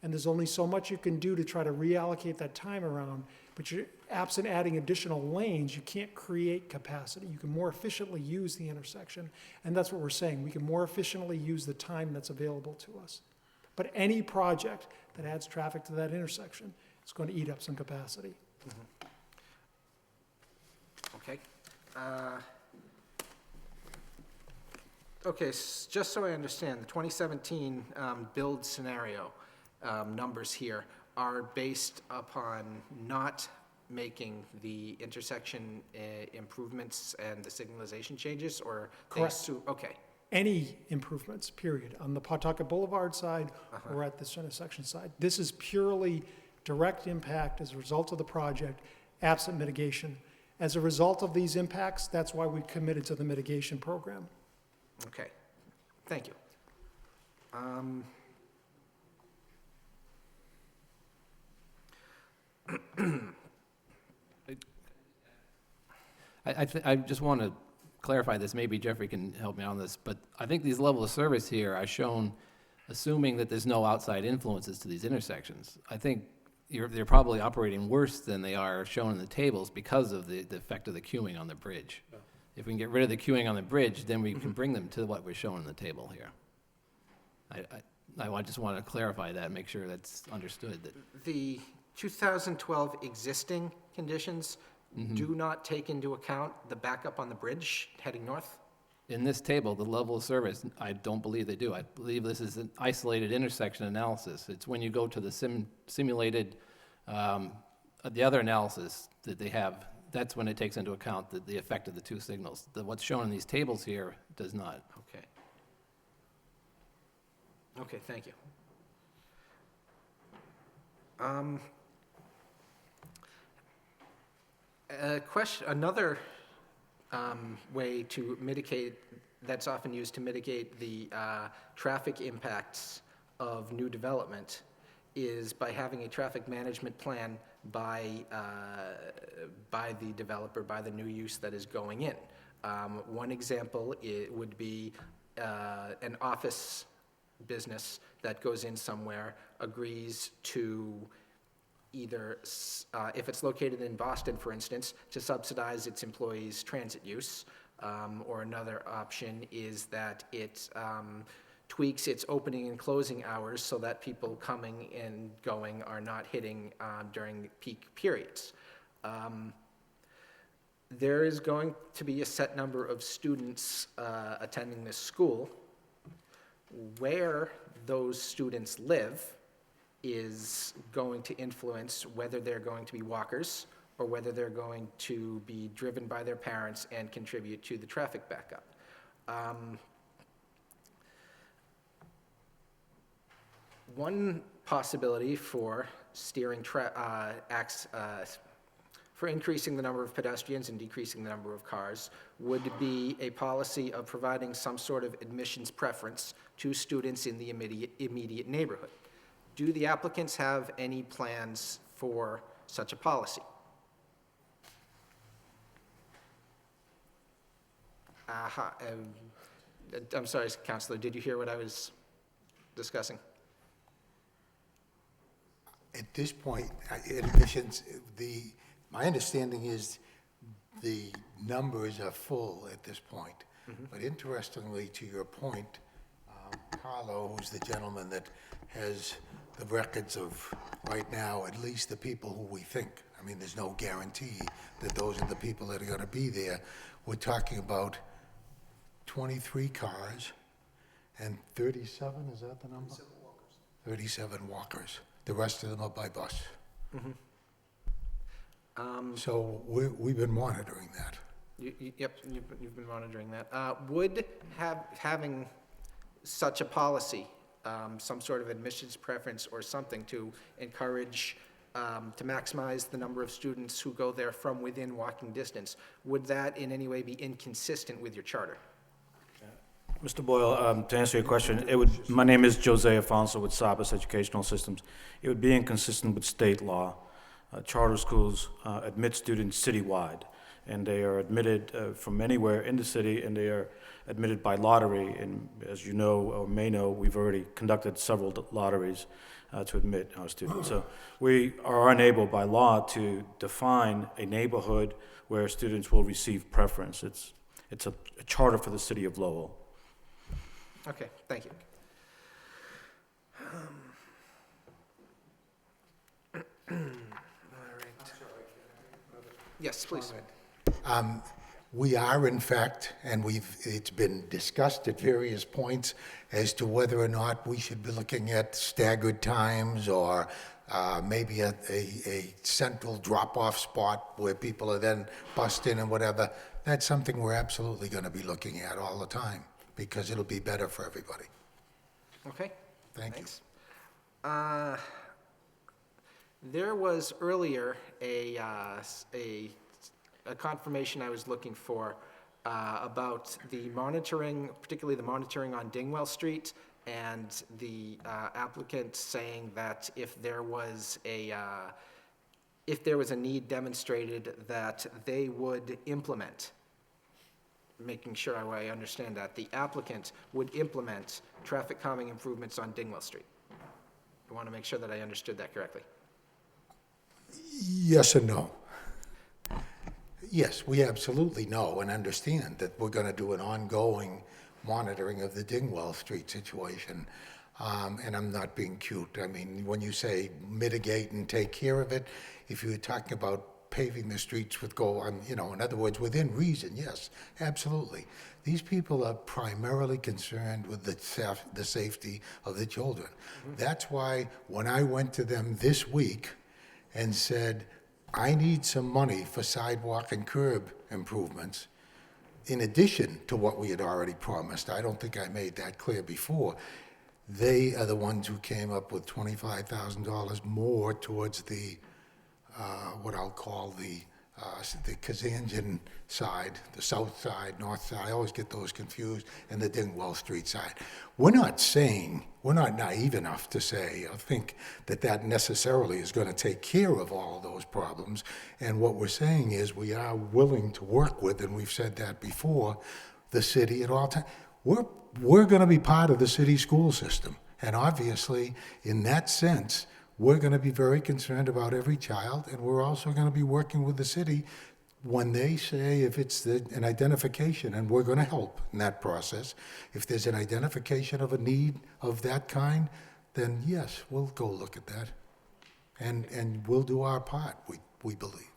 And there's only so much you can do to try to reallocate that time around. But you're absent adding additional lanes, you can't create capacity. You can more efficiently use the intersection. And that's what we're saying. We can more efficiently use the time that's available to us. But any project that adds traffic to that intersection is going to eat up some capacity. Okay. Okay, just so I understand, the 2017 build scenario numbers here are based upon not making the intersection improvements and the signalization changes, or they Correct. okay. Any improvements, period, on the Pawtucket Boulevard side or at this intersection side. This is purely direct impact as a result of the project, absent mitigation. As a result of these impacts, that's why we committed to the mitigation program. Okay, thank you. I just want to clarify this, maybe Jeffrey can help me on this, but I think these levels of service here are shown assuming that there's no outside influences to these intersections. I think they're probably operating worse than they are shown in the tables because of the effect of the queuing on the bridge. If we can get rid of the queuing on the bridge, then we can bring them to what we're showing in the table here. I just want to clarify that and make sure that's understood. That The 2012 existing conditions do not take into account the backup on the bridge heading north? in this table, the level of service, I don't believe they do. I believe this is an isolated intersection analysis. It's when you go to the simulated, the other analysis that they have, that's when it takes into account the effect of the two signals. What's shown in these tables here does not. Okay. Okay, thank you. Another way to mitigate, that's often used to mitigate the traffic impacts of new development, is by having a traffic management plan by the developer, by the new use that is going in. One example would be an office business that goes in somewhere, agrees to either, if it's located in Boston, for instance, to subsidize its employees' transit use, or another option is that it tweaks its opening and closing hours so that people coming and going are not hitting during peak periods. There is going to be a set number of students attending this school. Where those students live is going to influence whether they're going to be walkers or whether they're going to be driven by their parents and contribute to the traffic backup. One possibility for steering for increasing the number of pedestrians and decreasing the number of cars would be a policy of providing some sort of admissions preference to students in the immediate neighborhood. Do the applicants have any plans for such a policy? I'm sorry, Counselor, did you hear what I was discussing? At this point, admissions, my understanding is the numbers are full at this point. But interestingly, to your point, Carlo, who's the gentleman that has the records of, right now, at least the people who we think, I mean, there's no guarantee that those are the people that are gonna be there. We're talking about 23 cars and 37, is that the number? 37 walkers. The rest of them are by bus. So we've been monitoring that. Yep, you've been monitoring that. Would having such a policy, some sort of admissions preference or something to encourage, to maximize the number of students who go there from within walking distance, would that in any way be inconsistent with your charter? Mr. Boyle, to answer your question, my name is Jose Afonso with Sabas Educational Systems. It would be inconsistent with state law. Charter schools admit students citywide, and they are admitted from anywhere in the city, and they are admitted by lottery. And as you know or may know, we've already conducted several lotteries to admit our students. So we are unable by law to define a neighborhood where students will receive preference. It's a charter for the city of Lowell. Okay, thank you. All right. Yes, please. We are, in fact, and it's been discussed at various points as to whether or not we should be looking at staggered times or maybe a central drop-off spot where people are then bussed in and whatever. That's something we're absolutely going to be looking at all the time, because it'll be better for everybody. Okay. Thank you. There was earlier a confirmation I was looking for about the monitoring, particularly the monitoring on Dingwell Street, and the applicant saying that if there was a need demonstrated, that they would implement, making sure I understand that, the applicant would implement traffic calming improvements on Dingwell Street. I want to make sure that I understood that correctly. Yes and no. Yes, we absolutely know and understand that we're going to do an ongoing monitoring of the Dingwell Street situation. And I'm not being cute. I mean, when you say mitigate and take care of it, if you're talking about paving the streets with in other words, within reason, yes, absolutely. These people are primarily concerned with the safety of the children. That's why when I went to them this week and said, I need some money for sidewalk and curb improvements, in addition to what we had already promised, I don't think I made that clear before, they are the ones who came up with $25,000 more towards the what I'll call the Kazanjian side, the south side, north side, I always get those confused, and the Dingwell Street side. We're not naive enough to say or think that necessarily is going to take care of all of those problems. And what we're saying is we are willing to work with, and we've said that before, the city at all times. We're going to be part of the city school system. And obviously, in that sense, we're going to be very concerned about every child, and we're also going to be working with the city when they say if it's an identification, and we're going to help in that process. If there's an identification of a need of that kind, then yes, we'll go look at that. And we'll do our part, we believe.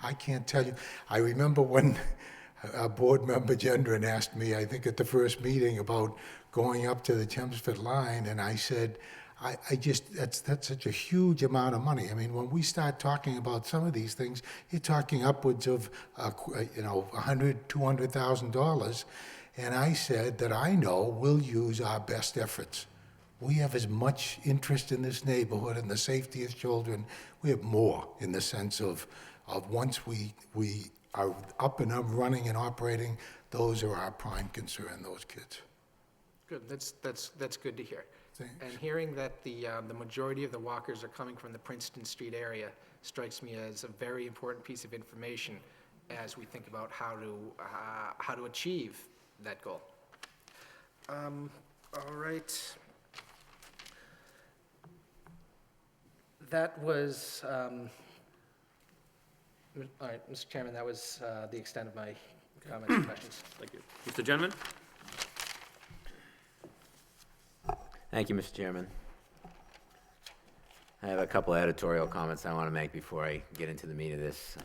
I can't tell you. I remember when a board member, Gendron, asked me, I think at the first meeting, about going up to the Chelmsford line, and I said, that's such a huge amount of money. I mean, when we start talking about some of these things, you're talking upwards of, $100,000, $200,000. And I said that I know we'll use our best efforts. We have as much interest in this neighborhood and the safety of children. We have more in the sense of once we are up and running and operating, those are our prime concern, those kids. Good, that's good to hear. Thanks. And hearing that the majority of the walkers are coming from the Princeton Street area strikes me as a very important piece of information as we think about how to achieve that goal. All right. That was, all right, Mr. Chairman, that was the extent of my comments and questions. Thank you. Mr. Gentleman? Thank you, Mr. Chairman. I have a couple of editorial comments I want to make before I get into the meat of this.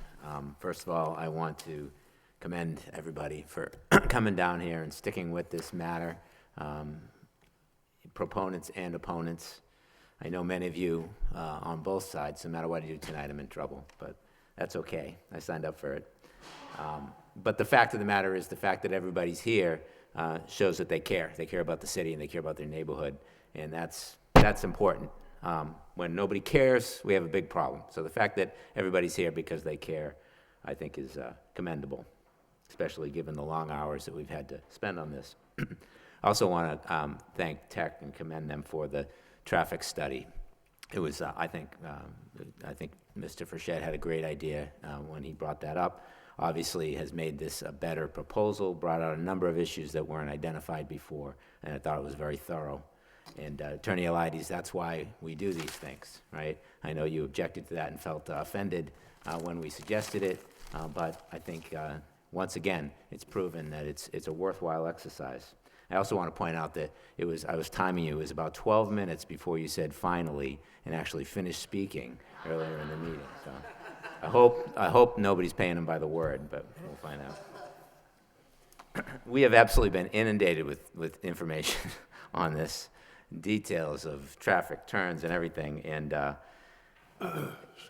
First of all, I want to commend everybody for coming down here and sticking with this matter, proponents and opponents. I know many of you on both sides, no matter what I do tonight, I'm in trouble, but that's okay. I signed up for it. But the fact of the matter is the fact that everybody's here shows that they care. They care about the city and they care about their neighborhood, and that's important. When nobody cares, we have a big problem. So the fact that everybody's here because they care, I think, is commendable, especially given the long hours that we've had to spend on this. I also want to thank Tech and commend them for the traffic study. It was, I think Mr. Frechette had a great idea when he brought that up. Obviously has made this a better proposal, brought out a number of issues that weren't identified before, and I thought it was very thorough. And Attorney Elides, that's why we do these things, right? I know you objected to that and felt offended when we suggested it, but I think, once again, it's proven that it's a worthwhile exercise. I also want to point out that I was timing you, it was about 12 minutes before you said finally and actually finished speaking earlier in the meeting. So I hope nobody's paying him by the word, but we'll find out. We have absolutely been inundated with information on this, details of traffic turns and everything, and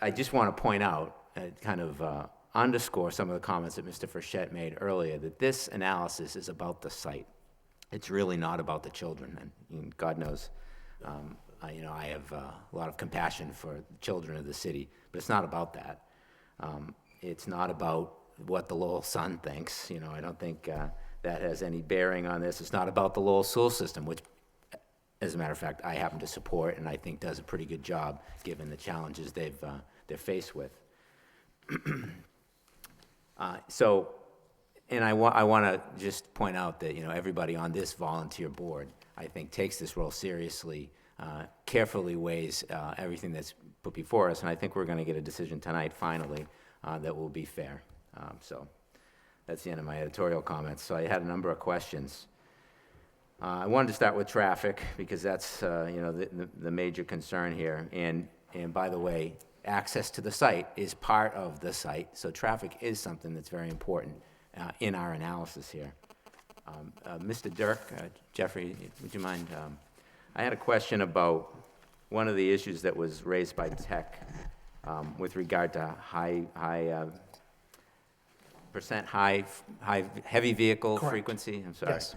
I just want to point out, underscore some of the comments that Mr. Frechette made earlier, that this analysis is about the site. It's really not about the children, and God knows, I have a lot of compassion for the children of the city, but it's not about that. It's not about what the Lowell Sun thinks. I don't think that has any bearing on this. It's not about the Lowell school system, which, as a matter of fact, I happen to support and I think does a pretty good job given the challenges they're faced with. And I want to just point out that everybody on this volunteer board, I think, takes this role seriously, carefully weighs everything that's put before us, and I think we're going to get a decision tonight, finally, that will be fair. So that's the end of my editorial comments. So I had a number of questions. I wanted to start with traffic because that's the major concern here. And by the way, access to the site is part of the site, so traffic is something that's very important in our analysis here. Mr. Dirk, Jeffrey, would you mind? I had a question about one of the issues that was raised by Tech with regard to heavy vehicle Correct. frequency. I'm sorry. Yes.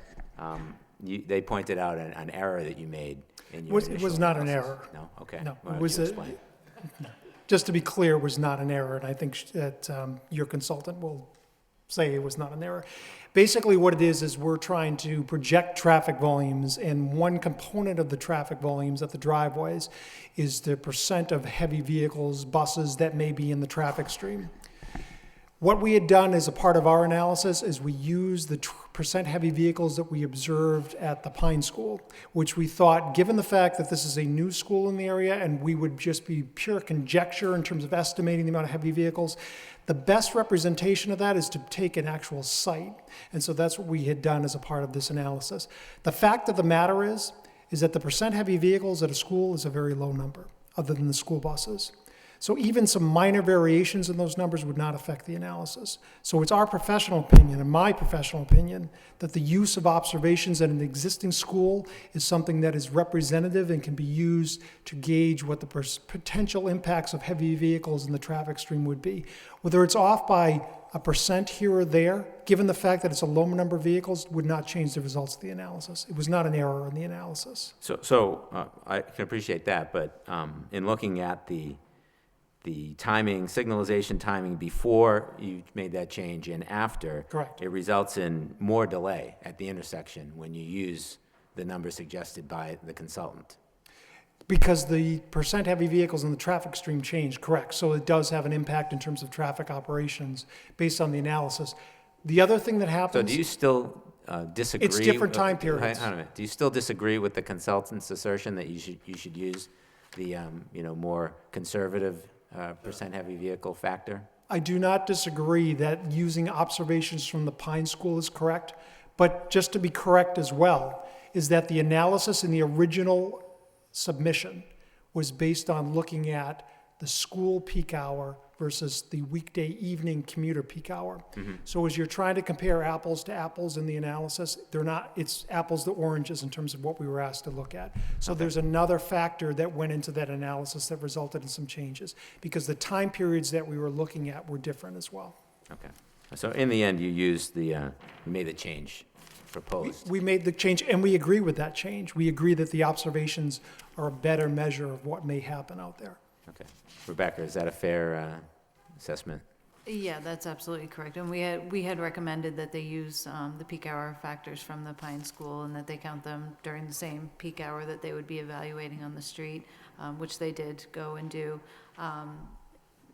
They pointed out an error that you made in your It was not an error. No? Okay. No, Why it don't was you explain? just to be clear, it was not an error, and I think that your consultant will say it was not an error. Basically, what it is we're trying to project traffic volumes, and one component of the traffic volumes at the driveways is the percent of heavy vehicles, buses that may be in the traffic stream. What we had done as a part of our analysis is we used the percent heavy vehicles that we observed at the Pine School, which we thought, given the fact that this is a new school in the area and we would just be pure conjecture in terms of estimating the amount of heavy vehicles, the best representation of that is to take an actual site. And so that's what we had done as a part of this analysis. The fact of the matter is that the percent heavy vehicles at a school is a very low number, other than the school buses. So even some minor variations in those numbers would not affect the analysis. So it's our professional opinion, and my professional opinion, that the use of observations at an existing school is something that is representative and can be used to gauge what the potential impacts of heavy vehicles in the traffic stream would be. Whether it's off by a percent here or there, given the fact that it's a low number of vehicles, would not change the results of the analysis. It was not an error in the analysis. So I can appreciate that, but in looking at the timing, signalization timing before you made that change and after, Correct. It results in more delay at the intersection when you use the number suggested by the consultant. Because the percent heavy vehicles in the traffic stream changed, correct. So it does have an impact in terms of traffic operations based on the analysis. The other thing that happens... So do you still disagree? It's different time periods. Hang on a minute. Do you still disagree with the consultant's assertion that you should use the, more conservative percent heavy vehicle factor? I do not disagree that using observations from the Pine School is correct, but just to be correct as well, is that the analysis in the original submission was based on looking at the school peak hour versus the weekday evening commuter peak hour. So as you're trying to compare apples to apples in the analysis, they're not, it's apples to oranges in terms of what we were asked to look at. So there's another factor that went into that analysis that resulted in some changes, because the time periods that we were looking at were different as well. Okay. So in the end, you used you made the change proposed. We made the change, and we agree with that change. We agree that the observations are a better measure of what may happen out there. Okay. Rebecca, is that a fair assessment? Yeah, that's absolutely correct. And we had recommended that they use the peak hour factors from the Pine School, and that they count them during the same peak hour that they would be evaluating on the street, which they did go and do.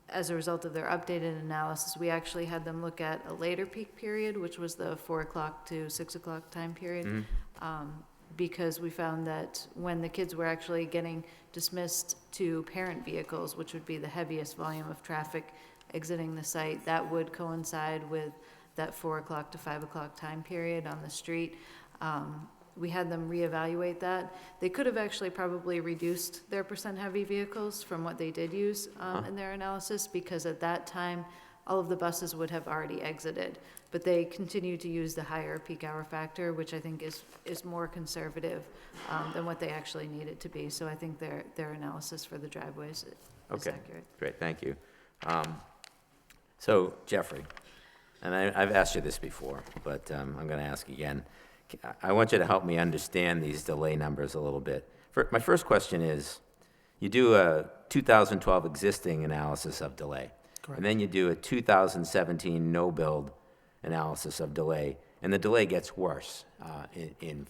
As a result of their updated analysis, we actually had them look at a later peak period, which was the 4 o'clock to 6 o'clock time period. Because we found that when the kids were actually getting dismissed to parent vehicles, which would be the heaviest volume of traffic exiting the site, that would coincide with that 4 o'clock to 5 o'clock time period on the street. We had them reevaluate that. They could have actually probably reduced their percent heavy vehicles from what they did use in their analysis, because at that time, all of the buses would have already exited. But they continue to use the higher peak hour factor, which I think is more conservative than what they actually need it to be. So I think their analysis for the driveways is accurate. Great, thank you. So Jeffrey, and I've asked you this before, but I'm going to ask again. I want you to help me understand these delay numbers a little bit. My first question is, you do a 2012 existing analysis of delay. Correct. And then you do a 2017 no-build analysis of delay, and the delay gets worse in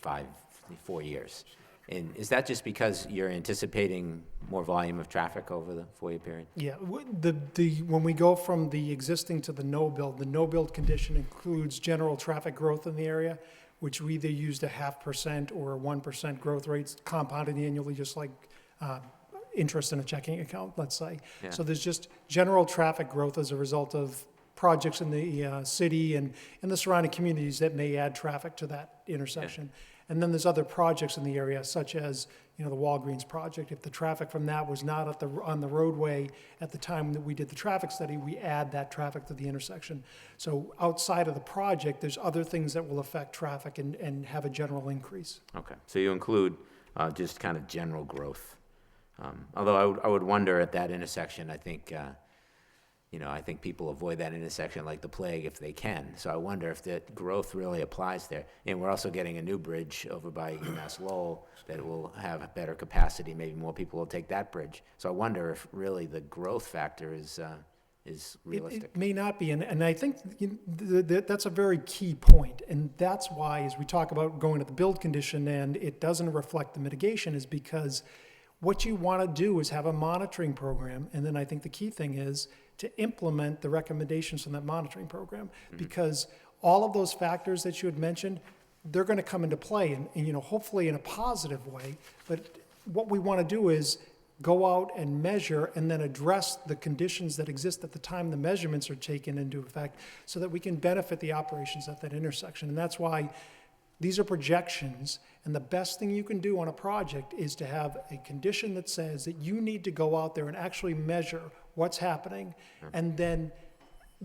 4 years. And is that just because you're anticipating more volume of traffic over the 4-year period? Yeah, when we go from the existing to the no-build condition includes general traffic growth in the area, which we either used a 0.5% or a 1% growth rates compounded annually, just like interest in a checking account, let's say. Yeah. So there's just general traffic growth as a result of projects in the city and in the surrounding communities that may add traffic to that intersection. Yeah. And then there's other projects in the area, such as the Walgreens project. If the traffic from that was not on the roadway at the time that we did the traffic study, we add that traffic to the intersection. So outside of the project, there's other things that will affect traffic and have a general increase. Okay, so you include just kind of general growth. Although I would wonder at that intersection, I think people avoid that intersection like the plague if they can. So I wonder if that growth really applies there. And we're also getting a new bridge over by UMass Lowell that will have a better capacity. Maybe more people will take that bridge. So I wonder if really the growth factor is realistic. It may not be, and I think that's a very key point. And that's why, as we talk about going to the build condition and it doesn't reflect the mitigation, is because what you want to do is have a monitoring program. And then I think the key thing is to implement the recommendations from that monitoring program, because all of those factors that you had mentioned, they're going to come into play, and hopefully in a positive way. But what we want to do is go out and measure and then address the conditions that exist at the time the measurements are taken into effect, so that we can benefit the operations at that intersection. And that's why these are projections, and the best thing you can do on a project is to have a condition that says that you need to go out there and actually measure what's happening, and then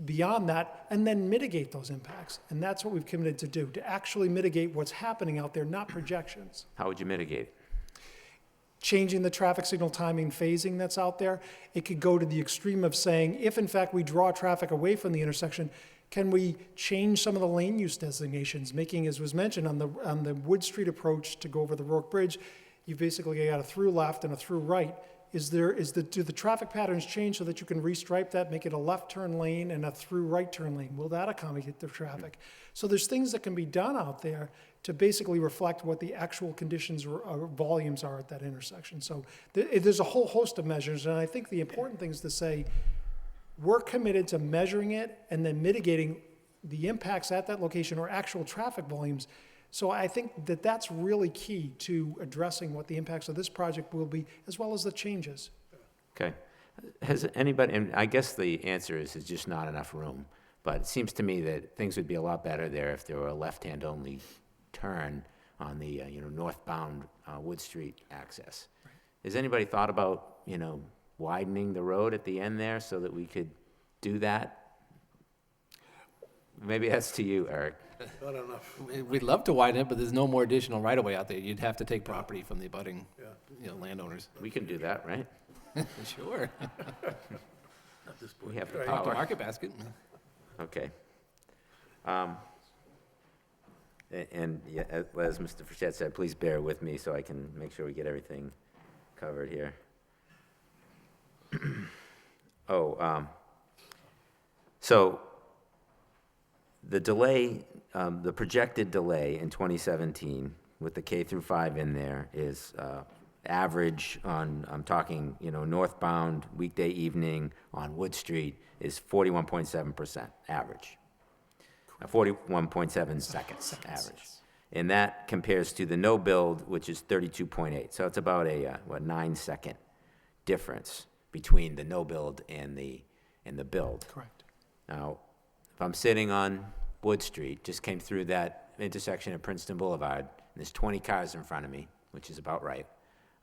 beyond that, and then mitigate those impacts. And that's what we've committed to do, to actually mitigate what's happening out there, not projections. How would you mitigate? Changing the traffic signal timing phasing that's out there. It could go to the extreme of saying, if in fact we draw traffic away from the intersection, can we change some of the lane use designations, making, as was mentioned, on the Wood Street approach to go over the Rourke Bridge, you've basically got a through left and a through right. Do the traffic patterns change so that you can restripe that, make it a left turn lane and a through right turn lane? Will that accommodate the traffic? So there's things that can be done out there to basically reflect what the actual conditions or volumes are at that intersection. So there's a whole host of measures, and I think the important thing is to say, we're committed to measuring it and then mitigating the impacts at that location or actual traffic volumes. So I think that that's really key to addressing what the impacts of this project will be, as well as the changes. Okay. Has anybody, and I guess the answer is there's just not enough room, but it seems to me that things would be a lot better there if there were a left-hand only turn on the, northbound Wood Street access. Right. Has anybody thought about, widening the road at the end there so that we could do that? Maybe that's to you, Eric. Not enough. We'd love to widen it, but there's no more additional right-of-way out there. You'd have to take property from the abutting, landowners. We can do that, right? Sure. We have the Right. Off the power. market basket. Okay. And yeah, as Mr. Frechette said, please bear with me so I can make sure we get everything covered here. So the delay, the projected delay in 2017 with the K through 5 in there is average on, I'm talking, northbound weekday evening on Wood Street is 41.7% average. 41.7 seconds average. And that compares to the no build, which is 32.8. So it's about a 9-second difference between the no build and the build. Correct. Now, if I'm sitting on Wood Street, just came through that intersection at Princeton Boulevard, and there's 20 cars in front of me, which is about right,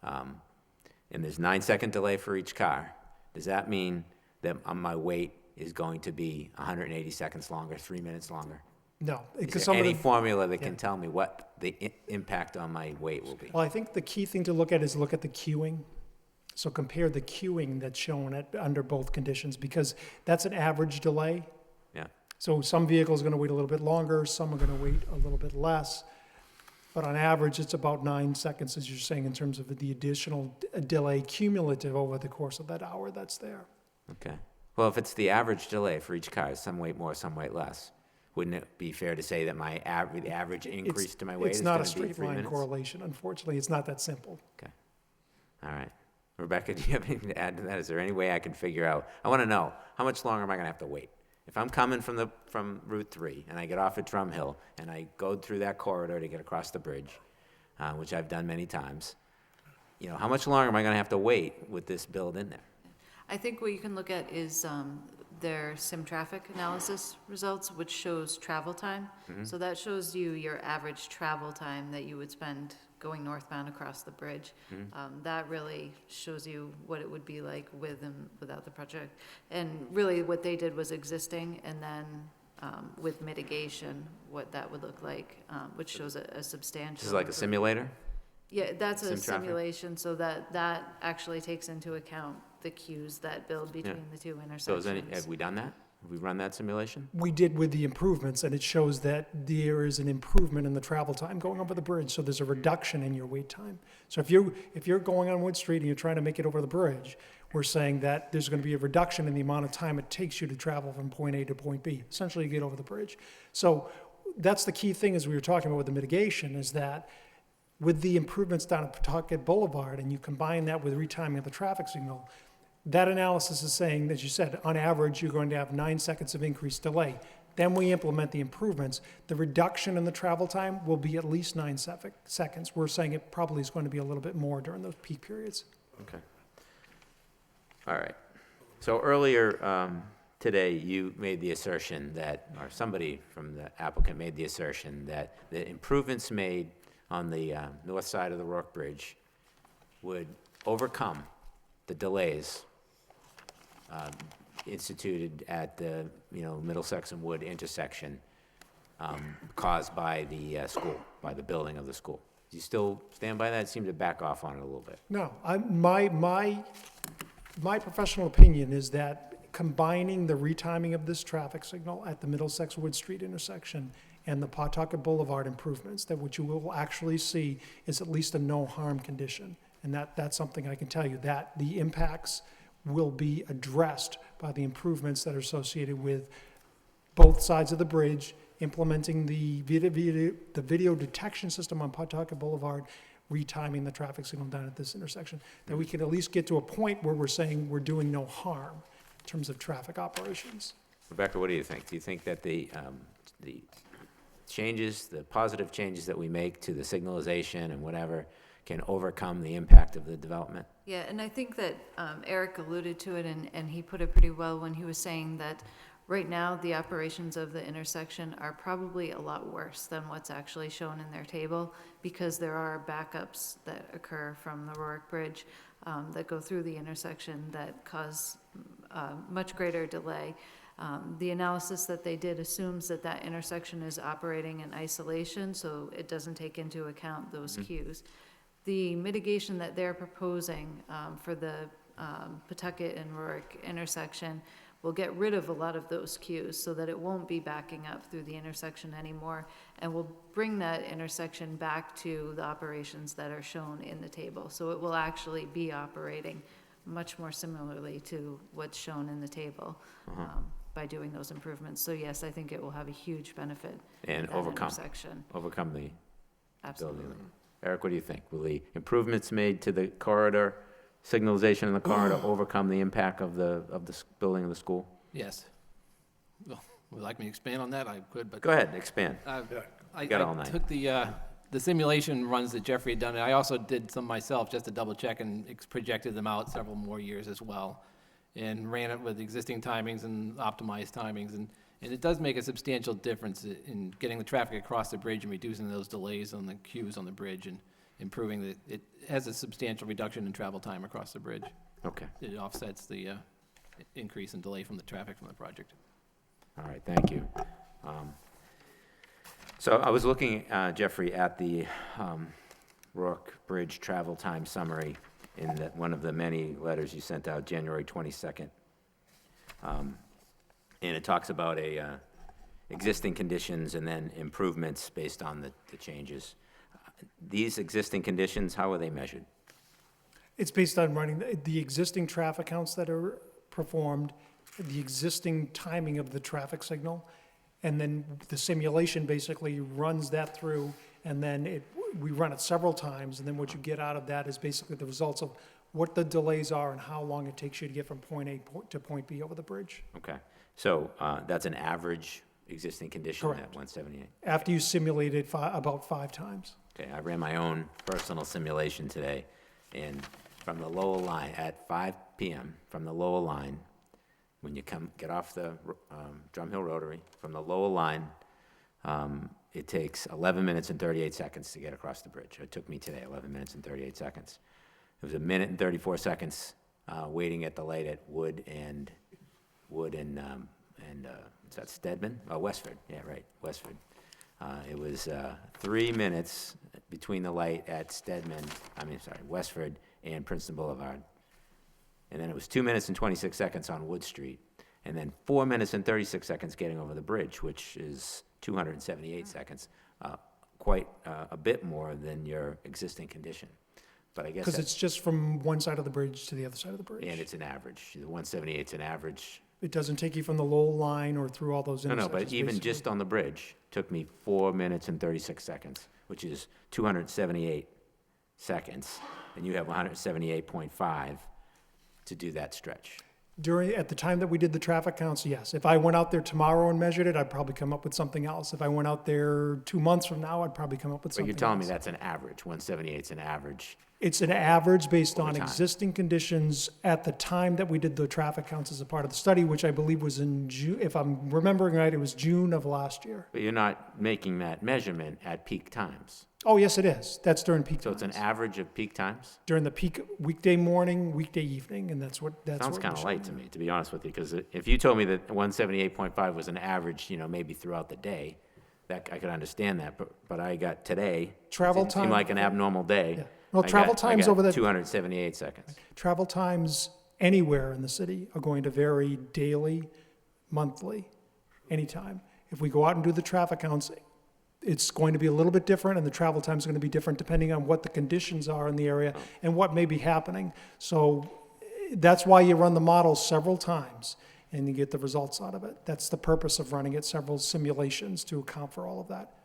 and there's 9-second delay for each car, does that mean that my wait is going to be 180 seconds longer, 3 minutes longer? No. Is there any formula that can tell me what the impact on my wait will be? Well, I think the key thing to look at is look at the queuing. So compare the queuing that's shown under both conditions, because that's an average delay. Yeah. So some vehicles are going to wait a little bit longer, some are going to wait a little bit less. But on average, it's about 9 seconds, as you're saying, in terms of the additional delay cumulative over the course of that hour that's there. Okay. Well, if it's the average delay for each car, some wait more, some wait less, wouldn't it be fair to say that the average increase to my wait is going to be 3 minutes? It's not a straight line correlation. Unfortunately, it's not that simple. Okay. All right. Rebecca, do you have anything to add to that? Is there any way I can figure out? I want to know, how much longer am I going to have to wait? If I'm coming from Route 3 and I get off at Drum Hill and I go through that corridor to get across the bridge, which I've done many times, how much longer am I going to have to wait with this build in there? I think what you can look at is their sim traffic analysis results, which shows travel time. Mm-hmm. So that shows you your average travel time that you would spend going northbound across the bridge. Mm-hmm. That really shows you what it would be like with and without the project. And really what they did was existing, and then with mitigation, what that would look like, which shows a substantial. This is like a simulator? Yeah, that's a Sim traffic? simulation, so that actually takes into account the queues that build between the two So intersections. have we done that? Have we run that simulation? We did with the improvements, and it shows that there is an improvement in the travel time going over the bridge, so there's a reduction in your wait time. So if you're going on Wood Street and you're trying to make it over the bridge, we're saying that there's going to be a reduction in the amount of time it takes you to travel from point A to point B, essentially you get over the bridge. So that's the key thing, as we were talking about with the mitigation, is that with the improvements down at Pawtucket Boulevard, and you combine that with retiming of the traffic signal, that analysis is saying, as you said, on average, you're going to have 9 seconds of increased delay. Then we implement the improvements. The reduction in the travel time will be at least 9 seconds. We're saying it probably is going to be a little bit more during those peak periods. Okay. All right. So earlier today, you made the assertion that, or somebody from the applicant made the assertion that the improvements made on the north side of the Rourke Bridge would overcome the delays instituted at the Middlesex and Wood intersection caused by the school, by the building of the school. Do you still stand by that? It seemed to back off on it a little bit. No, my professional opinion is that combining the retiming of this traffic signal at the Middlesex Wood Street intersection and the Pawtucket Boulevard improvements, that what you will actually see is at least a no harm condition. And that's something I can tell you, that the impacts will be addressed by the improvements that are associated with both sides of the bridge, implementing the video detection system on Pawtucket Boulevard, retiming the traffic signal down at this intersection, that we can at least get to a point where we're saying we're doing no harm in terms of traffic operations. Rebecca, what do you think? Do you think that the changes, the positive changes that we make to the signalization and whatever can overcome the impact of the development? Yeah, and I think that Eric alluded to it, and he put it pretty well when he was saying that right now, the operations of the intersection are probably a lot worse than what's actually shown in their table, because there are backups that occur from the Rourke Bridge that go through the intersection that cause much greater delay. The analysis that they did assumes that that intersection is operating in isolation, so it doesn't take into account those cues. The mitigation that they're proposing for the Pawtucket and Rourke intersection will get rid of a lot of those cues so that it won't be backing up through the intersection anymore, and will bring that intersection back to the operations that are shown in the table. So it will actually be operating much more similarly to what's shown in the table by doing those improvements. So yes, I think it will have a huge benefit. And in that intersection. overcome the Absolutely. building. Eric, what do you think? Will the improvements made to the corridor, signalization in the corridor, overcome the impact of the building of the school? Yes. Well, would you like me to expand on that? I could, but. Go ahead, expand. I got all night. took the simulation runs that Jeffrey had done, and I also did some myself just to double check and projected them out several more years as well, and ran it with existing timings and optimized timings, and it does make a substantial difference in getting the traffic across the bridge and reducing those delays on the queues on the bridge, and improving it has a substantial reduction in travel time across the bridge. Okay. It offsets the increase in delay from the traffic from the project. All right, thank you. So I was looking, Jeffrey, at the Rourke Bridge travel time summary in one of the many letters you sent out January 22nd. And it talks about existing conditions and then improvements based on the changes. These existing conditions, how are they measured? It's based on running the existing traffic counts that are performed, the existing timing of the traffic signal, and then the simulation basically runs that through, and then we run it several times, and then what you get out of that is basically the results of what the delays are and how long it takes you to get from point A to point B over the bridge. Okay, so that's an average existing condition at 178? After you simulate it about 5 times. Okay, I ran my own personal simulation today, and from the Lowell line, at 5 p.m., from the Lowell line, when you get off the Drum Hill Rotary, from the Lowell line, it takes 11 minutes and 38 seconds to get across the bridge. It took me today 11 minutes and 38 seconds. It was 1 minute and 34 seconds waiting at the light at Wood and is that Stedman? Oh, Westford. Yeah, right, Westford. It was 3 minutes between the light at Westford and Princeton Boulevard. And then it was 2 minutes and 26 seconds on Wood Street. And then 4 minutes and 36 seconds getting over the bridge, which is 278 seconds, quite a bit more than your existing condition. But I guess Because it's just from one side of the bridge to the other side of the bridge. and it's an average. The 178 is an average. It doesn't take you from the Lowell line or through all those No, intersections. but even basically. just on the bridge, took me 4 minutes and 36 seconds, which is 278 seconds, and you have 178.5 to do that stretch. At the time that we did the traffic counts, yes. If I went out there tomorrow and measured it, I'd probably come up with something else. If I went out there 2 months from now, I'd probably come up with But something you're telling me else. that's an average, 178 is an average. It's an average based Over on time. existing conditions at the time that we did the traffic counts as a part of the study, which I believe was in June, if I'm remembering right, it was June of last year. But you're not making that measurement at peak times. Oh, yes, it is. That's during peak So it's an times. average of peak times? During the peak weekday morning, weekday evening, and that's what. Sounds what kind we're of light showing to there. me, to be honest with you, because if you told me that 178.5 was an average, maybe throughout the day, that I could understand that, but I got today. Travel didn't seem time- like an abnormal day. Yeah. Well, travel times over the- 278 seconds. Travel times anywhere in the city are going to vary daily, monthly, anytime. If we go out and do the traffic counts, it's going to be a little bit different, and the travel time's going to be different depending on what the conditions are in the area and what may be happening. So that's why you run the model several times, and you get the results out of it. That's the purpose of running it, several simulations to account for all of that.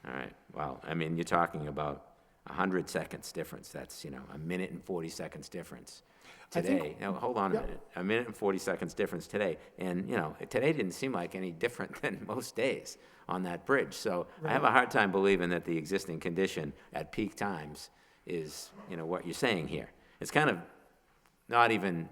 All right, well, I mean, you're talking about 100 seconds difference. That's, a minute and 40 seconds difference I think- today. Now, hold on a Yeah. minute. A minute and 40 seconds difference today. And, today didn't seem like any different than most days on that bridge. So I have a hard time believing that the existing condition at peak times is, what you're saying here. It's kind of not even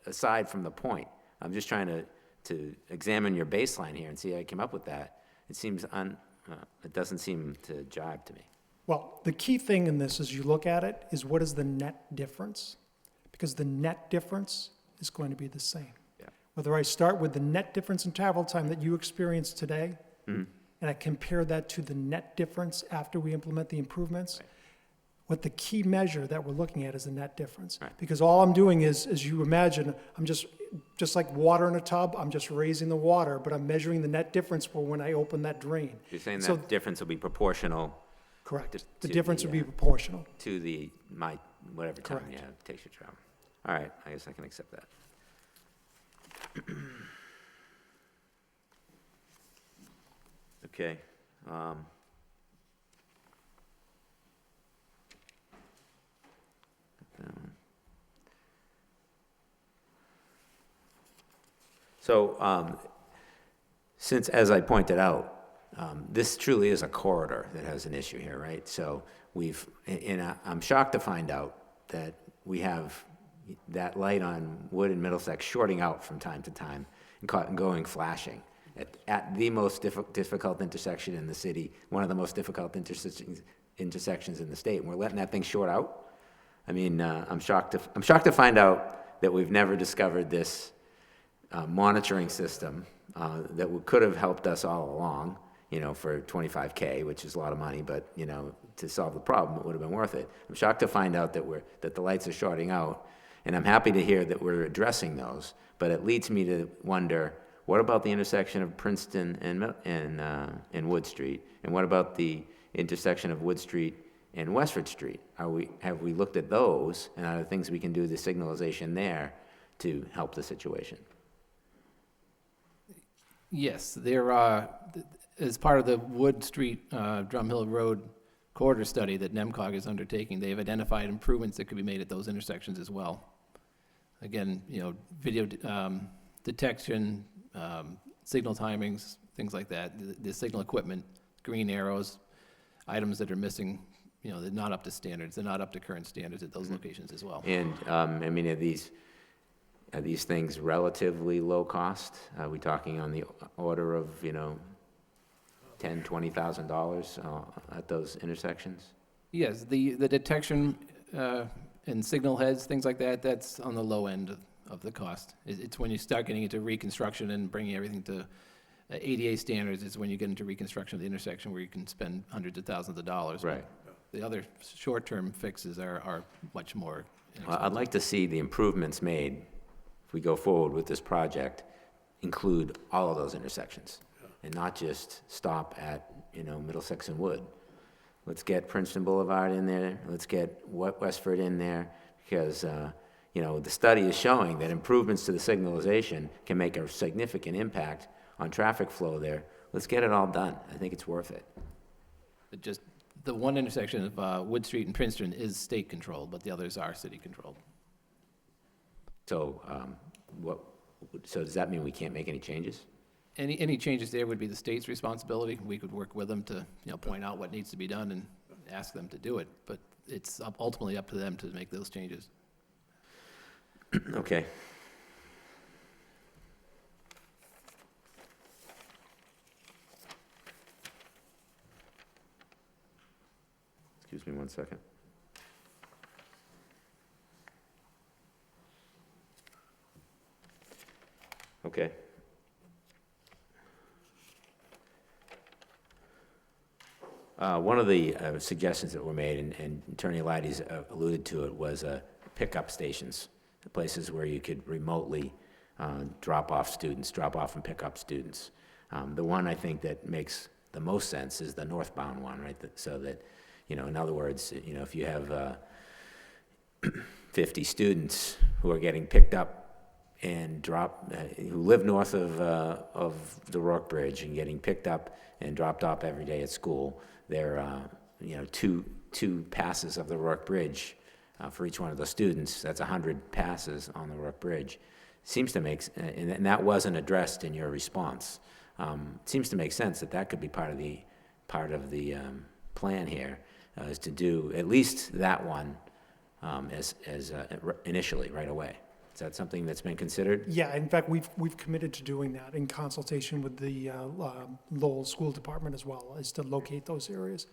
aside from the point. I'm just trying to examine your baseline here and see how you came up with that. It seems it doesn't seem to jibe to me. Well, the key thing in this, as you look at it, is what is the net difference? Because the net difference is going to be the same. Yeah. Whether I start with the net difference in travel time that you experienced today, and I compare that to the net difference after we implement the improvements, what the key measure that we're looking at is the net difference. Right. Because all I'm doing is, as you imagine, I'm just like water in a tub, I'm just raising the water, but I'm measuring the net difference for when I open that drain. You're saying So- that difference will be proproportional. Correct. The to difference would be uh, proportional. To whatever time Correct. it takes your travel. All right, I guess I can accept that. Okay. So, since, as I pointed out, this truly is a corridor that has an issue here, right? So I'm shocked to find out that we have that light on Wood and Middlesex shorting out from time to time and going flashing at the most difficult intersection in the city, one of the most difficult intersections in the state, and we're letting that thing short out? I mean, I'm shocked to find out that we've never discovered this monitoring system that could have helped us all along, for $25K, which is a lot of money, but, to solve the problem, it would have been worth it. I'm shocked to find out that the lights are shorting out, and I'm happy to hear that we're addressing those, but it leads me to wonder, what about the intersection of Princeton and Wood Street? And what about the intersection of Wood Street and Westford Street? Have we looked at those, and are there things we can do, the signalization there, to help the situation? Yes, there are, as part of the Wood Street, Drum Hill Road corridor study that NEMCOG is undertaking, they've identified improvements that could be made at those intersections as well. Again, video detection, signal timings, things like that, the signal equipment, green arrows, items that are missing, they're not up to standards, they're not up to current standards at those locations as well. And, are these things relatively low cost? Are we talking on the order of, $10,000, $20,000 at those intersections? Yes, the detection and signal heads, things like that, that's on the low end of the cost. It's when you start getting into reconstruction and bringing everything to ADA standards, is when you get into reconstruction of the intersection where you can spend hundreds of thousands of dollars. Right. The other short-term fixes are much more Well, I'd like to see the improvements made, if we go forward with this project, include all of those intersections, and not just stop at, Middlesex and Wood. Let's get Princeton Boulevard in there, let's get Westford in there, because, the study is showing that improvements to the signalization can make a significant impact on traffic flow there. Let's get it all done. I think it's worth it. just, the one intersection of Wood Street and Princeton is state-controlled, but the others are city-controlled. So, so does that mean we can't make any changes? Any changes there would be the state's responsibility. We could work with them to, point out what needs to be done and ask them to do it, but it's ultimately up to them to make those changes. Okay. Excuse me one second. Okay. One of the suggestions that were made, and Attorney Leidy's alluded to it, was pickup stations, places where you could remotely drop off and pick up students. The one I think that makes the most sense is the northbound one, right? So that, in other words, if you have 50 students who are getting picked up and who live north of the Rourke Bridge and getting picked up and dropped off every day at school, they're, two 2 passes of the Rourke Bridge for each one of those students. That's 100 passes on the Rourke Bridge. Seems to make, and that wasn't addressed in your response. Seems to make sense that that could be part of the plan here, is to do at least that one initially, right away. Is that something that's been considered? Yeah, in fact, we've committed to doing that in consultation with the Lowell School Department as well, is to locate those areas.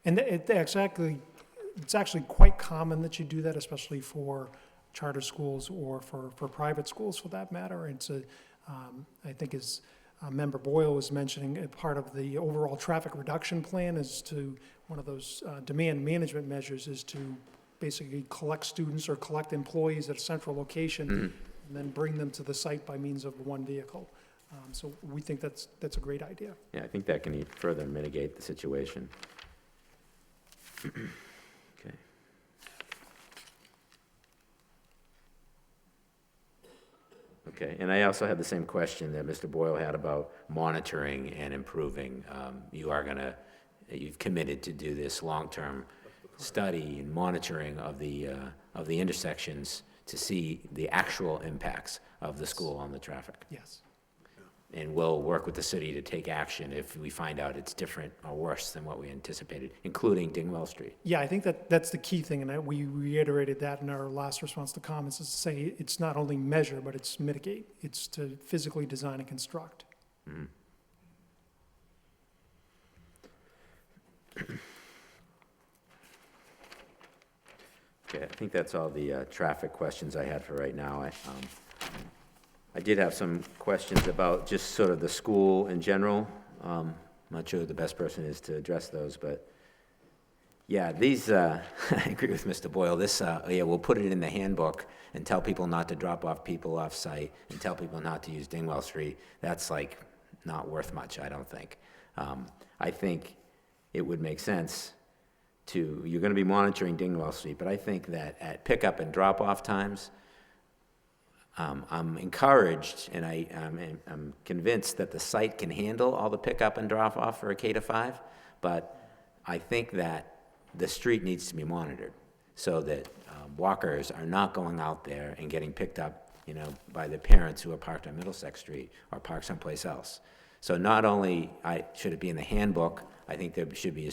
And it's actually quite common that you do that, especially for charter schools or for private schools for that matter. It's I think as Member Boyle was mentioning, a part of the overall traffic reduction plan is to, one of those demand management measures is to basically collect students or collect employees at a central location and then bring them to the site by means of one vehicle. So we think that's a great idea. Yeah, I think that can even further mitigate the situation. Okay. Okay, and I also have the same question that Mr. Boyle had about monitoring and improving. You've committed to do this long-term study and monitoring of the intersections to see the actual impacts of the school on the traffic. Yes. And we'll work with the city to take action if we find out it's different or worse than what we anticipated, including Dingwell Street. Yeah, I think that's the key thing, and we reiterated that in our last response to comments, is to say it's not only measure, but it's mitigate. It's to physically design and construct. Mm. Okay, I think that's all the traffic questions I had for right now. I did have some questions about just sort of the school in general. I'm not sure who the best person is to address those, but yeah, these, I agree with Mr. Boyle. This, we'll put it in the handbook and tell people not to drop off people off-site and tell people not to use Dingwell Street. That's like not worth much, I don't think. I think it would make sense you're going to be monitoring Dingwell Street, but I think that at pickup and drop-off times, I'm encouraged and I'm convinced that the site can handle all the pickup and drop-off for a K-5, but I think that the street needs to be monitored so that walkers are not going out there and getting picked up, by their parents who are parked on Middlesex Street or parked someplace else. So not only should it be in the handbook, I think there should be a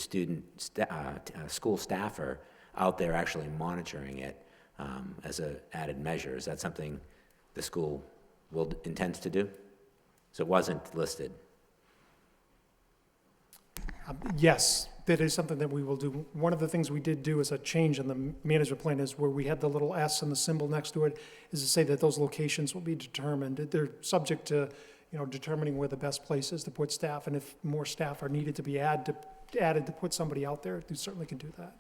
school staffer out there actually monitoring it as an added measure. Is that something the school intends to do? So it wasn't listed. Yes, that is something that we will do. One of the things we did do as a change in the management plan is where we had the little S and the symbol next to it, is to say that those locations will be determined. They're subject to, determining where the best place is to put staff, and if more staff are needed to be added to put somebody out there, we certainly can do that.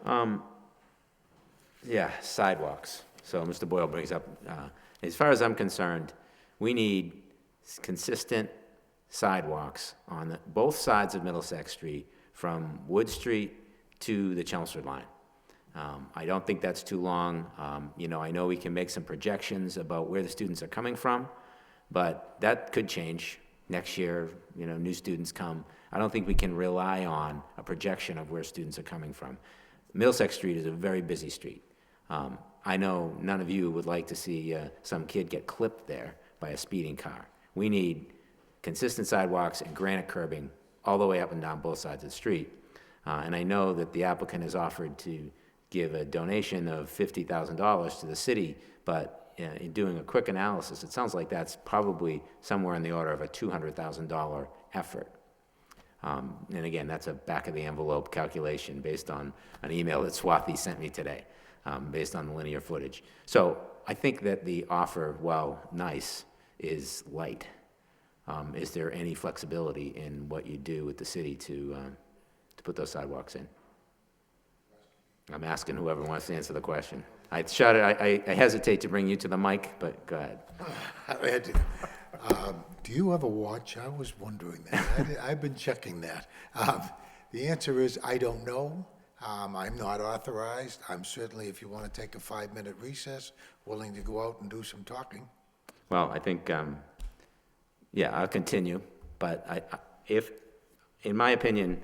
Okay. Yeah, sidewalks. So Mr. Boyle brings up, as far as I'm concerned, we need consistent sidewalks on both sides of Middlesex Street from Wood Street to the Chelmsford line. I don't think that's too long. I know we can make some projections about where the students are coming from, but that could change next year. New students come. I don't think we can rely on a projection of where students are coming from. Middlesex Street is a very busy street. I know none of you would like to see some kid get clipped there by a speeding car. We need consistent sidewalks and granite curbing all the way up and down both sides of the street. And I know that the applicant has offered to give a donation of $50,000 to the city, but in doing a quick analysis, it sounds like that's probably somewhere in the order of a $200,000 effort. And again, that's a back-of-the-envelope calculation based on an email that Swathi sent me today, based on the linear footage. So I think that the offer, while nice, is light. Is there any flexibility in what you do with the city to put those sidewalks in? I'm asking whoever wants to answer the question. I hesitate to bring you to the mic, but go ahead. Do you ever watch? I was wondering that. I've been checking that. The answer is I don't know. I'm not authorized. I'm certainly, if you want to take a 5-minute recess, willing to go out and do some talking. Well, I think, I'll continue. But if in my opinion,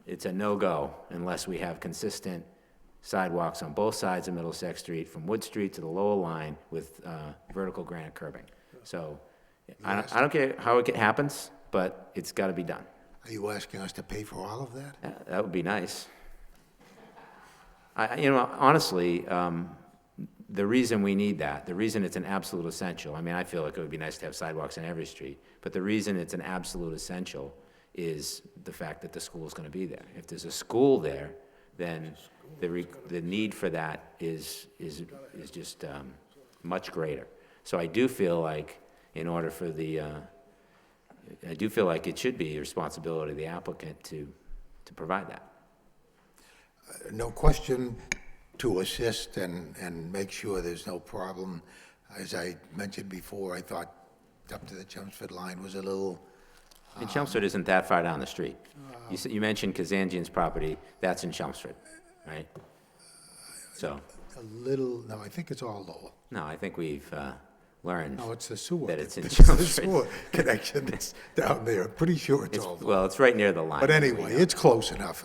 it's a no-go unless we have consistent sidewalks on both sides of Middlesex Street, from Wood Street to the Lowell line with vertical granite curbing. So I don't care how it happens, but it's got to be done. Are you asking us to pay for all of that? That would be nice. Honestly, the reason we need that, the reason it's an absolute essential, I mean, I feel like it would be nice to have sidewalks on every street, but the reason it's an absolute essential is the fact that the school's going to be there. If there's a school there, then the need for that is just much greater. So I do feel like in order for I do feel like it should be a responsibility of the applicant to provide that. No question, to assist and make sure there's no problem. As I mentioned before, I thought up to the Chelmsford line was a little... And Chelmsford isn't that far down the street. You mentioned Kazanjian's property, that's in Chelmsford, right? So... A little, no, I think it's all Lowell. No, I think we've learned... No, it's the sewer. That it's in It's Chelmsford. the sewer connection that's down there. I'm pretty sure it's all Lowell. Well, it's right near the line. But anyway, it's close enough.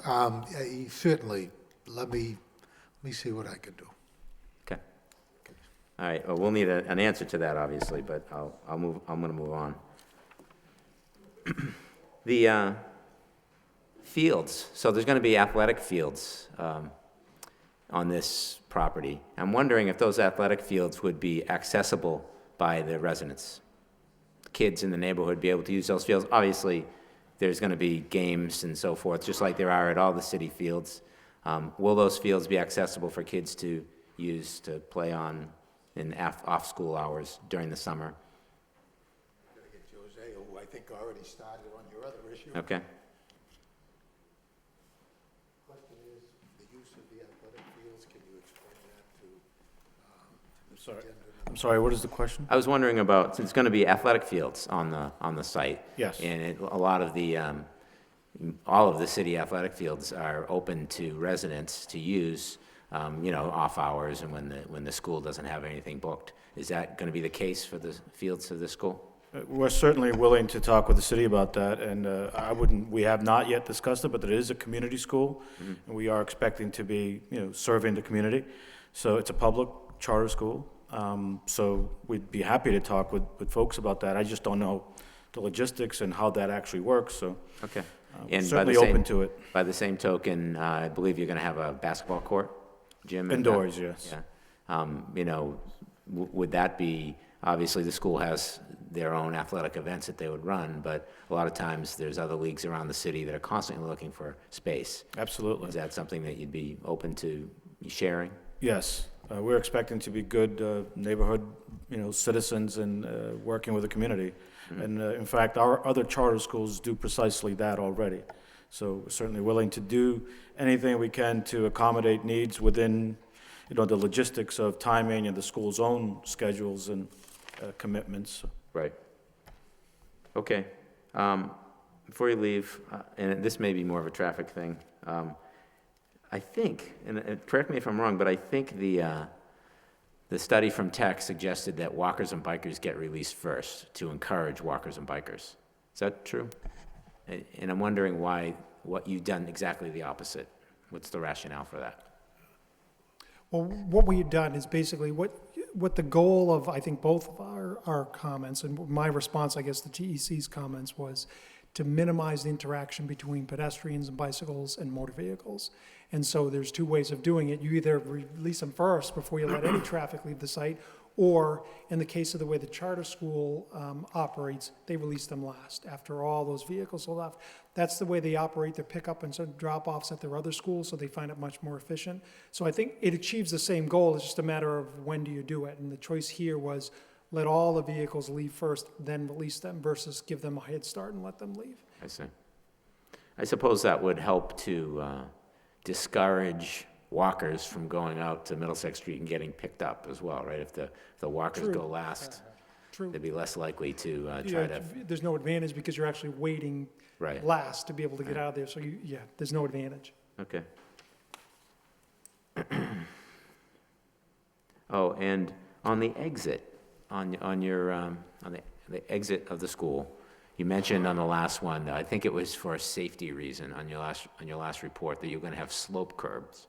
Certainly, let me see what I can do. Okay. All right, well, we'll need an answer to that, obviously, but I'm going to move on. The fields, so there's going to be athletic fields on this property. I'm wondering if those athletic fields would be accessible by the residents. Kids in the neighborhood be able to use those fields. Obviously, there's going to be games and so forth, just like there are at all the city fields. Will those fields be accessible for kids to use to play on in off-school hours during the summer? I'm going to get Jose, who I think already started on your other issue. Okay. Question is, the use of the athletic fields, can you explain that to... I'm sorry, what is the question? I was wondering about, since it's going to be athletic fields on the site. Yes. And a lot of the, all of the city athletic fields are open to residents to use, off hours and when the school doesn't have anything booked. Is that going to be the case for the fields of the school? We're certainly willing to talk with the city about that, and we have not yet discussed it, but it is a community school, and we are expecting to be, serving the community. So it's a public charter school. So we'd be happy to talk with folks about that. I just don't know the logistics and how that actually works, so. Okay. We're And certainly open to it. By the same token, I believe you're going to have a basketball court, gym? Indoors, yes. Yeah. Would that be, obviously the school has their own athletic events that they would run, but a lot of times there's other leagues around the city that are constantly looking for space. Absolutely. Is that something that you'd be open to sharing? Yes. We're expecting to be good neighborhood, citizens and working with the community. And in fact, our other charter schools do precisely that already. So we're certainly willing to do anything we can to accommodate needs within, the logistics of timing and the school's own schedules and commitments. Right. Okay. Before you leave, and this may be more of a traffic thing, I think, and correct me if I'm wrong, but I think the study from Tech suggested that walkers and bikers get released first to encourage walkers and bikers. Is that true? And I'm wondering what you've done exactly the opposite. What's the rationale for that? Well, what we had done is basically what the goal of, I think, both of our comments, and my response, I guess, to TEC's comments was to minimize the interaction between pedestrians and bicycles and motor vehicles. And so there's two ways of doing it. You either release them first before you let any traffic leave the site, or in the case of the way the charter school operates, they release them last after all those vehicles are left. That's the way they operate their pickup and sort of drop-offs at their other schools, so they find it much more efficient. So I think it achieves the same goal. It's just a matter of when do you do it. And the choice here was let all the vehicles leave first, then release them, versus give them a head start and let them leave. I see. I suppose that would help to discourage walkers from going out to Middlesex Street and getting picked up as well, right? If the walkers True. go last, True. they'd be less likely to try to... There's no advantage because you're actually waiting Right. last to be able to get out of there. So there's no advantage. Okay. Oh, and on the exit, on the exit of the school, You mentioned on the last one, I think it was for a safety reason on your last report, that you're going to have slope curbs.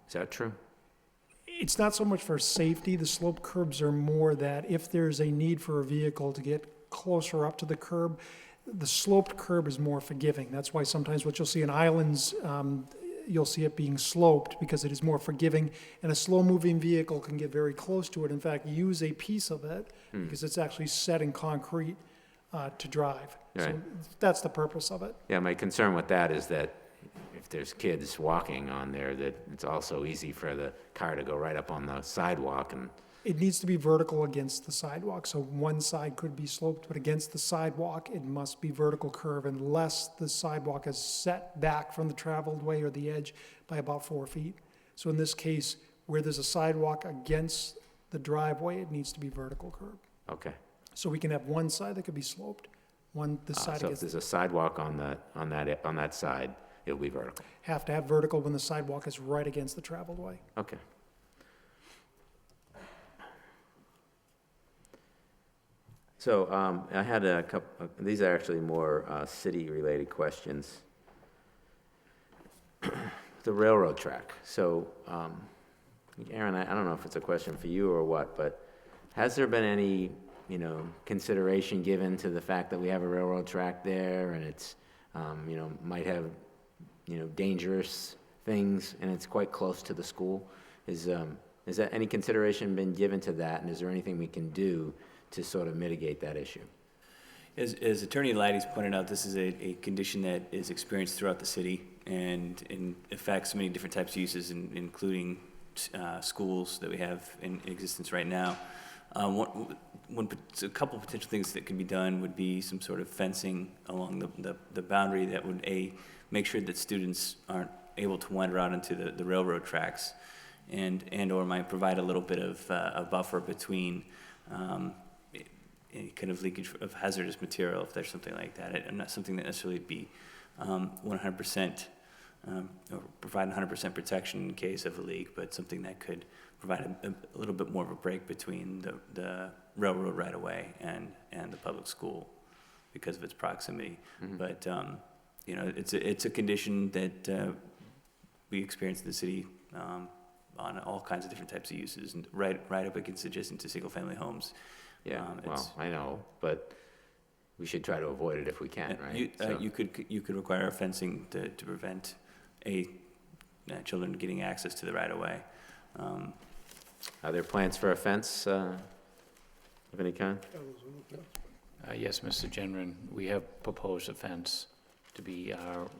Is that true? It's not so much for safety. The slope curbs are more that if there's a need for a vehicle to get closer up to the curb, the sloped curb is more forgiving. That's why sometimes what you'll see in islands, you'll see it being sloped because it is more forgiving, and a slow-moving vehicle can get very close to it. In fact, use a piece of it because it's actually set in concrete to drive. Right. So that's the purpose of it. Yeah, my concern with that is that if there's kids walking on there, that it's also easy for the car to go right up on the sidewalk and... It needs to be vertical against the sidewalk, so one side could be sloped, but against the sidewalk, it must be vertical curve unless the sidewalk is set back from the traveled way or the edge by about 4 feet. So in this case, where there's a sidewalk against the driveway, it needs to be vertical curve. Okay. So we can have one side that could be sloped, this side So if against, there's a sidewalk on that side, it'll be vertical. have to have vertical when the sidewalk is right against the traveled way. Okay. So I had a couple, these are actually more city-related questions. The railroad track. So, Aaron, I don't know if it's a question for you or what, but has there been any, consideration given to the fact that we have a railroad track there and it's, might have, dangerous things and it's quite close to the school? Is that any consideration been given to that, and is there anything we can do to sort of mitigate that issue? As Attorney Laddie's pointed out, this is a condition that is experienced throughout the city and affects many different types of uses, including schools that we have in existence right now. A couple of potential things that could be done would be some sort of fencing along the boundary that would, make sure that students aren't able to wander out into the railroad tracks, and or might provide a little bit of a buffer between any kind of leakage of hazardous material, if there's something like that. I'm not something that necessarily be 100% or provide 100% protection in case of a leak, but something that could provide a little bit more of a break between the railroad right-of-way and the public school because of its proximity. Mm-hmm. But it's a condition that we experience in the city on all kinds of different types of uses, and right up against adjacent to single-family homes. Yeah, well, I know, but we should try to avoid it if we can, right? You could require fencing to prevent children getting access to the right-of-way. Are there plans for a fence of any kind? Yes, Mr. Genron, we have proposed a fence to be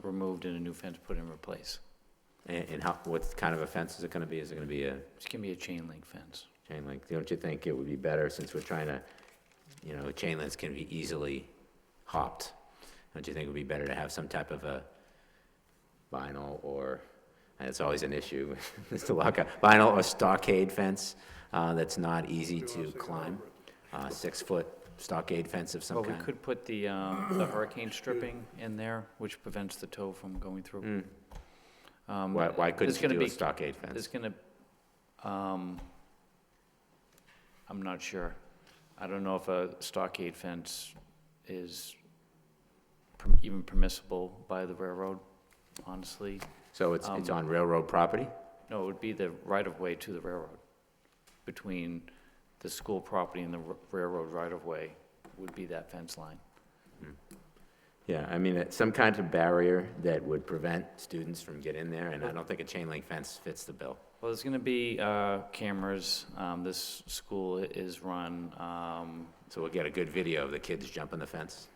removed and a new fence put in replace. And what kind of a fence is it going to be? Is it going to be It's going to be a chain link fence. Chain link. Don't you think it would be better, since we're trying to, chain links can be easily hopped? Don't you think it would be better to have some type of a vinyl, or, and it's always an issue, Mr. Locke, vinyl or stockade fence that's not easy to climb? 6-foot stockade fence of some Well, kind? we could put the hurricane stripping in there, which prevents the tow from going through. Why couldn't you do a stockade fence? There's going to, I'm not sure. I don't know if a stockade fence is even permissible by the railroad, honestly. So it's on railroad property? No, it would be the right-of-way to the railroad. Between the school property and the railroad right-of-way would be that fence line. Yeah, I mean, some kind of barrier that would prevent students from getting there, and I don't think a chain link fence fits the bill. Well, there's going to be cameras. This school is run. So we'll get a good video of the kids jumping the fence?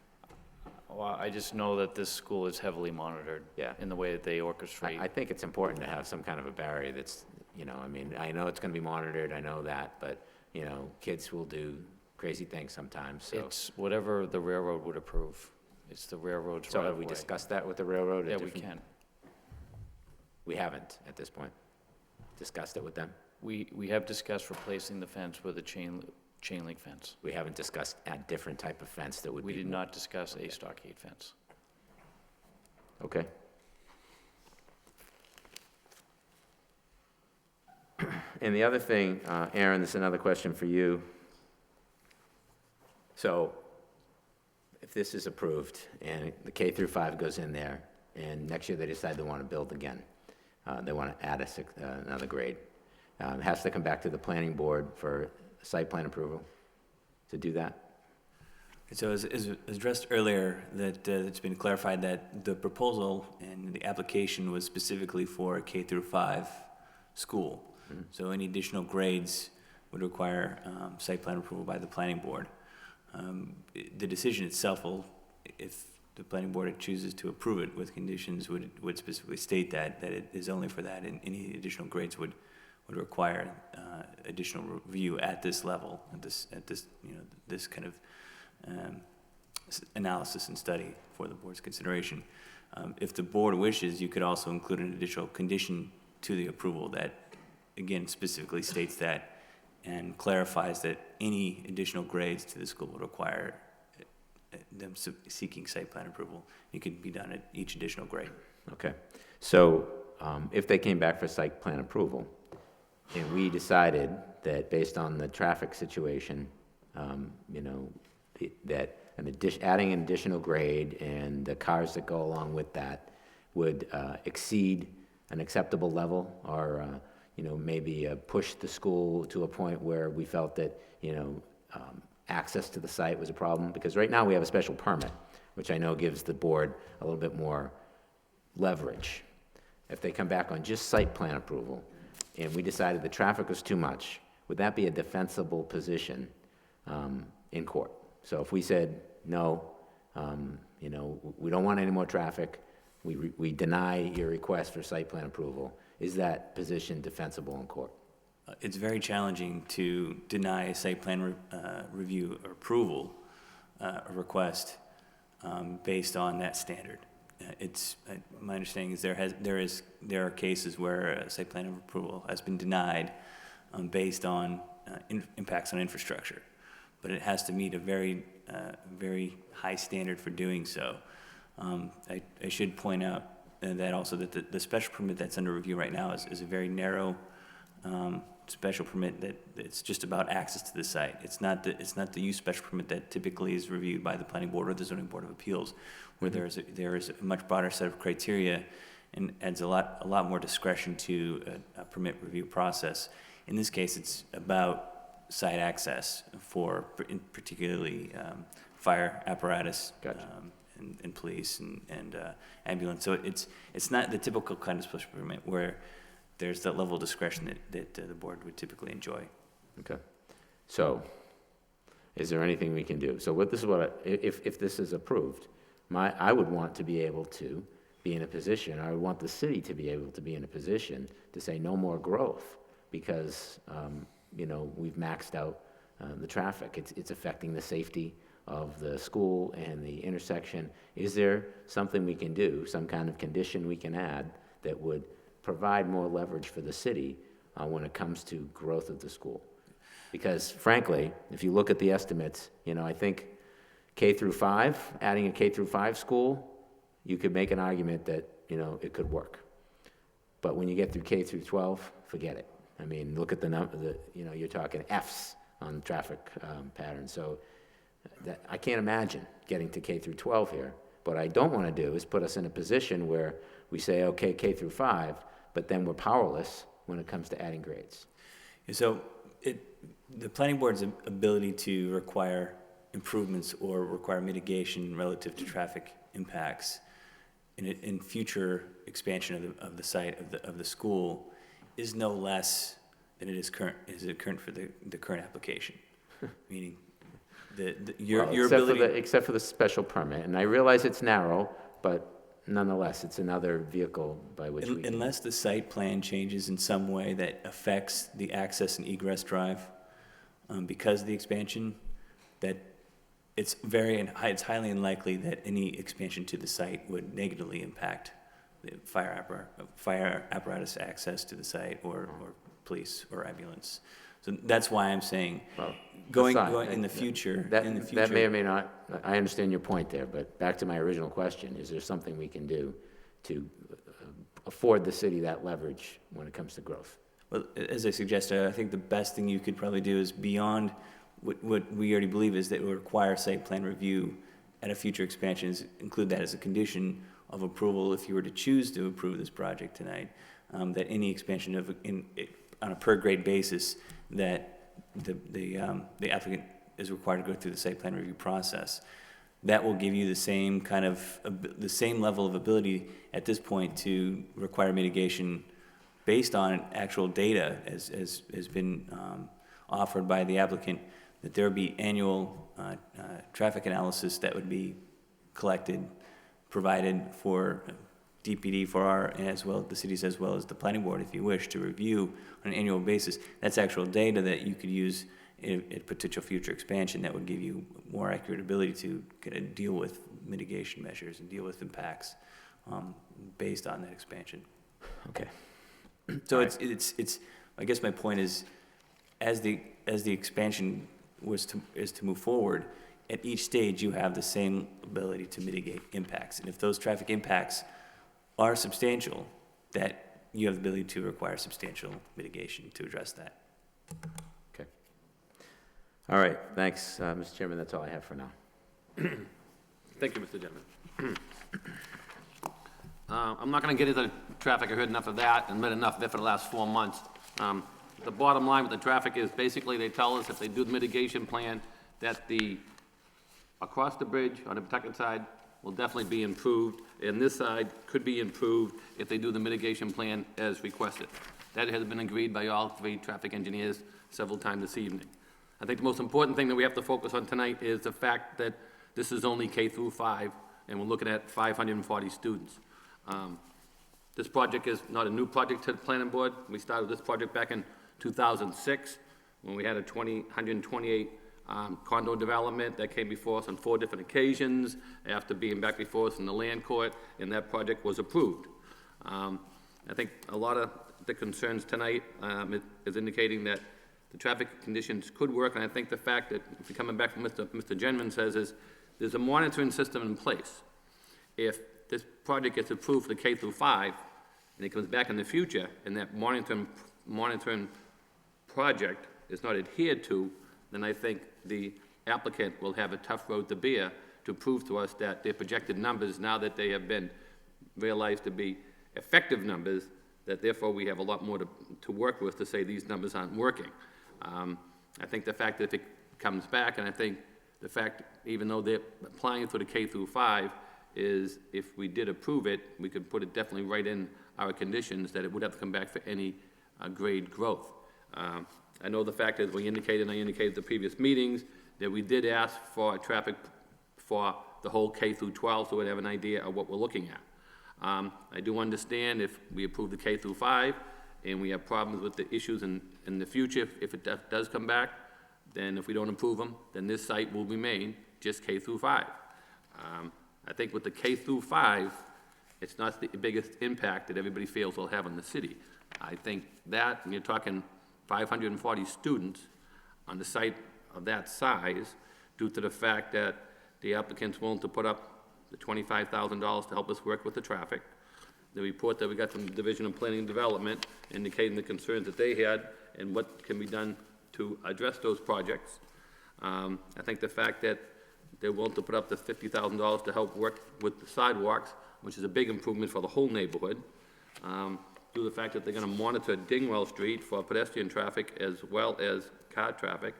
Well, I just know that this school is heavily monitored. Yeah. In the way that they orchestrate. I think it's important to have some kind of a barrier that's, I know it's going to be monitored, I know that, but, kids will do crazy things sometimes, so. It's whatever the railroad would approve. It's the railroad's So right have of we way. discussed that with the railroad? Yeah, we can. We haven't, at this point, discussed it with them? We have discussed replacing the fence with a chain link fence. We haven't discussed a different type of fence that would be... We did not discuss a stockade fence. Okay. And the other thing, Aaron, this is another question for you. So, this is approved and the K through 5 goes in there, and next year they decide they want to build again, they want to add another grade, it has to come back to the planning board for site plan approval to do that? So as addressed earlier, that it's been clarified that the proposal and the application was specifically for a K through 5 school. So any additional grades would require site plan approval by the planning board. The decision itself will, if the planning board chooses to approve it with conditions, would specifically state that it is only for that, and any additional grades would require additional review at this level, at this this kind of analysis and study for the board's consideration. If the board wishes, you could also include an additional condition to the approval that, again, specifically states that and clarifies that any additional grades to the school would require them seeking site plan approval. It could be done at each additional grade. Okay. So if they came back for site plan approval and we decided that based on the traffic situation, that adding an additional grade and the cars that go along with that would exceed an acceptable level, or maybe push the school to a point where we felt that access to the site was a problem, because right now we have a special permit, which I know gives the board a little bit more leverage. If they come back on just site plan approval and we decided the traffic was too much, would that be a defensible position in court? So if we said, no, we don't want any more traffic, we deny your request for site plan approval, is that position defensible in court? It's very challenging to deny a site plan review or approval request based on that standard. My understanding is there are cases where a site plan approval has been denied based on impacts on infrastructure, but it has to meet a very high standard for doing so. I should point out that also that the special permit that's under review right now is a very narrow special permit that it's just about access to the site. It's not the use special permit that typically is reviewed by the planning board or the zoning board of appeals, where there is a much broader set of criteria and adds a lot more discretion to a permit review process. In this case, it's about site access for particularly fire apparatus. Gotcha. And police and ambulance. So it's not the typical kind of special permit where there's that level of discretion that the board would typically enjoy. Okay. So is there anything we can do? So if this is approved, I would want to be able to be in a position, I would want the city to be able to be in a position to say no more growth, because we've maxed out the traffic. It's affecting the safety of the school and the intersection. Is there something we can do, some kind of condition we can add that would provide more leverage for the city when it comes to growth of the school? Because frankly, if you look at the estimates, I think K through 5, adding a K through 5 school, you could make an argument that, it could work. But when you get through K through 12, forget it. I mean, look at the number, you're talking Fs on traffic patterns. So I can't imagine getting to K through 12 here. What I don't want to do is put us in a position where we say, okay, K through 5, but then we're powerless when it comes to adding grades. So the planning board's ability to require improvements or require mitigation relative to traffic impacts in future expansion of the site of the school is no less than it is current for the current application. Meaning your ability, except for the special permit, and I realize it's narrow, but nonetheless, it's another vehicle by which we unless the site plan changes in some way that affects the access and egress drive because of the expansion, that it's highly unlikely that any expansion to the site would negatively impact the fire apparatus access to the site or police or ambulance. So that's why I'm saying, going in the future. That may or may not, I understand your point there, but back to my original question, is there something we can do to afford the city that leverage when it comes to growth? Well, as I suggested, I think the best thing you could probably do is beyond what we already believe is that it would require site plan review at a future expansion is include that as a condition of approval if you were to choose to approve this project tonight, that any expansion on a per grade basis, that the applicant is required to go through the site plan review process. That will give you the same kind of, the same level of ability at this point to require mitigation based on actual data as has been offered by the applicant, that there be annual traffic analysis that would be collected, provided for DPD for our, as well, the cities as well as the planning board, if you wish, to review on an annual basis. That's actual data that you could use in potential future expansion that would give you more accurate ability to kind of deal with mitigation measures and deal with impacts based on that expansion. Okay. So it's I guess my point is, as the expansion is to move forward, at each stage you have the same ability to mitigate impacts. And if those traffic impacts are substantial, that you have the ability to require substantial mitigation to address that. Okay. All right, thanks, Mr. Chairman, that's all I have for now. Thank you, Mr. Chairman. I'm not going to get into traffic. I heard enough of that and read enough of it for the last 4 months. The bottom line with the traffic is basically they tell us if they do the mitigation plan that across the bridge on the protected side will definitely be improved, and this side could be improved if they do the mitigation plan as requested. That has been agreed by all 3 traffic engineers several times this evening. I think the most important thing that we have to focus on tonight is the fact that this is only K through 5, and we're looking at 540 students. This project is not a new project to the planning board. We started this project back in 2006 when we had a 128 condo development that came before us on 4 different occasions after being back before us in the land court, and that project was approved. I think a lot of the concerns tonight is indicating that the traffic conditions could work, and I think the fact that, if you're coming back from Mr. Genman says, is there's a monitoring system in place. If this project gets approved for the K through 5, and it comes back in the future, and that monitoring project is not adhered to, then I think the applicant will have a tough road to bear to prove to us that their projected numbers, now that they have been realized to be effective numbers, that therefore we have a lot more to work with to say these numbers aren't working. I think the fact that if it comes back, and I think the fact, even though they're applying for the K through 5, is if we did approve it, we could put it definitely right in our conditions that it would have to come back for any grade growth. I know the fact is we indicated, and I indicated at the previous meetings, that we did ask for traffic for the whole K through 12, so we'd have an idea of what we're looking at. I do understand if we approve the K through 5 and we have problems with the issues in the future, if it does come back, then if we don't approve them, then this site will remain just K through 5. I think with the K through 5, it's not the biggest impact that everybody feels will have on the city. I think that, when you're talking 540 students on the site of that size, due to the fact that the applicant's willing to put up the $25,000 to help us work with the traffic. The report that we got from the Division of Planning and Development indicating the concerns that they had and what can be done to address those projects. I think the fact that they're willing to put up the $50,000 to help work with the sidewalks, which is a big improvement for the whole neighborhood. Due to the fact that they're going to monitor Dingwell Street for pedestrian traffic as well as car traffic,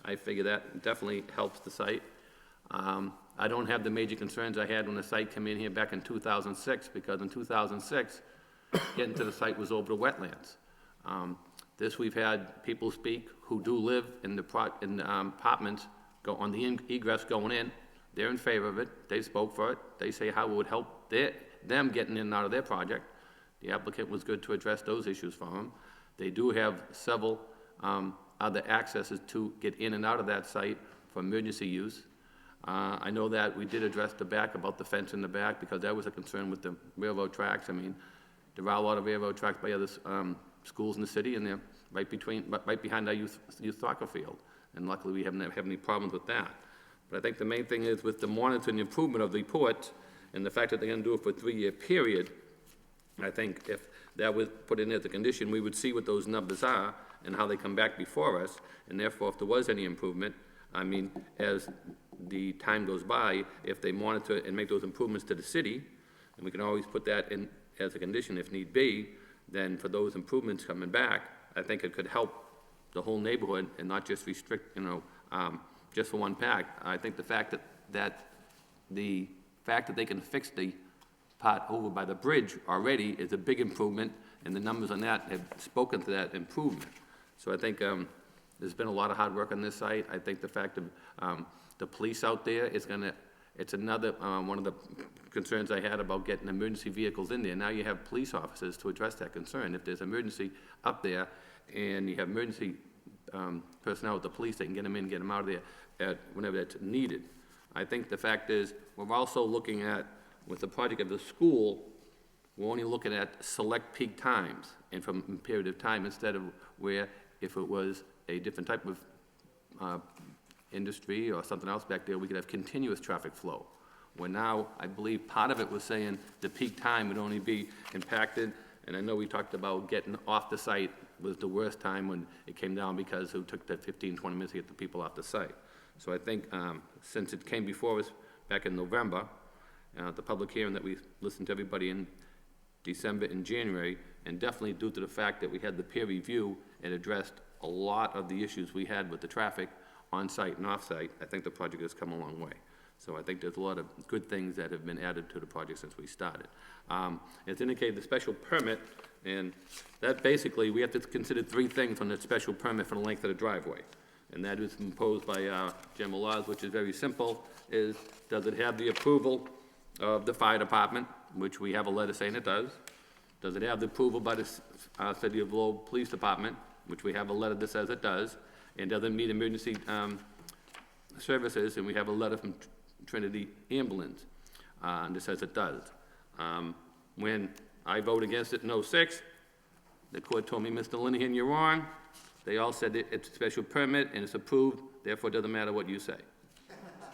I figure that definitely helps the site. I don't have the major concerns I had when the site came in here back in 2006, because in 2006, getting to the site was over the wetlands. This we've had people speak who do live in the apartments, go on the egress going in. They're in favor of it. They spoke for it. They say how it would help them getting in and out of their project. The applicant was good to address those issues for them. They do have several other accesses to get in and out of that site for emergency use. I know that we did address the back about the fence in the back, because that was a concern with the railroad tracks. I mean, there are a lot of railroad tracks by other schools in the city, and they're right behind our youth soccer field. And luckily, we haven't had any problems with that. But I think the main thing is with the monitoring improvement of the report and the fact that they're going to do it for a 3-year period, I think if that was put in as a condition, we would see what those numbers are and how they come back before us. And therefore, if there was any improvement, I mean, as the time goes by, if they monitor and make those improvements to the city, and we can always put that in as a condition if need be, then for those improvements coming back, I think it could help the whole neighborhood and not just restrict, just for one pack. I think the fact that they can fix the part over by the bridge already is a big improvement, and the numbers on that have spoken to that improvement. So I think there's been a lot of hard work on this site. I think the fact of the police out there is it's another one of the concerns I had about getting emergency vehicles in there. Now you have police officers to address that concern. If there's emergency up there and you have emergency personnel with the police, they can get them in, get them out of there whenever that's needed. I think the fact is, we're also looking at, with the project of the school, we're only looking at select peak times and from a period of time, instead of where if it was a different type of industry or something else back there, we could have continuous traffic flow. Where now, I believe part of it was saying the peak time would only be impacted, and I know we talked about getting off the site was the worst time when it came down because it took that 15, 20 minutes to get the people off the site. So I think since it came before us back in November, the public hearing that we listened to everybody in December and January, and definitely due to the fact that we had the peer review, it addressed a lot of the issues we had with the traffic on-site and off-site. I think the project has come a long way. So I think there's a lot of good things that have been added to the project since we started. It's indicated the special permit, and that basically, we have to consider three things on the special permit for the length of the driveway. And that is imposed by general laws, which is very simple, is does it have the approval of the fire department, which we have a letter saying it does? Does it have the approval by the City of Lowell Police Department, which we have a letter that says it does? And does it meet emergency services? And we have a letter from Trinity Ambulance that says it does. When I voted against it in '06, the court told me, Mr. Linehan, you're wrong. They all said it's a special permit and it's approved, therefore it doesn't matter what you say.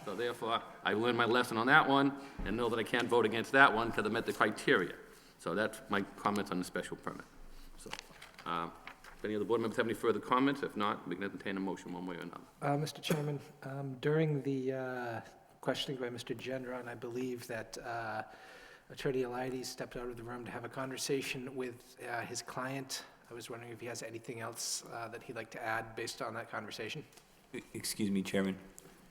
So therefore, I learned my lesson on that one and know that I can't vote against that one because I met the criteria. So that's my comments on the special permit. So, if any of the board members have any further comments, if not, we can entertain a motion one way or another. Mr. Chairman, during the questioning by Mr. Gendron, I believe that Attorney Eliades stepped out of the room to have a conversation with his client. I was wondering if he has anything else that he'd like to add based on that conversation. Excuse me, Chairman,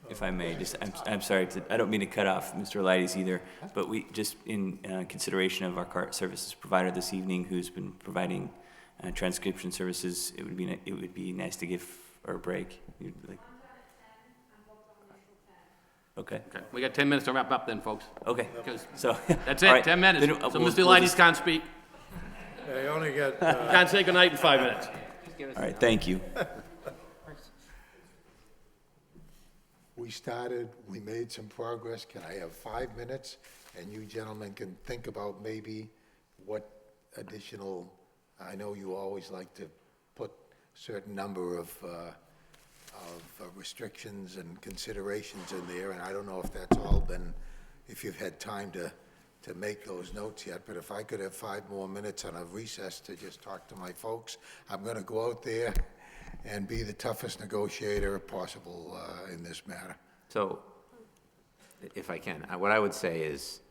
if I may, I'm sorry, I don't mean to cut off Mr. Eliades either, but we, just in consideration of our CART services provider this evening, who's been providing transcription services, it would be nice to give her a break. Okay. We got 10 minutes to wrap up then, folks. Okay. So That's it, all right. 10 minutes. Then So we'll Mr. Eliades can't speak. Yeah, you only get, Can't say goodnight in 5 minutes. All right, thank you. We made some progress. Can I have 5 minutes? And you gentlemen can think about maybe what additional, I know you always like to put certain number of restrictions and considerations in there, and I don't know if that's all been, if you've had time to make those notes yet, but if I could have 5 more minutes on a recess to just talk to my folks, I'm gonna go out there and be the toughest negotiator possible in this matter. So, if I can, what I would say is,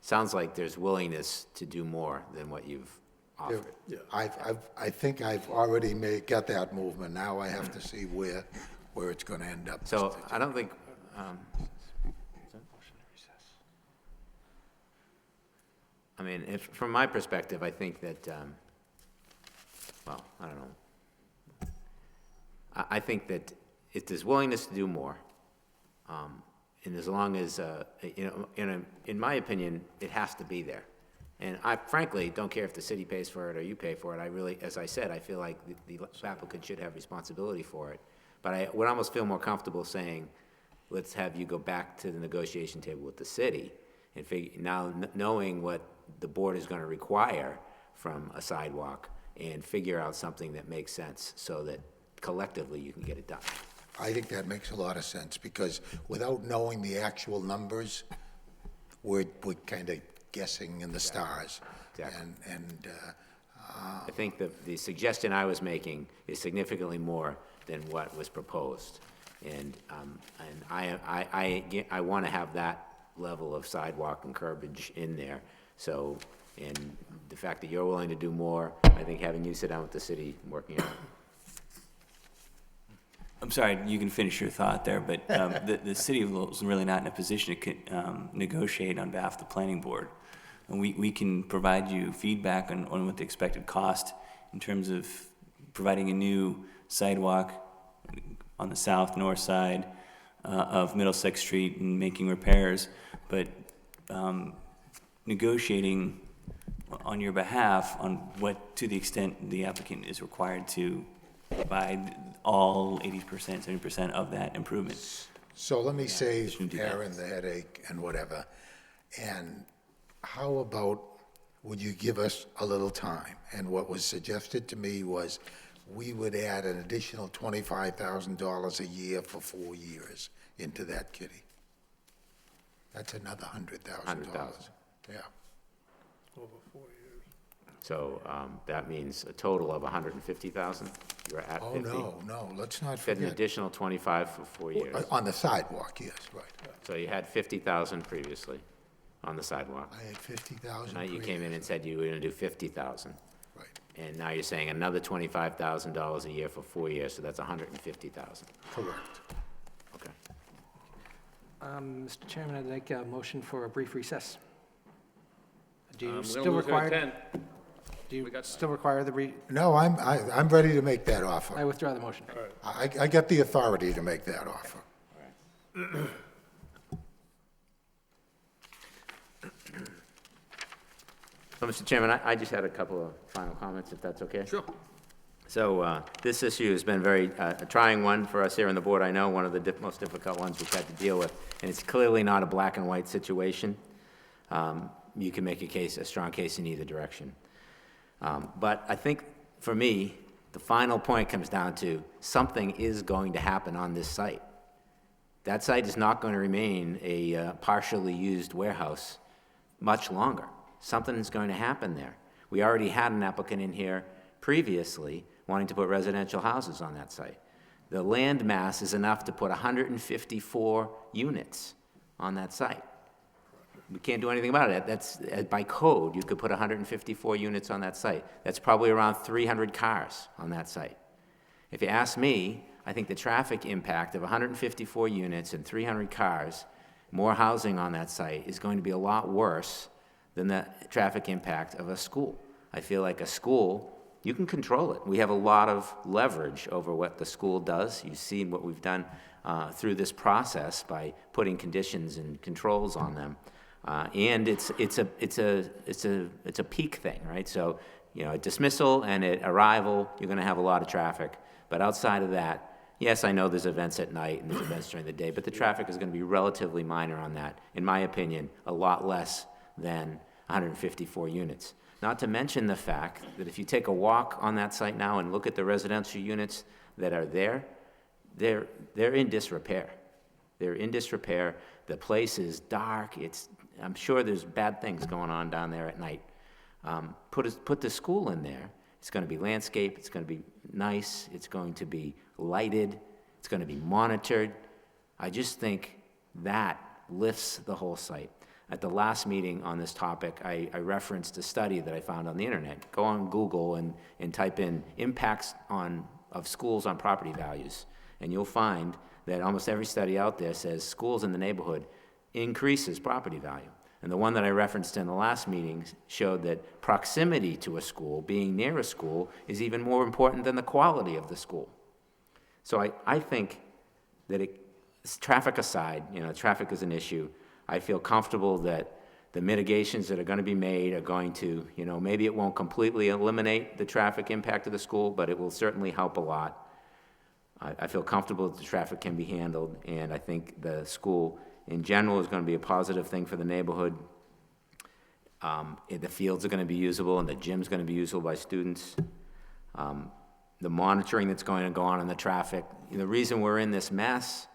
sounds like there's willingness to do more than what you've offered. Yeah, I think I've already got that movement. Now I have to see where it's gonna end up. So, I don't think, I mean, from my perspective, I think that, well, I don't know. I think that if there's willingness to do more, and as long as, in my opinion, it has to be there. And I frankly don't care if the city pays for it or you pay for it. I really, as I said, I feel like the applicant should have responsibility for it. But I would almost feel more comfortable saying, let's have you go back to the negotiation table with the city and now knowing what the board is going to require from a sidewalk and figure out something that makes sense so that collectively you can get it done. I think that makes a lot of sense, because without knowing the actual numbers, we're kind of guessing in the stars. Exactly. And I think the suggestion I was making is significantly more than what was proposed. And I want to have that level of sidewalk and curbage in there. So, and the fact that you're willing to do more, I think having you sit down with the city, and working on it. I'm sorry, you can finish your thought there, but the city of Lowell is really not in a position to negotiate on behalf of the planning board. And we can provide you feedback on what the expected cost in terms of providing a new sidewalk on the north side of Middlesex Street and making repairs, but negotiating on your behalf on what, to the extent the applicant is required to provide all 80%, 70% of that improvement. So let me save Aaron the headache and whatever. And how about, would you give us a little time? And what was suggested to me was we would add an additional $25,000 a year for 4 years into that kitty. That's another $100,000. Yeah. Over 4 years. So that means a total of 150,000? You're at 50? Oh, no, let's not Get an forget. additional 25 for 4 years. On the sidewalk, yes, right. So you had 50,000 previously on the sidewalk. I had 50,000. Now you came in and said you were gonna do 50,000. Right. And now you're saying another $25,000 a year for 4 years, so that's 150,000. Correct. Okay. Mr. Chairman, I'd like a motion for a brief recess. Do We're you gonna still lose her at require, 10. do you still require the No, I'm ready to make that offer. I withdraw the motion. I got the authority to make that offer. So, Mr. Chairman, I just had a couple of final comments, if that's okay? Sure. So this issue has been very a trying one for us here on the board. I know one of the most difficult ones we've had to deal with, and it's clearly not a black and white situation. You can make a strong case in either direction. But I think, for me, the final point comes down to something is going to happen on this site. That site is not going to remain a partially used warehouse much longer. Something is going to happen there. We already had an applicant in here previously wanting to put residential houses on that site. The land mass is enough to put 154 units on that site. We can't do anything about it. That's, by code, you could put 154 units on that site. That's probably around 300 cars on that site. If you ask me, I think the traffic impact of 154 units and 300 cars, more housing on that site, is going to be a lot worse than the traffic impact of a school. I feel like a school, you can control it. We have a lot of leverage over what the school does. You've seen what we've done through this process by putting conditions and controls on them. And it's a peak thing, right? So, you know, at dismissal and at arrival, you're going to have a lot of traffic. But outside of that, yes, I know there's events at night and there's events during the day, but the traffic is going to be relatively minor on that. In my opinion, a lot less than 154 units. Not to mention the fact that if you take a walk on that site now and look at the residential units that are there, they're in disrepair. They're in disrepair. The place is dark. I'm sure there's bad things going on down there at night. Put the school in there. It's going to be landscaped. It's going to be nice. It's going to be lighted. It's going to be monitored. I just think that lifts the whole site. At the last meeting on this topic, I referenced a study that I found on the internet. Go on Google and type in impacts of schools on property values, and you'll find that almost every study out there says schools in the neighborhood increases property value. And the one that I referenced in the last meeting showed that proximity to a school, being near a school, is even more important than the quality of the school. So I think that traffic aside, traffic is an issue. I feel comfortable that the mitigations that are going to be made are going to, maybe it won't completely eliminate the traffic impact of the school, but it will certainly help a lot. I feel comfortable that the traffic can be handled, and I think the school in general is going to be a positive thing for the neighborhood. The fields are going to be usable, and the gym's going to be usable by students. The monitoring that's going to go on in the traffic. The reason we're in this mess,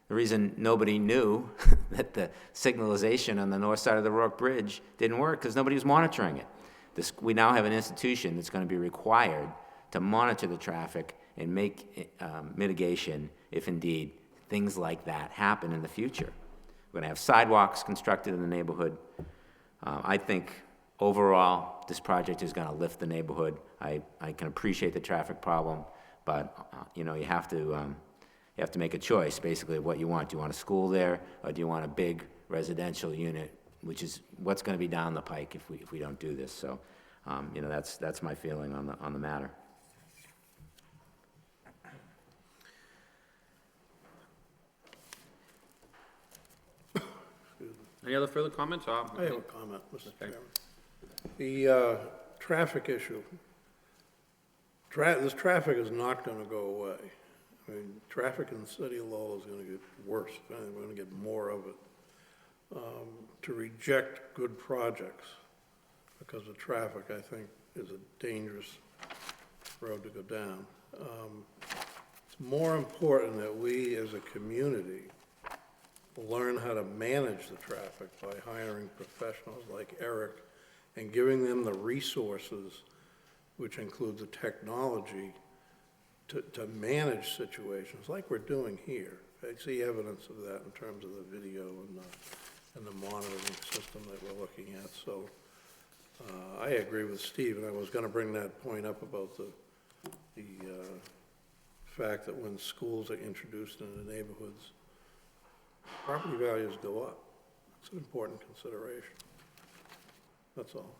the reason nobody knew that the signalization on the north side of the Rourke Bridge didn't work, because nobody was monitoring it. We now have an institution that's going to be required to monitor the traffic and make mitigation if indeed things like that happen in the future. We're going to have sidewalks constructed in the neighborhood. I think overall, this project is going to lift the neighborhood. I can appreciate the traffic problem, but you know, you have to make a choice, basically, of what you want. Do you want a school there, or do you want a big residential unit, which is what's going to be down the pike if we don't do this? So, you know, that's my feeling on the matter. Any other further comments? I have a comment, Mr. Chairman. The traffic issue. This traffic is not going to go away. I mean, traffic in the city of Lowell is going to get worse. We're going to get more of it. To reject good projects because of traffic, I think, is a dangerous road to go down. It's more important that we as a community learn how to manage the traffic by hiring professionals like Eric and giving them the resources, which includes the technology, to manage situations like we're doing here. I see evidence of that in terms of the video and the monitoring system that we're looking at. So I agree with Steve, and I was going to bring that point up about the fact that when schools are introduced into neighborhoods, property values go up. It's an important consideration. That's all.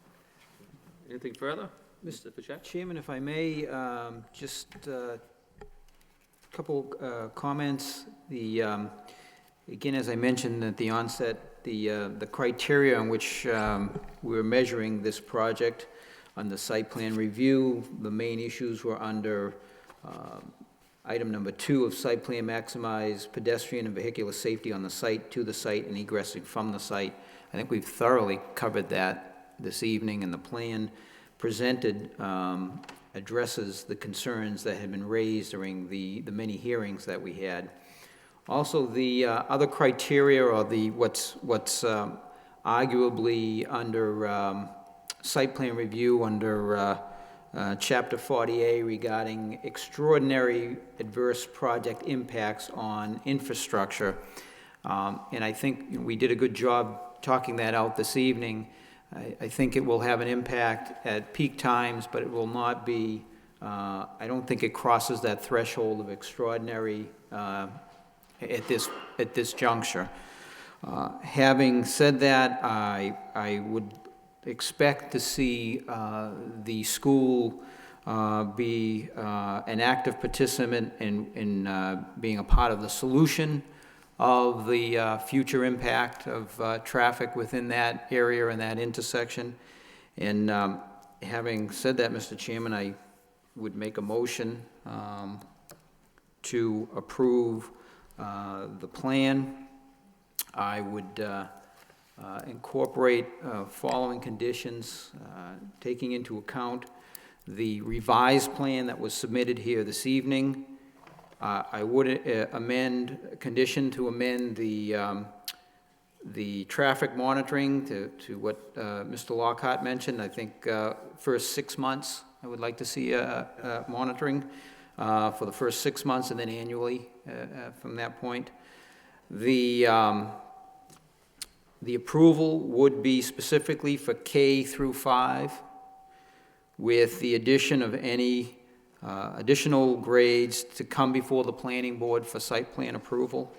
Anything further? Mr. Chairman, if I may, just a couple comments. Again, as I mentioned at the onset, the criteria on which we're measuring this project on the site plan review, the main issues were under item number 2 of site plan maximize pedestrian and vehicular safety on the site, to the site, and egressing from the site. I think we've thoroughly covered that this evening, and the plan presented addresses the concerns that had been raised during the many hearings that we had. Also, the other criteria, or what's arguably under site plan review under Chapter 40A regarding extraordinary adverse project impacts on infrastructure. And I think we did a good job talking that out this evening. I think it will have an impact at peak times, but it will not be, I don't think it crosses that threshold of extraordinary at this juncture. Having said that, I would expect to see the school be an active participant in being a part of the solution of the future impact of traffic within that area and that intersection. And having said that, Mr. Chairman, I would make a motion to approve the plan. I would incorporate following conditions, taking into account the revised plan that was submitted here this evening. I would condition to amend the traffic monitoring to what Mr. Lockhart mentioned. I think first 6 months, I would like to see monitoring for the first 6 months, and then annually from that point. The approval would be specifically for K through 5, with the addition of any additional grades to come before the planning board for site plan approval.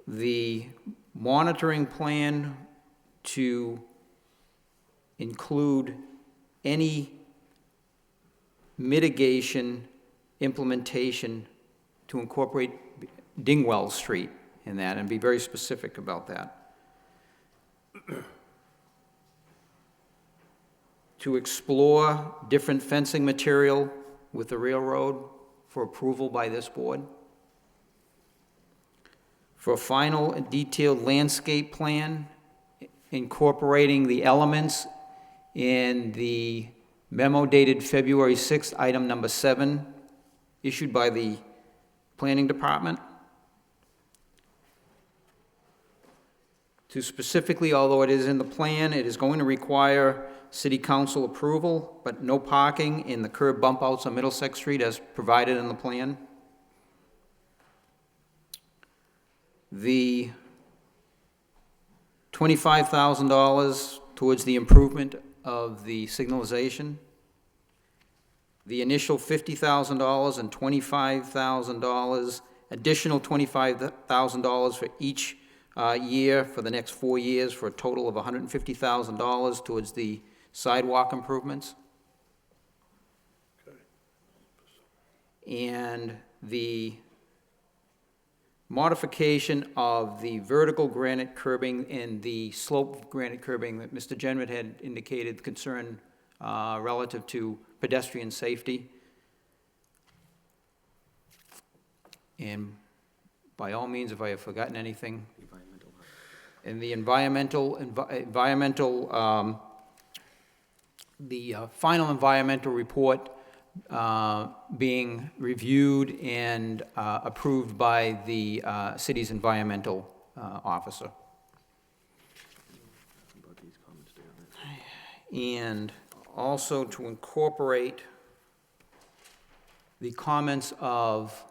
The monitoring plan to include any mitigation implementation to incorporate Dingwell Street in that, and be very specific about that. To explore different fencing material with the railroad for approval by this board. For a final and detailed landscape plan, incorporating the elements in the memo dated February 6th, item number 7, issued by the Planning Department. To specifically, although it is in the plan, it is going to require City Council approval, but no parking in the curb bump outs on Middlesex Street as provided in the plan. the $25,000 towards the improvement of the signalization, the initial $50,000 and $25,000, additional $25,000 for each year for the next 4 years, for a total of $150,000 towards the sidewalk improvements. And the modification of the vertical granite curbing and the slope granite curbing that Mr. Genrid had indicated concern relative to pedestrian safety. And by all means, if I have forgotten anything, and the final environmental report being reviewed and approved by the city's environmental officer. And also to incorporate the comments of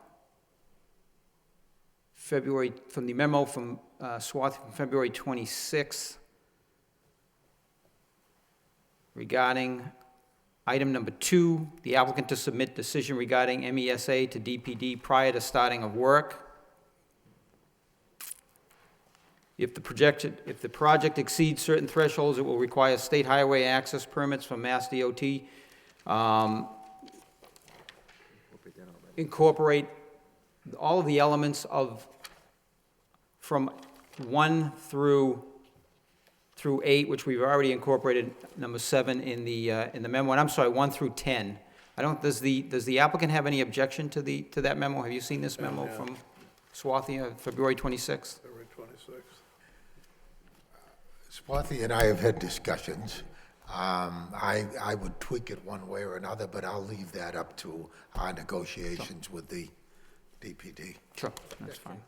February, from the memo from Swarthy from February 26th regarding item number 2, the applicant to submit decision regarding MESA to DPD prior to starting of work. If the project exceeds certain thresholds, it will require state highway access permits from Mass DOT. Incorporate all of the elements of from 1 through 8, which we've already incorporated number 7 in the memo. And I'm sorry, 1 through 10. Does the applicant have any objection to that memo? Have you seen this memo from Swarthy, February 26th? February 26th. Swarthy and I have had discussions. I would tweak it one way or another, but I'll leave that up to our negotiations with the DPD. Sure, that's fine.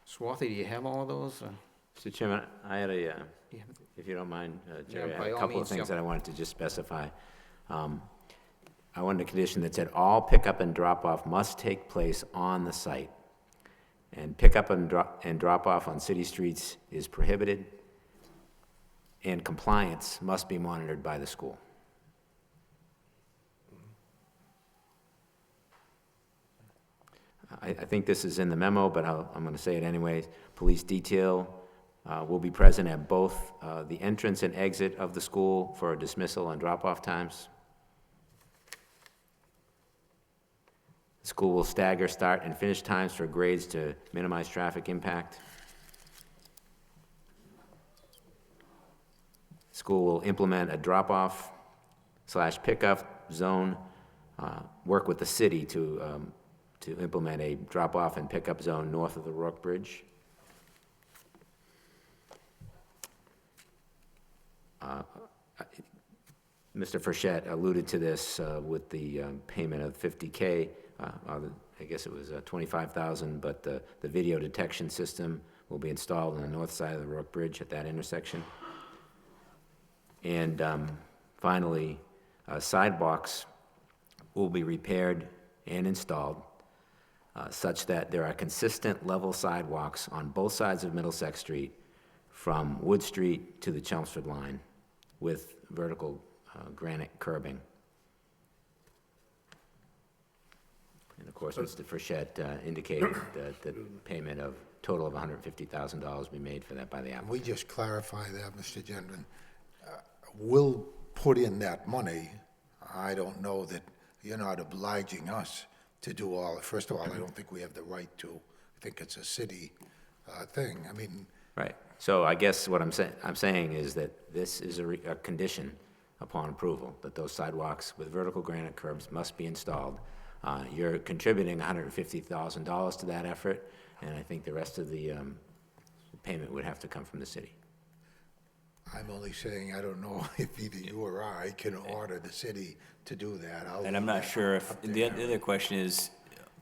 Swarthy, do you have all of those? Mr. Chairman, I had if you don't mind, Jerry, I had a couple of things that I wanted to just specify. I wanted a condition that said all pickup and drop-off must take place on the site. And pickup and drop-off on city streets is prohibited, and compliance must be monitored by the school. I think this is in the memo, but I'm going to say it anyway. Police detail will be present at both the entrance and exit of the school for dismissal and drop-off times. The school will stagger start and finish times for grades to minimize traffic impact. School will implement a drop-off/pickup zone, work with the city to implement a drop-off and pickup zone north of the Rourke Bridge. Mr. Frechette alluded to this with the payment of $50K. I guess it was $25,000, but the video detection system will be installed on the north side of the Rourke Bridge at that intersection. And finally, sidewalks will be repaired and installed such that there are consistent level sidewalks on both sides of Middlesex Street from Wood Street to the Chelmsford line with vertical granite curbing. And of course, Mr. Frechette indicated that the payment of total of $150,000 be made for that by the applicant. We just clarify that, Mr. Gendron. We'll put in that money. I don't know that you're not obliging us to do all. First of all, I don't think we have the right to. I think it's a city thing. I mean. Right. So I guess what I'm saying is that this is a condition upon approval, that those sidewalks with vertical granite curbs must be installed. You're contributing $150,000 to that effort, and I think the rest of the payment would have to come from the city. I'm only saying I don't know if either you or I can order the city to do that. And I'm not sure if, the other question is,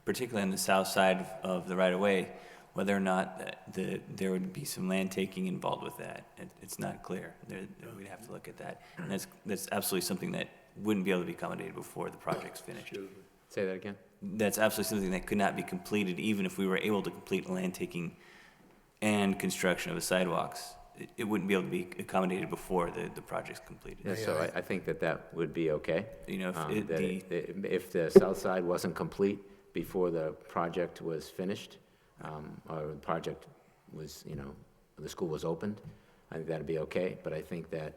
particularly on the south side of the right-of-way, whether or not there would be some land taking involved with that. It's not clear. We'd have to look at that. And that's absolutely something that wouldn't be able to be accommodated before the project's finished. Say that again? That's absolutely something that could not be completed, even if we were able to complete land taking and construction of the sidewalks. It wouldn't be able to be accommodated before the project's completed. Yeah, so I think that would be okay. You know, If the south side wasn't complete before the project was finished, or the project was, the school was opened, I think that'd be okay. But I think that,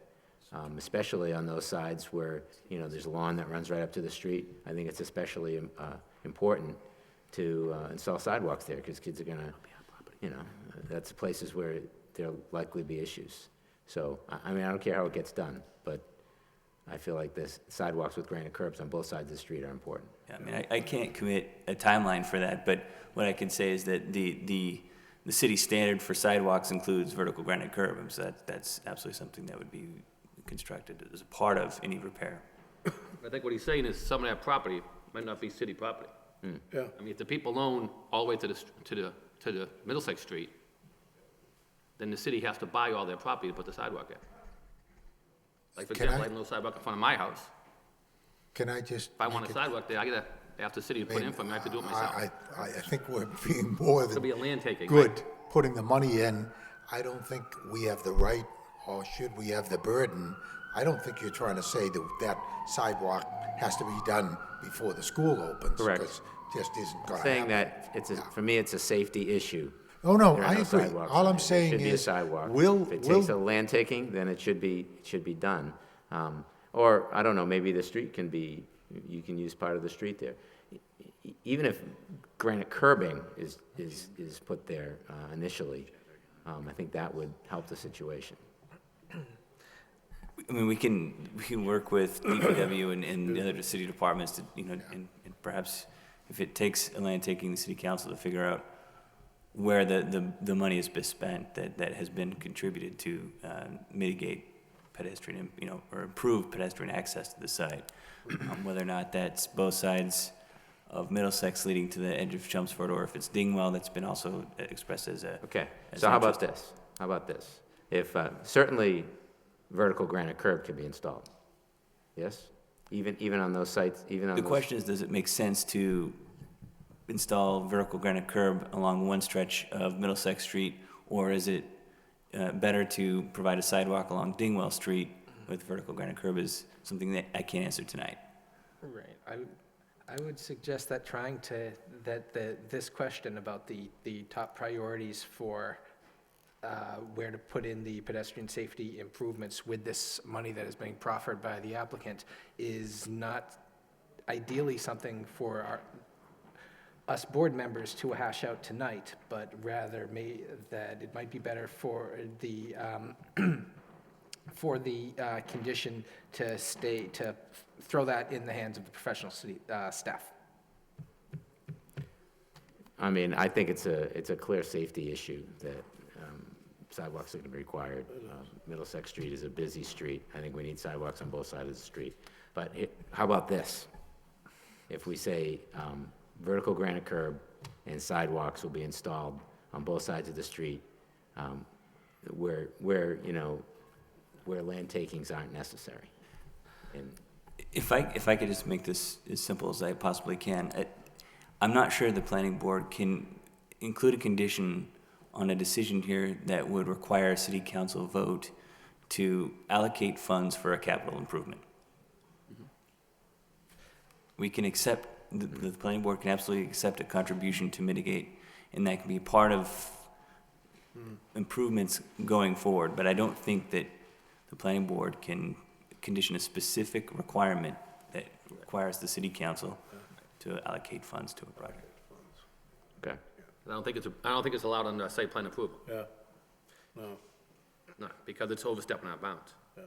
especially on those sides where, there's a lawn that runs right up to the street, I think it's especially important to install sidewalks there, because kids are gonna, that's places where there'll likely be issues. So, I mean, I don't care how it gets done, but I feel like this sidewalks with granite curbs on both sides of the street are important. Yeah, I mean, I can't commit a timeline for that, but what I can say is that the city standard for sidewalks includes vertical granite curb, and so that's absolutely something that would be constructed as a part of any repair. I think what he's saying is some of that property might not be city property. Yeah. I mean, if the people own all the way to the Middlesex Street, then the city has to buy all their property to put the sidewalk in. Like, for example, I have no sidewalk in front of my house. Can I just? If I want a sidewalk there, I gotta ask the city to put it in for me, I have to do it myself. I think we're being more It'll than be a land taking, good right? putting the money in. I don't think we have the right, or should we have the burden. I don't think you're trying to say that sidewalk has to be done before the school opens. Correct. Because just isn't gonna Saying happen. that, for me, it's a safety issue. Oh, no, There are I agree. sidewalks All on I'm it. saying There should be a is, sidewalk. we'll- If it takes a land taking, then it should be done. Or, I don't know, maybe the street can be, you can use part of the street there. Even if granite curbing is put there initially, I think that would help the situation. I mean, we can work with DPW and the other city departments to, and perhaps if it takes a land taking, the city council to figure out where the money has been spent that has been contributed to mitigate pedestrian, or improve pedestrian access to the site. Whether or not that's both sides of Middlesex leading to the edge of Chelmsford, or if it's Dingwell that's been also expressed as a. Okay, as so an how about interest. this? How about this? If, certainly, vertical granite curb can be installed. Yes? Even on those sites, even on The those. question is, does it make sense to install vertical granite curb along one stretch of Middlesex Street, or is it better to provide a sidewalk along Dingwell Street with vertical granite curb is something that I can't answer tonight. Right. I would suggest that this question about the top priorities for where to put in the pedestrian safety improvements with this money that is being proffered by the applicant is not ideally something for us board members to hash out tonight, but rather that it might be better for the condition to throw that in the hands of the professional city staff. I mean, I think it's a clear safety issue that sidewalks are going to be required. Middlesex Street is a busy street. I think we need sidewalks on both sides of the street. But how about this? If we say vertical granite curb and sidewalks will be installed on both sides of the street, where land takings aren't necessary. And If I could just make this as simple as I possibly can, I'm not sure the planning board can include a condition on a decision here that would require a city council vote to allocate funds for a capital improvement. We can accept, the planning board can absolutely accept a contribution to mitigate, and that can be part of improvements going forward, but I don't think that the planning board can condition a specific requirement that requires the city council to allocate funds to a project. Okay. I don't think it's allowed under site plan approval. Yeah. No. No, because it's overstepping our bounds. Yeah.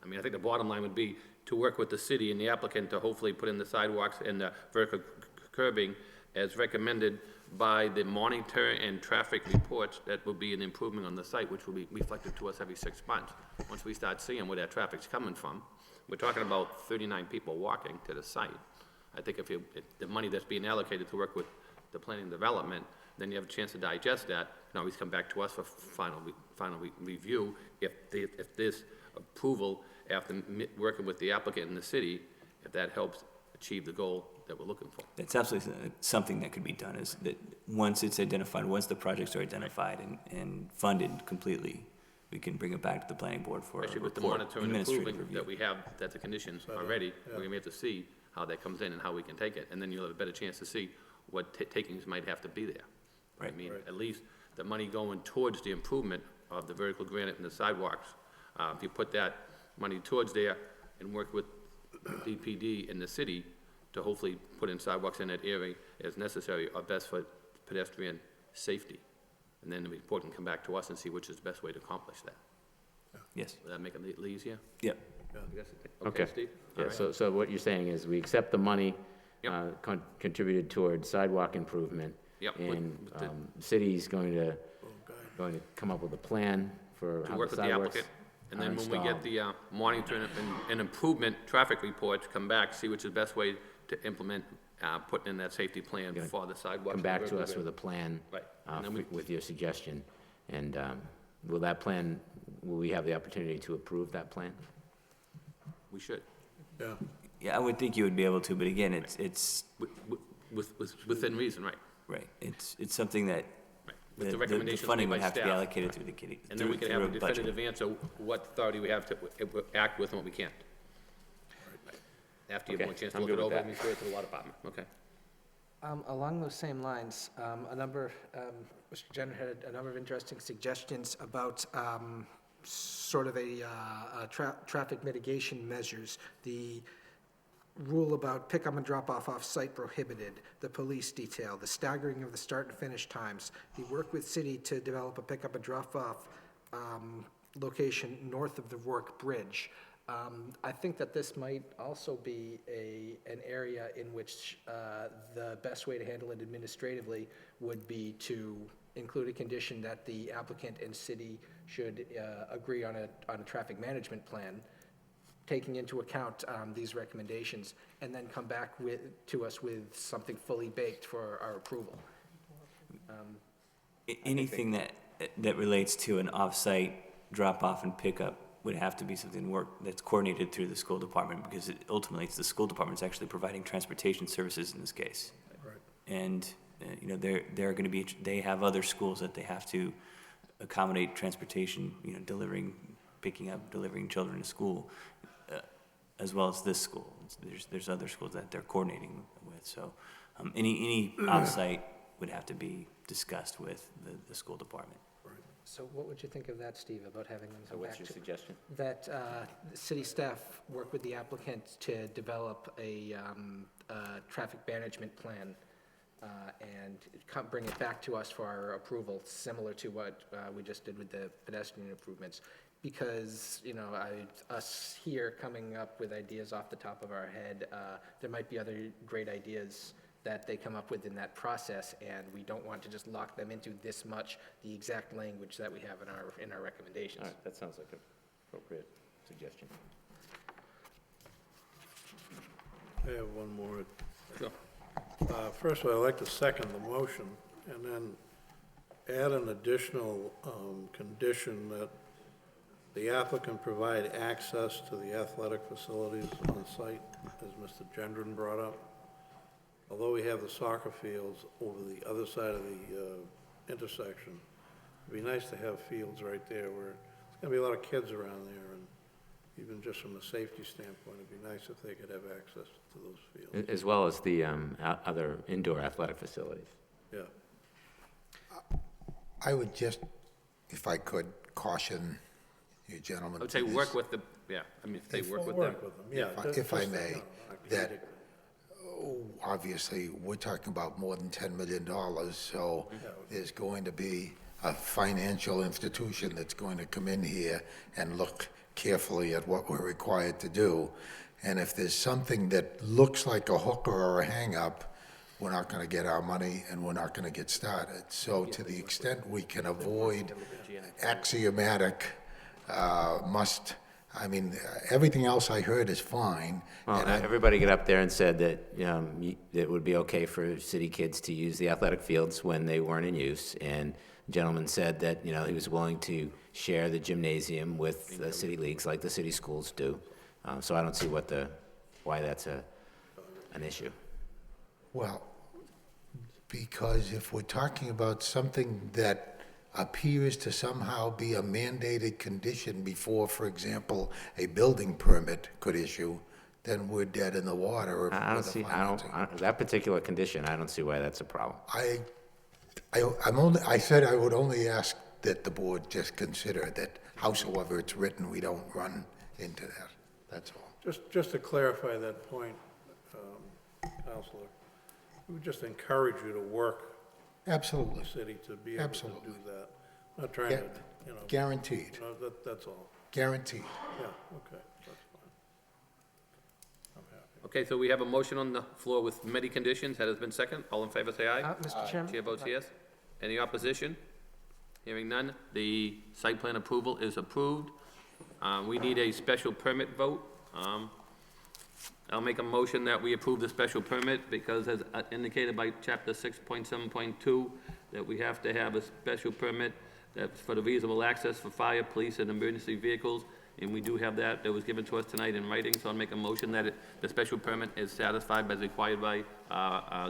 I mean, I think the bottom line would be to work with the city and the applicant to hopefully put in the sidewalks and the vertical curbing as recommended by the monitor and traffic reports. That will be an improvement on the site, which will be reflected to us every 6 months. Once we start seeing where that traffic's coming from, we're talking about 39 people walking to the site. I think if the money that's being allocated to work with the planning and development, then you have a chance to digest that, and always come back to us for final review if this approval after working with the applicant and the city, if that helps achieve the goal that we're looking for. It's absolutely something that could be done, is that once it's identified, once the projects are identified and funded completely, we can bring it back to the planning board for a Especially with the report, monitoring and administrative improving review. that we have, that's a condition already, we're gonna have to see how that comes in and how we can take it, and then you'll have a better chance to see what takings might have to be there. I mean, at least the money going towards the improvement of the vertical granite and the sidewalks, if you put that money towards there and work with DPD in the city to hopefully put in sidewalks in that area as necessary, are best for pedestrian safety. And then the report can come back to us and see which is the best way to accomplish that. Yes. Will that make it a little easier? Yep. Okay, Steve? All Yeah, right. so what you're saying is we accept the money Yep. contributed towards sidewalk improvement. Yep, And with the- city's going to come up with a plan for To how work the with the sidewalks applicant, and are then when we get installed. the monitoring and improvement traffic reports, come back, see which is the best way to implement, putting in that safety plan Gonna for the sidewalks. Come and back to vertical us with a granite. plan Right, and then we, with your suggestion. And will that plan, will we have the opportunity to approve that plan? we should, Yeah. Yeah, I would think you would be able to, but again, it's, within reason, right. right, it's something that With the the recommendations funding made would by have to be staff. allocated through the kitty. And then we can have a through budget. definitive answer, what authority we have to act with and what we can't. After you've had a chance to I'm look it good with over and that. refer it to the law department, okay. Along those same lines, Mr. Jenner had a number of interesting suggestions about sort of traffic mitigation measures. The rule about pick up and drop off off-site prohibited, the police detail, the staggering of the start and finish times, the work with city to develop a pick up and drop off location north of the Rourke Bridge. I think that this might also be an area in which the best way to handle it administratively would be to include a condition that the applicant and city should agree on a traffic management plan, taking into account these recommendations, and then come back to us with something fully baked for our approval. Anything that relates to an off-site drop-off and pickup would have to be something that's coordinated through the school department, because ultimately it's the school department's actually providing transportation services in this case. Right. And, they're gonna be, they have other schools that they have to accommodate transportation, picking up, delivering children to school, as well as this school. There's other schools that they're coordinating with, so, any off-site would have to be discussed with the school department. So what would you think of that, Steve, about having them So come what's back your to? suggestion? That the city staff work with the applicant to develop a traffic management plan and bring it back to us for our approval, similar to what we just did with the pedestrian improvements. Because, us here coming up with ideas off the top of our head, there might be other great ideas that they come up with in that process, and we don't want to just lock them into this much, the exact language that we have in our recommendations. All right, that sounds like an appropriate suggestion. I have one more. Sure. First of all, I'd like to second the motion and then add an additional condition that the applicant provide access to the athletic facilities on site, as Mr. Gendron brought up. Although we have the soccer fields over the other side of the intersection, it'd be nice to have fields right there where there's gonna be a lot of kids around there, and even just from a safety standpoint, it'd be nice if they could have access to those fields. As well as the other indoor athletic facilities. Yeah. I would just, if I could, caution you gentlemen. I would say please, work with if they work with them. Yeah. if I just, may, that obviously, we're talking about more than $10 million, so there's going to be a financial institution that's going to come in here and look carefully at what we're required to do. And if there's something that looks like a hooker or a hang-up, we're not going to get our money and we're not going to get started. So to the extent we can avoid axiomatic I mean, everything else I heard is fine. Well, and I- everybody got up there and said that it would be okay for city kids to use the athletic fields when they weren't in use. And the gentleman said that, he was willing to share the gymnasium with the city leagues like the city schools do. So I don't see why that's an issue. Well, because if we're talking about something that appears to somehow be a mandated condition before, for example, a building permit could issue, then we're dead in the water. I don't see, that particular condition, I don't see why that's a problem. I said I would only ask that the board just consider that howsoever it's written, we don't run into that. That's all. Just to clarify that point, Counselor, we would just encourage you to work Absolutely. with the city to be able Absolutely. to do that. Not trying to, Guaranteed. That's all. Guaranteed. Yeah, okay, that's fine. I'm happy. Okay, so we have a motion on the floor with many conditions. That has been second. All in favor, say aye. Mr. Chairman? Chair votes yes. Any opposition? Hearing none, the site plan approval is approved. We need a special permit vote. I'll make a motion that we approve the special permit because as indicated by chapter 6.7.2, that we have to have a special permit that's for the reasonable access for fire, police, and emergency vehicles. And we do have that. That was given to us tonight in writing, so I'll make a motion that the special permit is satisfied as required by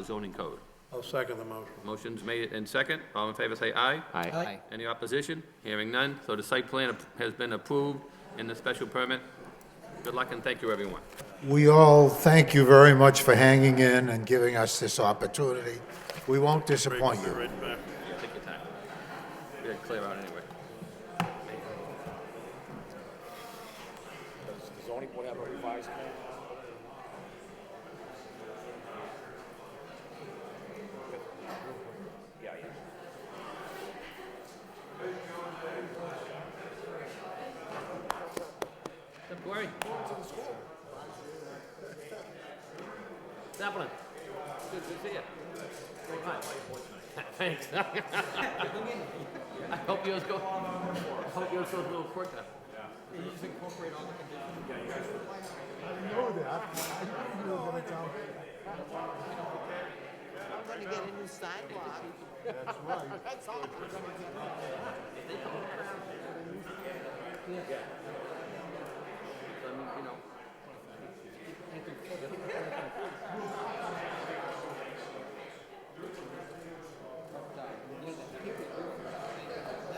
zoning code. I'll second the motion. Motion's made and second. All in favor, say aye. Aye. Aye. Any opposition? Hearing none. So the site plan has been approved in the special permit. Good luck and thank you, everyone. We all thank you very much for hanging in and giving us this opportunity. We won't disappoint you. Right back. Yeah, take your time. We gotta clear out anyway. Does the zoning board have a revised plan? Yeah, yeah. What's up, Corey? What's happening? Good to see you. Hi. Thanks. I hope yours goes a little quicker. You just incorporate all the conditions. Yeah, you guys. I know that. I knew you were going to tell me. I'm gonna get a new sidewalk. That's right. That's all.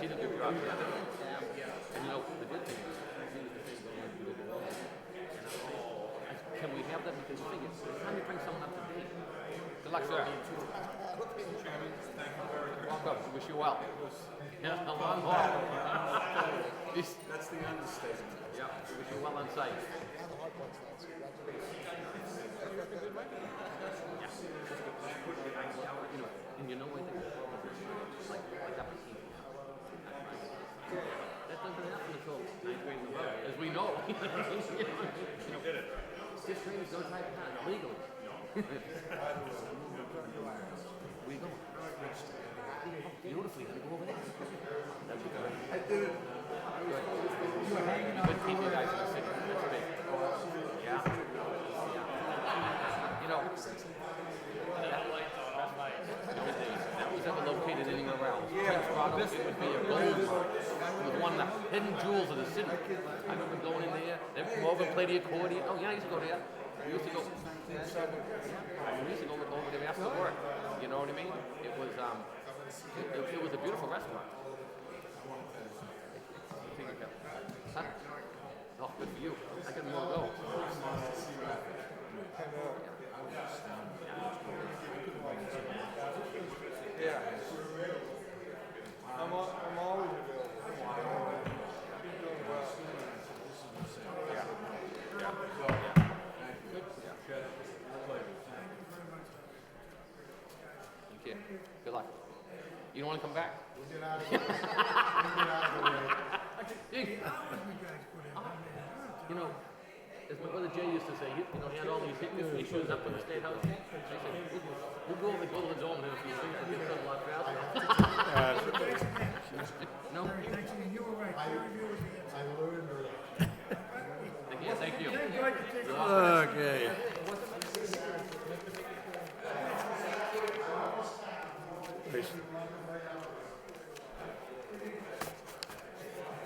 She did a good job. And you know, the good thing is, can we have that? Because the thing is, it's time to bring someone up to date. Good luck, sir. Welcome, wish you well. Yeah, a long haul. That's the understatement. Yeah, wish you well on site. And you know what? Like up to that doesn't happen until 9th grade in the road, as we know. Fifth graders don't drive cars legally. Where you going? Beautifully, can we go over there? That'd be good. I did it. Good team, you guys in the city. That's big. Yeah. You know, that was ever located anywhere else. Prince Royal, it would be a gold mine. It was one of the hidden jewels of the city. I remember going in there, they'd come over and play the accordion. Oh, yeah, I used to go there. We used to go. We used to go over there after work. You know what I mean? It was a beautiful restaurant. Huh? Oh, good for you. I got more to go. Yeah. I'm always available. Thank you. Good luck. You don't want to come back? We'll get out of the way. We'll get out of the way. You know, as my brother Jay used to say, he had all these issues up in the State House. I said, we'll go over the Golden Dome and a few things will get done a lot faster. No? I learned Face-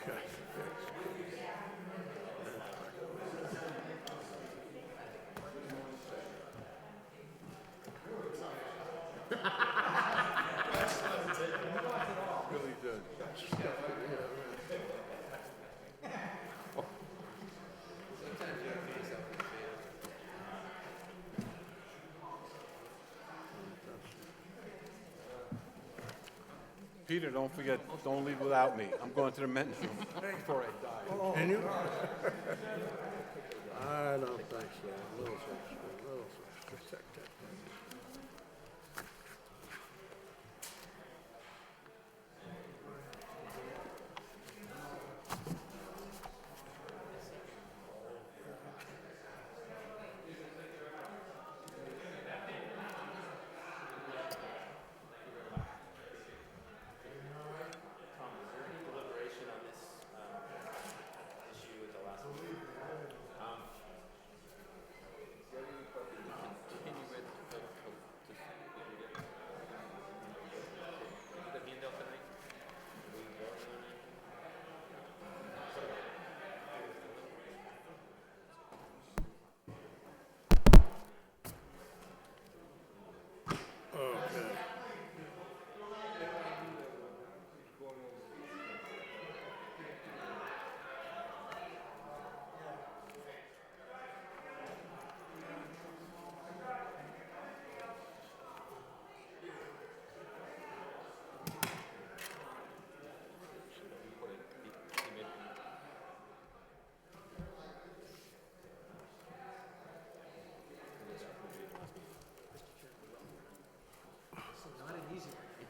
Okay. Really did. Peter, don't forget, don't leave without me. I'm going to the men's room before I die. Can you? I don't think so. A little extra, a little extra. Check. Deliberation on this issue at the last meeting. Okay.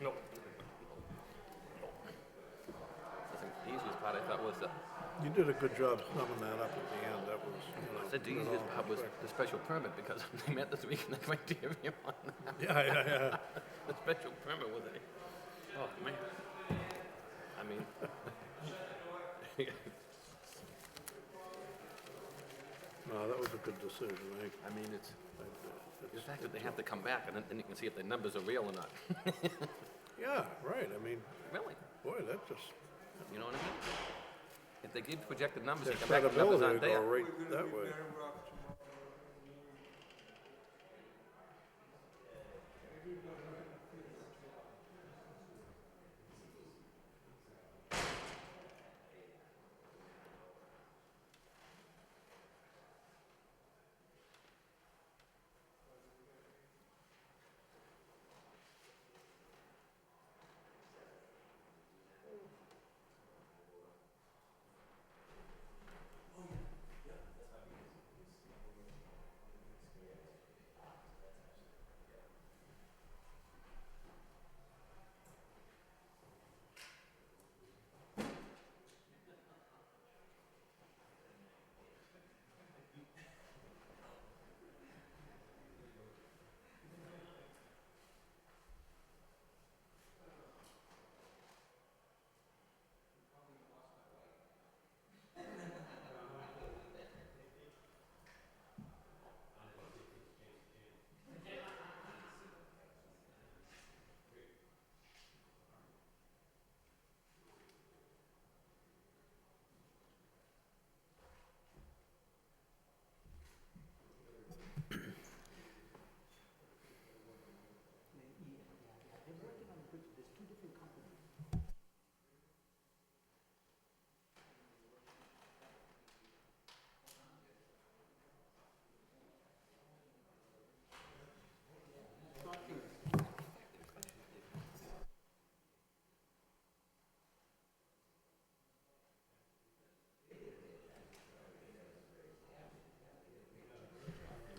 Nope. The easiest part I thought was You did a good job summing that up at the end. That was, you know. I said the put it easiest all in part was perspective. the special permit, because they met this week and the criteria on that. Yeah. The special permit was oh, man. I mean. No, that was a good decision. I mean, it's the fact that they have to come back, and then you can see if the numbers are real or not. Yeah, right. I mean, Really? boy, that just, You know what I mean? If they give projected numbers, their they come back and the numbers credibility aren't would there. go right that way.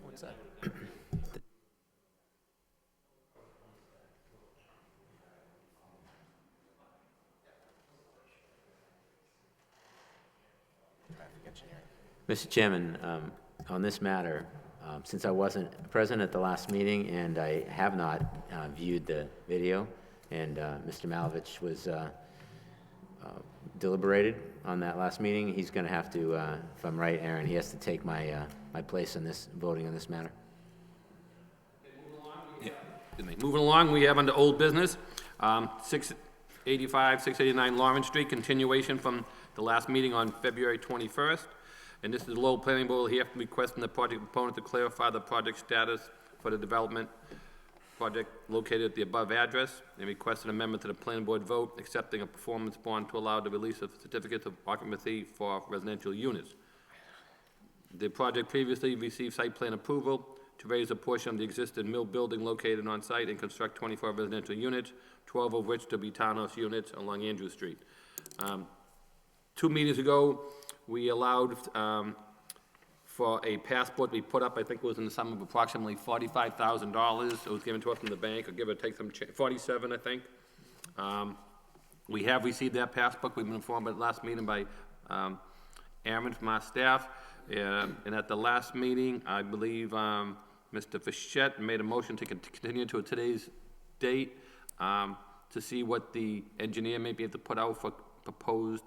What's that? Mr. Chairman, on this matter, since I wasn't present at the last meeting and I have not viewed the video, and Mr. Malovich was deliberated on that last meeting, he's going to have to, if I'm right, Aaron, he has to take my my place in this, voting on this matter. Excuse me. Moving along, we have under old business, 685, 689 Lawrence Street, continuation from the last meeting on February 21st. And this is the Lowell Planning Board here requesting the project proponent to clarify the project status for the development project located at the above address, and request an amendment to the planning board vote accepting a performance bond to allow the release of certificates of occupancy for residential units. The project previously received site plan approval to raise a portion of the existing mill building located on site and construct 24 residential units, 12 of which to be townhouse units along Andrew Street. 2 meetings ago, we allowed for a passport to be put up, I think it was in the sum of approximately $45,000. It was given to us from the bank, or give or take some, 47, I think. We have received that passport. We've been informed at the last meeting by Aaron from our staff. And at the last meeting, I believe Mr. Fischett made a motion to continue to today's date to see what the engineer may be able to put out for proposed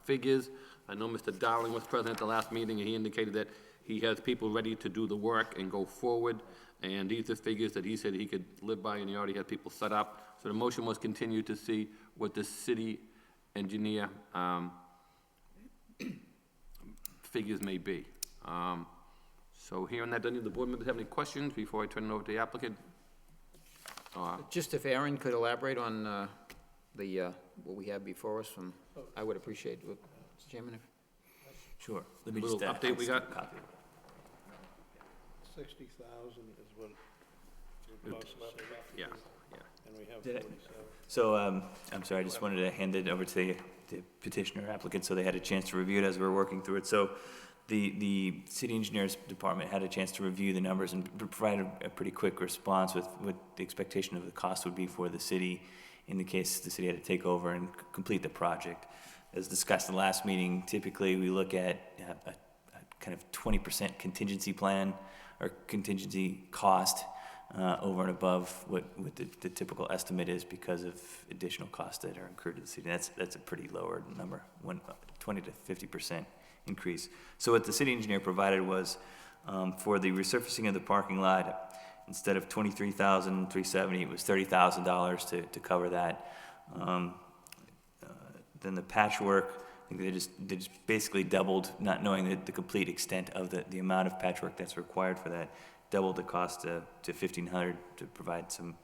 figures. I know Mr. Dowling was present at the last meeting, and he indicated that he has people ready to do the work and go forward. And these are figures that he said he could live by, and he already had people set up. So the motion was continue to see what the city engineer figures may be. So hearing that, do any of the board members have any questions before I turn it over to the applicant? Just if Aaron could elaborate on what we have before us, I would appreciate it, Mr. Chairman. Sure. Let me Little just update we got? copy. 60,000 is what it costs us. Yeah, And we have Did I- 47. So, I'm sorry, I just wanted to hand it over to the petitioner applicant so they had a chance to review it as we were working through it. So the city engineers department had a chance to review the numbers and provide a pretty quick response with what the expectation of the cost would be for the city in the case the city had to take over and complete the project. As discussed in the last meeting, typically we look at a kind of 20% contingency plan or contingency cost over and above what the typical estimate is because of additional costs that are incurred to the city. That's a pretty lower number, 20 to 50% increase. So what the city engineer provided was for the resurfacing of the parking lot, instead of $23,370, it was $30,000 to cover that. Then the patchwork, I think they just basically doubled, not knowing the complete extent of the amount of patchwork that's required for that, doubled the cost to $1,500 to provide some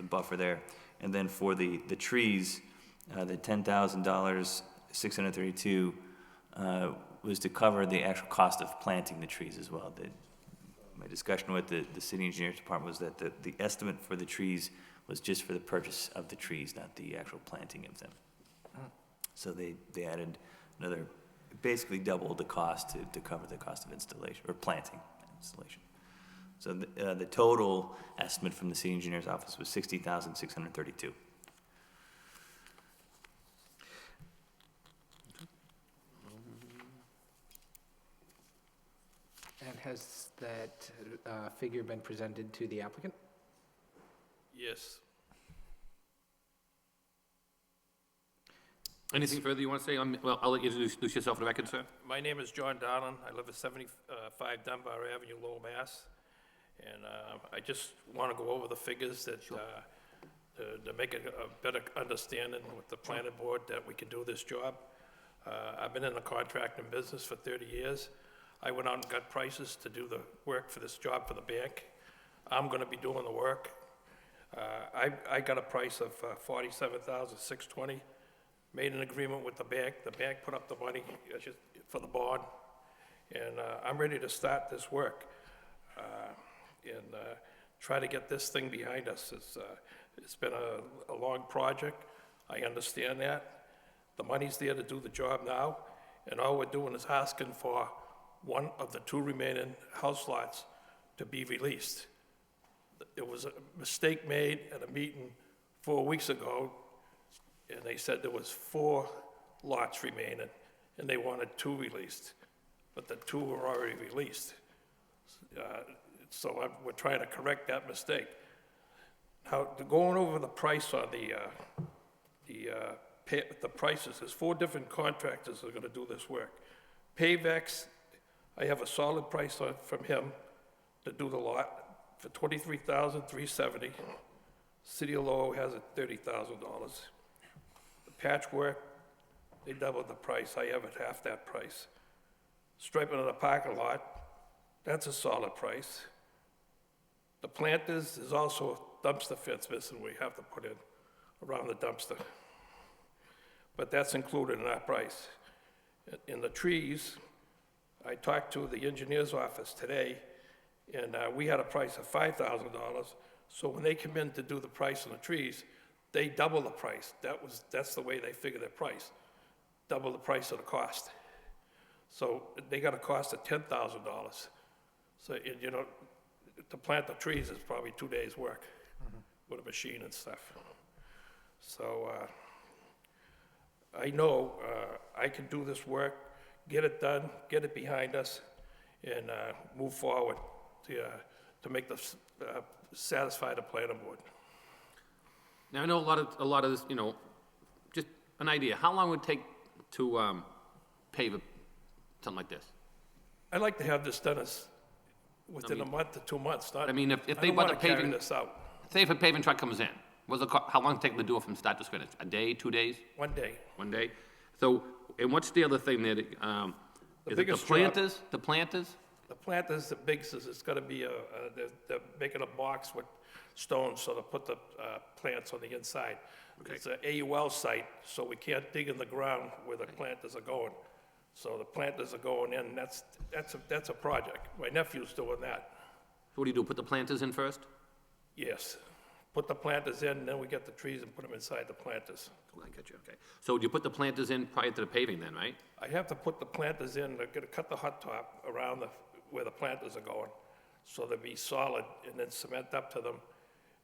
buffer there. And then for the trees, the $10,000, $632 was to cover the actual cost of planting the trees as well. My discussion with the city engineer's department was that the estimate for the trees was just for the purchase of the trees, not the actual planting of them. So they added another, basically doubled the cost to cover the cost of installation, or planting installation. So the total estimate from the city engineer's office was $60,632. And has that figure been presented to the applicant? Yes. Anything further you want to say on, well, I'll let you introduce yourself for the record, sir. My name is John Donnan. I live at 75 Dunbar Avenue, Lowell, Mass. And I just want to go over the figures that, to make a better understanding with the planning board that we can do this job. I've been in the contracting business for 30 years. I went out and got prices to do the work for this job for the bank. I'm going to be doing the work. I got a price of $47,620. Made an agreement with the bank. The bank put up the money for the bond, and I'm ready to start this work and try to get this thing behind us. It's been a long project. I understand that. The money's there to do the job now, and all we're doing is asking for one of the 2 remaining house lots to be released. It was a mistake made at a meeting 4 weeks ago, and they said there was 4 lots remaining, and they wanted 2 released, but the 2 were already released. So we're trying to correct that mistake. Now, going over the price on the prices, there's 4 different contractors that are going to do this work. Pavex, I have a solid price from him to do the lot for $23,370. City of Lowell has it $30,000. The patchwork, they doubled the price. I have it half that price. Striping of the parking lot, that's a solid price. The planters, is also a dumpster fence missing we have to put in around the dumpster. But that's included in our price. In the trees, I talked to the engineer's office today, and we had a price of $5,000. So when they come in to do the price on the trees, they double the price. That's the way they figure their price, double the price of the cost. So they got a cost of $10,000. So, you know, to plant the trees is probably 2 days' work with a machine and stuff. So I know I can do this work, get it done, get it behind us, and move forward to make the satisfy the planning board. Now, I know a lot of this, you know, just an idea. How long would it take to pave something like this? I'd like to have this done within a month to 2 months. Not, I mean, if I they don't bought wanna the paving, carry this out. say if a paving truck comes in, how long does it take to do it from start to finish? A day, 2 days? 1 day. 1 day? So, and what's the other thing there? Is it the biggest job- planters? The planters? The planters, the big, it's gotta be they're making a box with stones, so to put the plants on the inside. It's an AUL site, so we can't dig in the ground where the planters are going. So the planters are going in, that's a project. My nephew's doing that. So what do you do, put the planters in first? Yes. Put the planters in, then we get the trees and put them inside the planters. Oh, I got you, okay. So you put the planters in prior to the paving then, right? I have to put the planters in, I'm gonna cut the hot top around where the planters are going, so they'll be solid, and then cement up to them,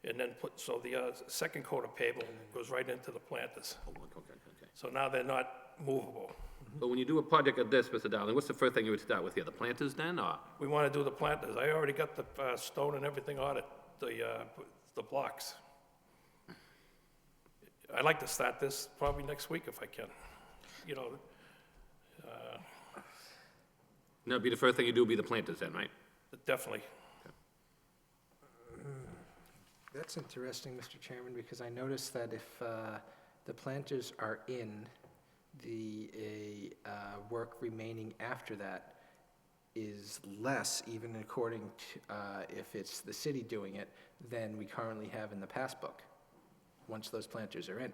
and then so the second coat of pavement goes right into the planters. Okay. So now they're not movable. But when you do a project like this, Mr. Dowling, what's the first thing you would start with here, the planters then, or? We wanna do the planters. I already got the stone and everything on it, the blocks. I'd like to start this probably next week if I can, you know. No, it'd be the first thing you do would be the planters then, right? Definitely. That's interesting, Mr. Chairman, because I noticed that if the planters are in, the work remaining after that is less, even according to, if it's the city doing it, than we currently have in the passbook, once those planters are in.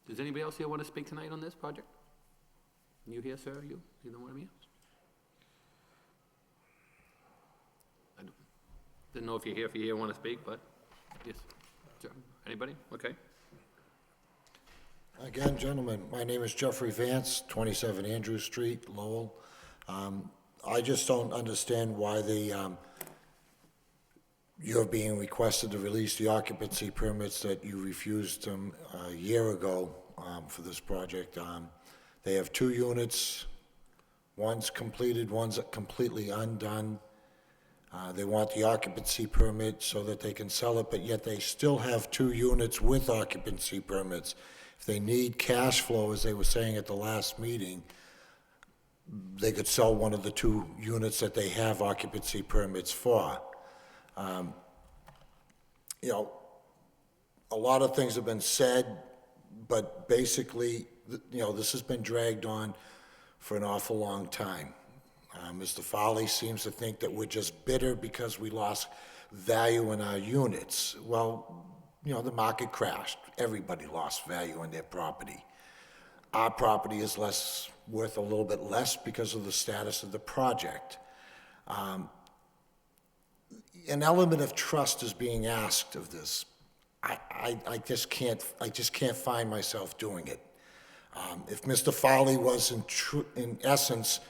Does anybody else here want to speak tonight on this project? You here, sir? You? Either one of you? I didn't know if you're here, want to speak, but yes. Sure. Anybody? Okay. Again, gentlemen, my name is Jeffrey Vance, 27 Andrews Street, Lowell. I just don't understand why you're being requested to release the occupancy permits that you refused them a year ago for this project. They have 2 units, one's completed, one's completely undone. They want the occupancy permit so that they can sell it, but yet they still have 2 units with occupancy permits. If they need cash flow, as they were saying at the last meeting, they could sell one of the 2 units that they have occupancy permits for. You know, a lot of things have been said, but basically, you know, this has been dragged on for an awful long time. Mr. Foley seems to think that we're just bitter because we lost value in our units. Well, you know, the market crashed. Everybody lost value in their property. Our property is worth a little bit less because of the status of the project. An element of trust is being asked of this. I just can't find myself doing it. If Mr. Foley was in essence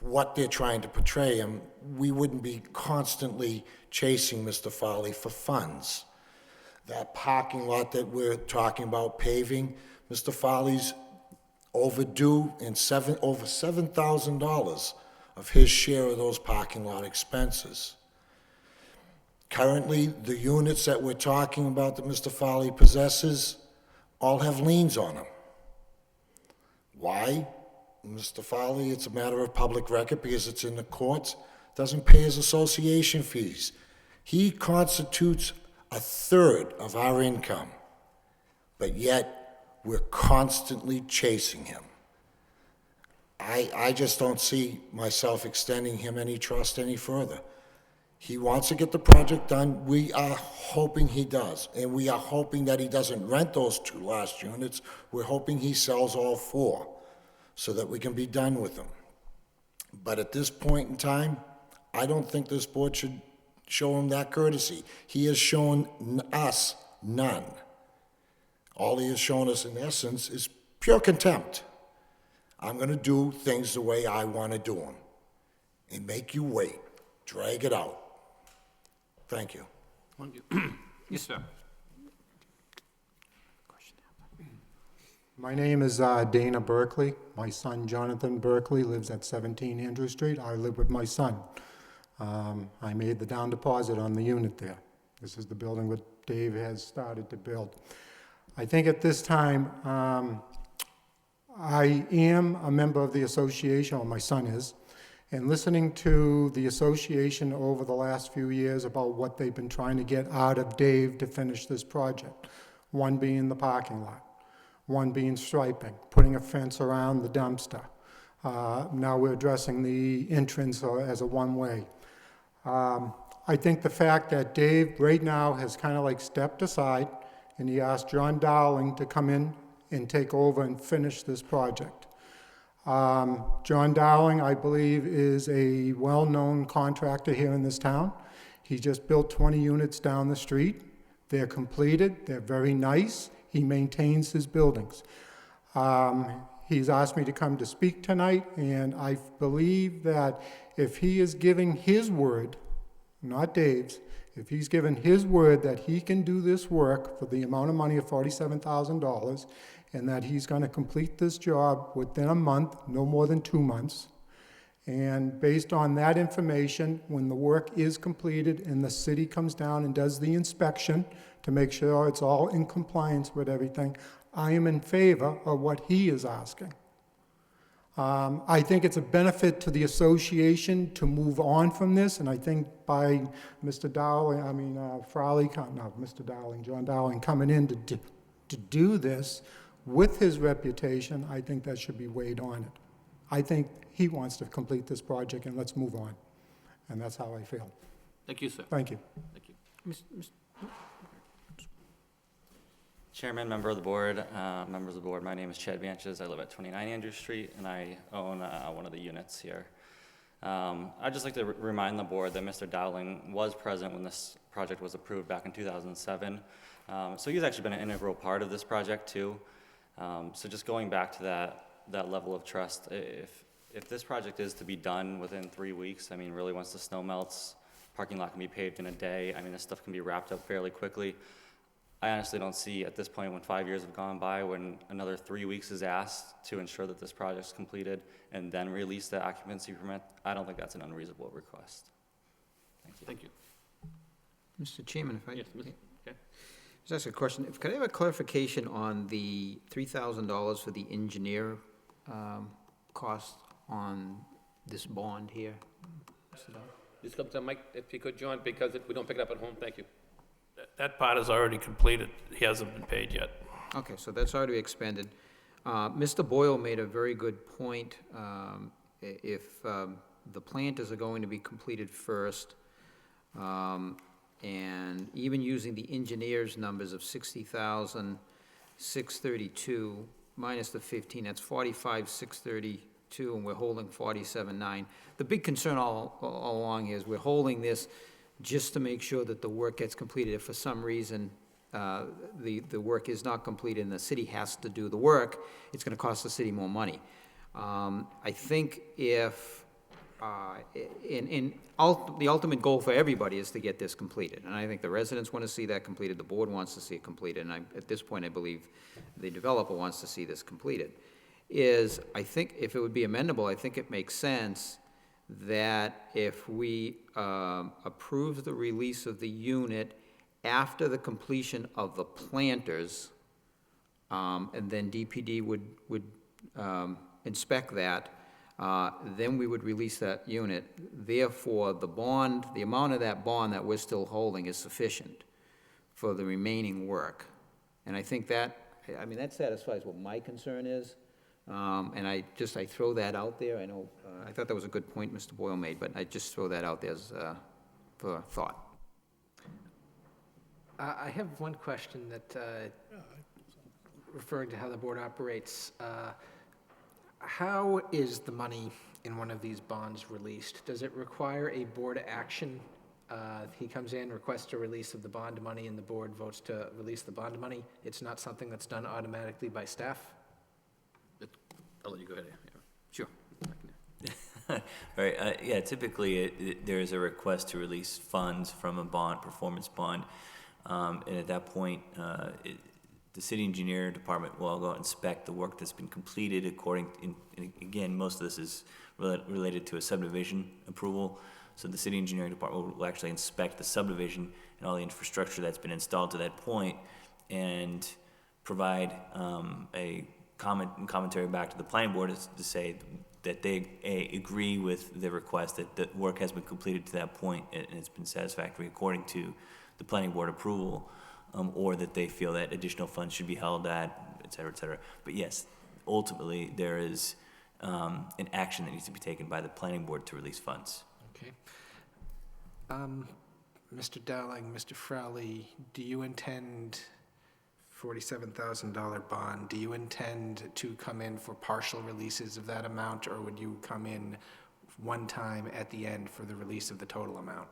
what they're trying to portray him, we wouldn't be constantly chasing Mr. Foley for funds. That parking lot that we're talking about paving, Mr. Foley's overdue in over $7,000 of his share of those parking lot expenses. Currently, the units that we're talking about that Mr. Foley possesses all have liens on them. Why? Mr. Foley, it's a matter of public record because it's in the courts, doesn't pay his association fees. He constitutes a third of our income, but yet we're constantly chasing him. I just don't see myself extending him any trust any further. He wants to get the project done. We are hoping he does, and we are hoping that he doesn't rent those 2 last units. We're hoping he sells all 4 so that we can be done with them. But at this point in time, I don't think this board should show him that courtesy. He has shown us none. All he has shown us, in essence, is pure contempt. I'm going to do things the way I want to do them and make you wait, drag it out. Thank you. Thank you. Yes, sir. My name is Dana Berkeley. My son Jonathan Berkeley lives at 17 Andrew Street. I live with my son. I made the down deposit on the unit there. This is the building that Dave has started to build. I think at this time, I am a member of the association, or my son is, and listening to the association over the last few years about what they've been trying to get out of Dave to finish this project, one being the parking lot, one being striping, putting a fence around the dumpster. Now we're addressing the entrance as a one-way. I think the fact that Dave right now has kind of like stepped aside and he asked John Dowling to come in and take over and finish this project. John Dowling, I believe, is a well-known contractor here in this town. He just built 20 units down the street. They're completed. They're very nice. He maintains his buildings. He's asked me to come to speak tonight, and I believe that if he is giving his word, not Dave's, if he's given his word that he can do this work for the amount of money of $47,000, and that he's going to complete this job within a month, no more than 2 months, and based on that information, when the work is completed and the city comes down and does the inspection to make sure it's all in compliance with everything, I am in favor of what he is asking. I think it's a benefit to the association to move on from this, and I think by Mr. Dowling, John Dowling coming in to do this with his reputation, I think that should be weighed on it. I think he wants to complete this project, and let's move on. And that's how I feel. Thank you, sir. Thank you. Thank you. Chairman, member of the board, members of the board, my name is Chad Banches. I live at 29 Andrew Street, and I own one of the units here. I'd just like to remind the board that Mr. Dowling was present when this project was approved back in 2007. So he's actually been an integral part of this project too. So just going back to that level of trust, if this project is to be done within 3 weeks, I mean, really once the snow melts, parking lot can be paved in a day. I mean, this stuff can be wrapped up fairly quickly. I honestly don't see at this point, when 5 years have gone by, when another 3 weeks is asked to ensure that this project's completed and then release the occupancy permit, I don't think that's an unreasonable request. Thank you. Thank you. Mr. Chairman, if I... Yes, okay. Just ask a question. Could I have a clarification on the $3,000 for the engineer cost on this bond here? Just come to the mic, if you could, John, because we don't pick it up at home. Thank you. That part is already completed. He hasn't been paid yet. Okay, so that's already expended. Mr. Boyle made a very good point. If the planters are going to be completed first, and even using the engineer's numbers of $60,632 minus the 15, that's $45,632, and we're holding $47,900. The big concern all along is we're holding this just to make sure that the work gets completed. If for some reason the work is not completed and the city has to do the work, it's going to cost the city more money. I think if, the ultimate goal for everybody is to get this completed, and I think the residents want to see that completed, the board wants to see it completed, and at this point I believe the developer wants to see this completed, I think if it would be amendable, I think it makes sense that if we approve the release of the unit after the completion of the planters, and then DPD would inspect that, then we would release that unit. Therefore, the bond, the amount of that bond that we're still holding is sufficient for the remaining work. And I think that, I mean, that satisfies what my concern is. And I throw that out there. I know, I thought that was a good point Mr. Boyle made, but I just throw that out there as, for thought. I have one question that, referring to how the board operates. How is the money in one of these bonds released? Does it require a board action? He comes in, requests a release of the bond money, and the board votes to release the bond money. It's not something that's done automatically by staff? I'll let you go ahead. Yeah. Sure. All right, yeah, typically there is a request to release funds from a bond, performance bond, and at that point, the city engineer department will go inspect the work that's been completed according, and again, most of this is related to a subdivision approval, so the city engineering department will actually inspect the subdivision and all the infrastructure that's been installed to that point, and provide a commentary back to the planning board to say that they agree with the request, that the work has been completed to that point and it's been satisfactory according to the planning board approval, or that they feel that additional funds should be held at, et cetera, et cetera. But yes, ultimately there is an action that needs to be taken by the planning board to release funds. Okay. Mr. Dowling, Mr. Frowley, do you intend $47,000 bond, do you intend to come in for partial releases of that amount, or would you come in one time at the end for the release of the total amount?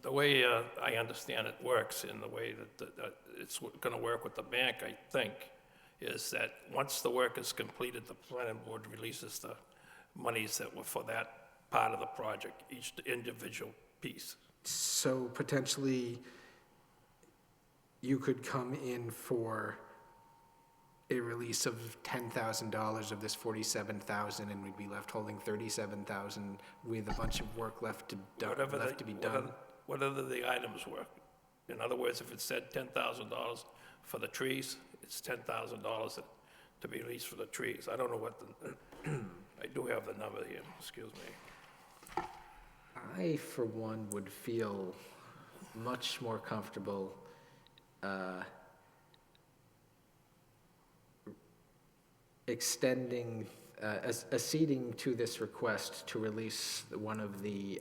The way I understand it works, and the way that it's going to work with the bank, I think, is that once the work is completed, the planning board releases the monies that were for that part of the project, each individual piece. So potentially, you could come in for a release of $10,000 of this $47,000, and we'd be left holding $37,000 with a bunch of work left to be done. Whatever the items were. In other words, if it said $10,000 for the trees, it's $10,000 to be released for the trees. I don't know what the, I do have the number here, excuse me. I, for one, would feel much more comfortable extending, acceding to this request to release one of the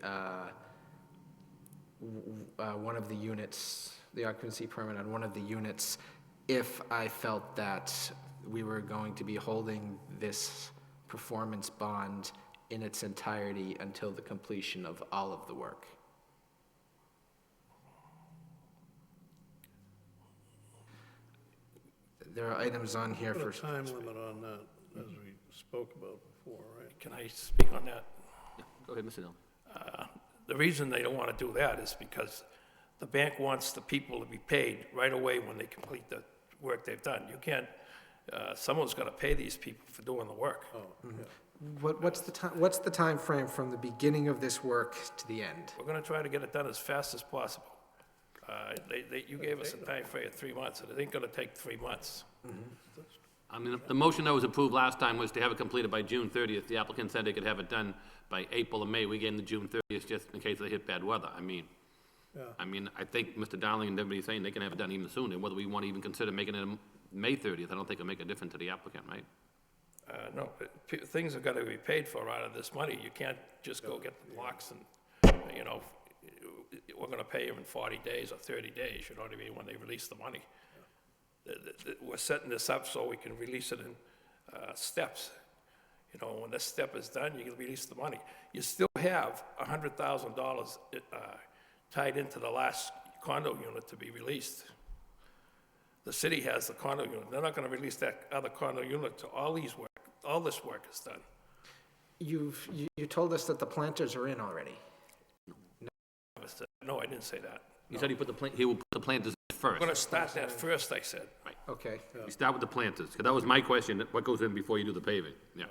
units, the occupancy permit on one of the units, if I felt that we were going to be holding this performance bond in its entirety until the completion of all of the work. There are items on here for... Put a time limit on that, as we spoke about before, right? Can I speak on that? Yeah, go ahead, Mr. Dillon. The reason they don't want to do that is because the bank wants the people to be paid right away when they complete the work they've done. You can't, someone's got to pay these people for doing the work. What's the time frame from the beginning of this work to the end? We're going to try to get it done as fast as possible. You gave us a time frame of 3 months, and it ain't going to take 3 months. I mean, the motion that was approved last time was to have it completed by June 30th. The applicant said they could have it done by April or May. We gave them the June 30th just in case they hit bad weather. I mean, I think Mr. Dowling and everybody's saying they can have it done even sooner. Whether we want to even consider making it May 30th, I don't think it'll make a difference to the applicant, right? No, things have got to be paid for out of this money. You can't just go get the blocks and, you know, we're going to pay them in 40 days or 30 days, you know what I mean, when they release the money. We're setting this up so we can release it in steps. You know, when this step is done, you can release the money. You still have $100,000 tied into the last condo unit to be released. The city has the condo unit. They're not going to release that other condo unit till all this work is done. You told us that the planters are in already. No, I didn't say that. He said he will put the planters in first. We're going to start that first, I said. Right. Okay. We start with the planters, because that was my question, what goes in before you do the paving? Yeah.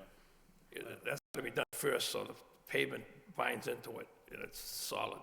That's going to be done first, so the pavement binds into it, and it's solid.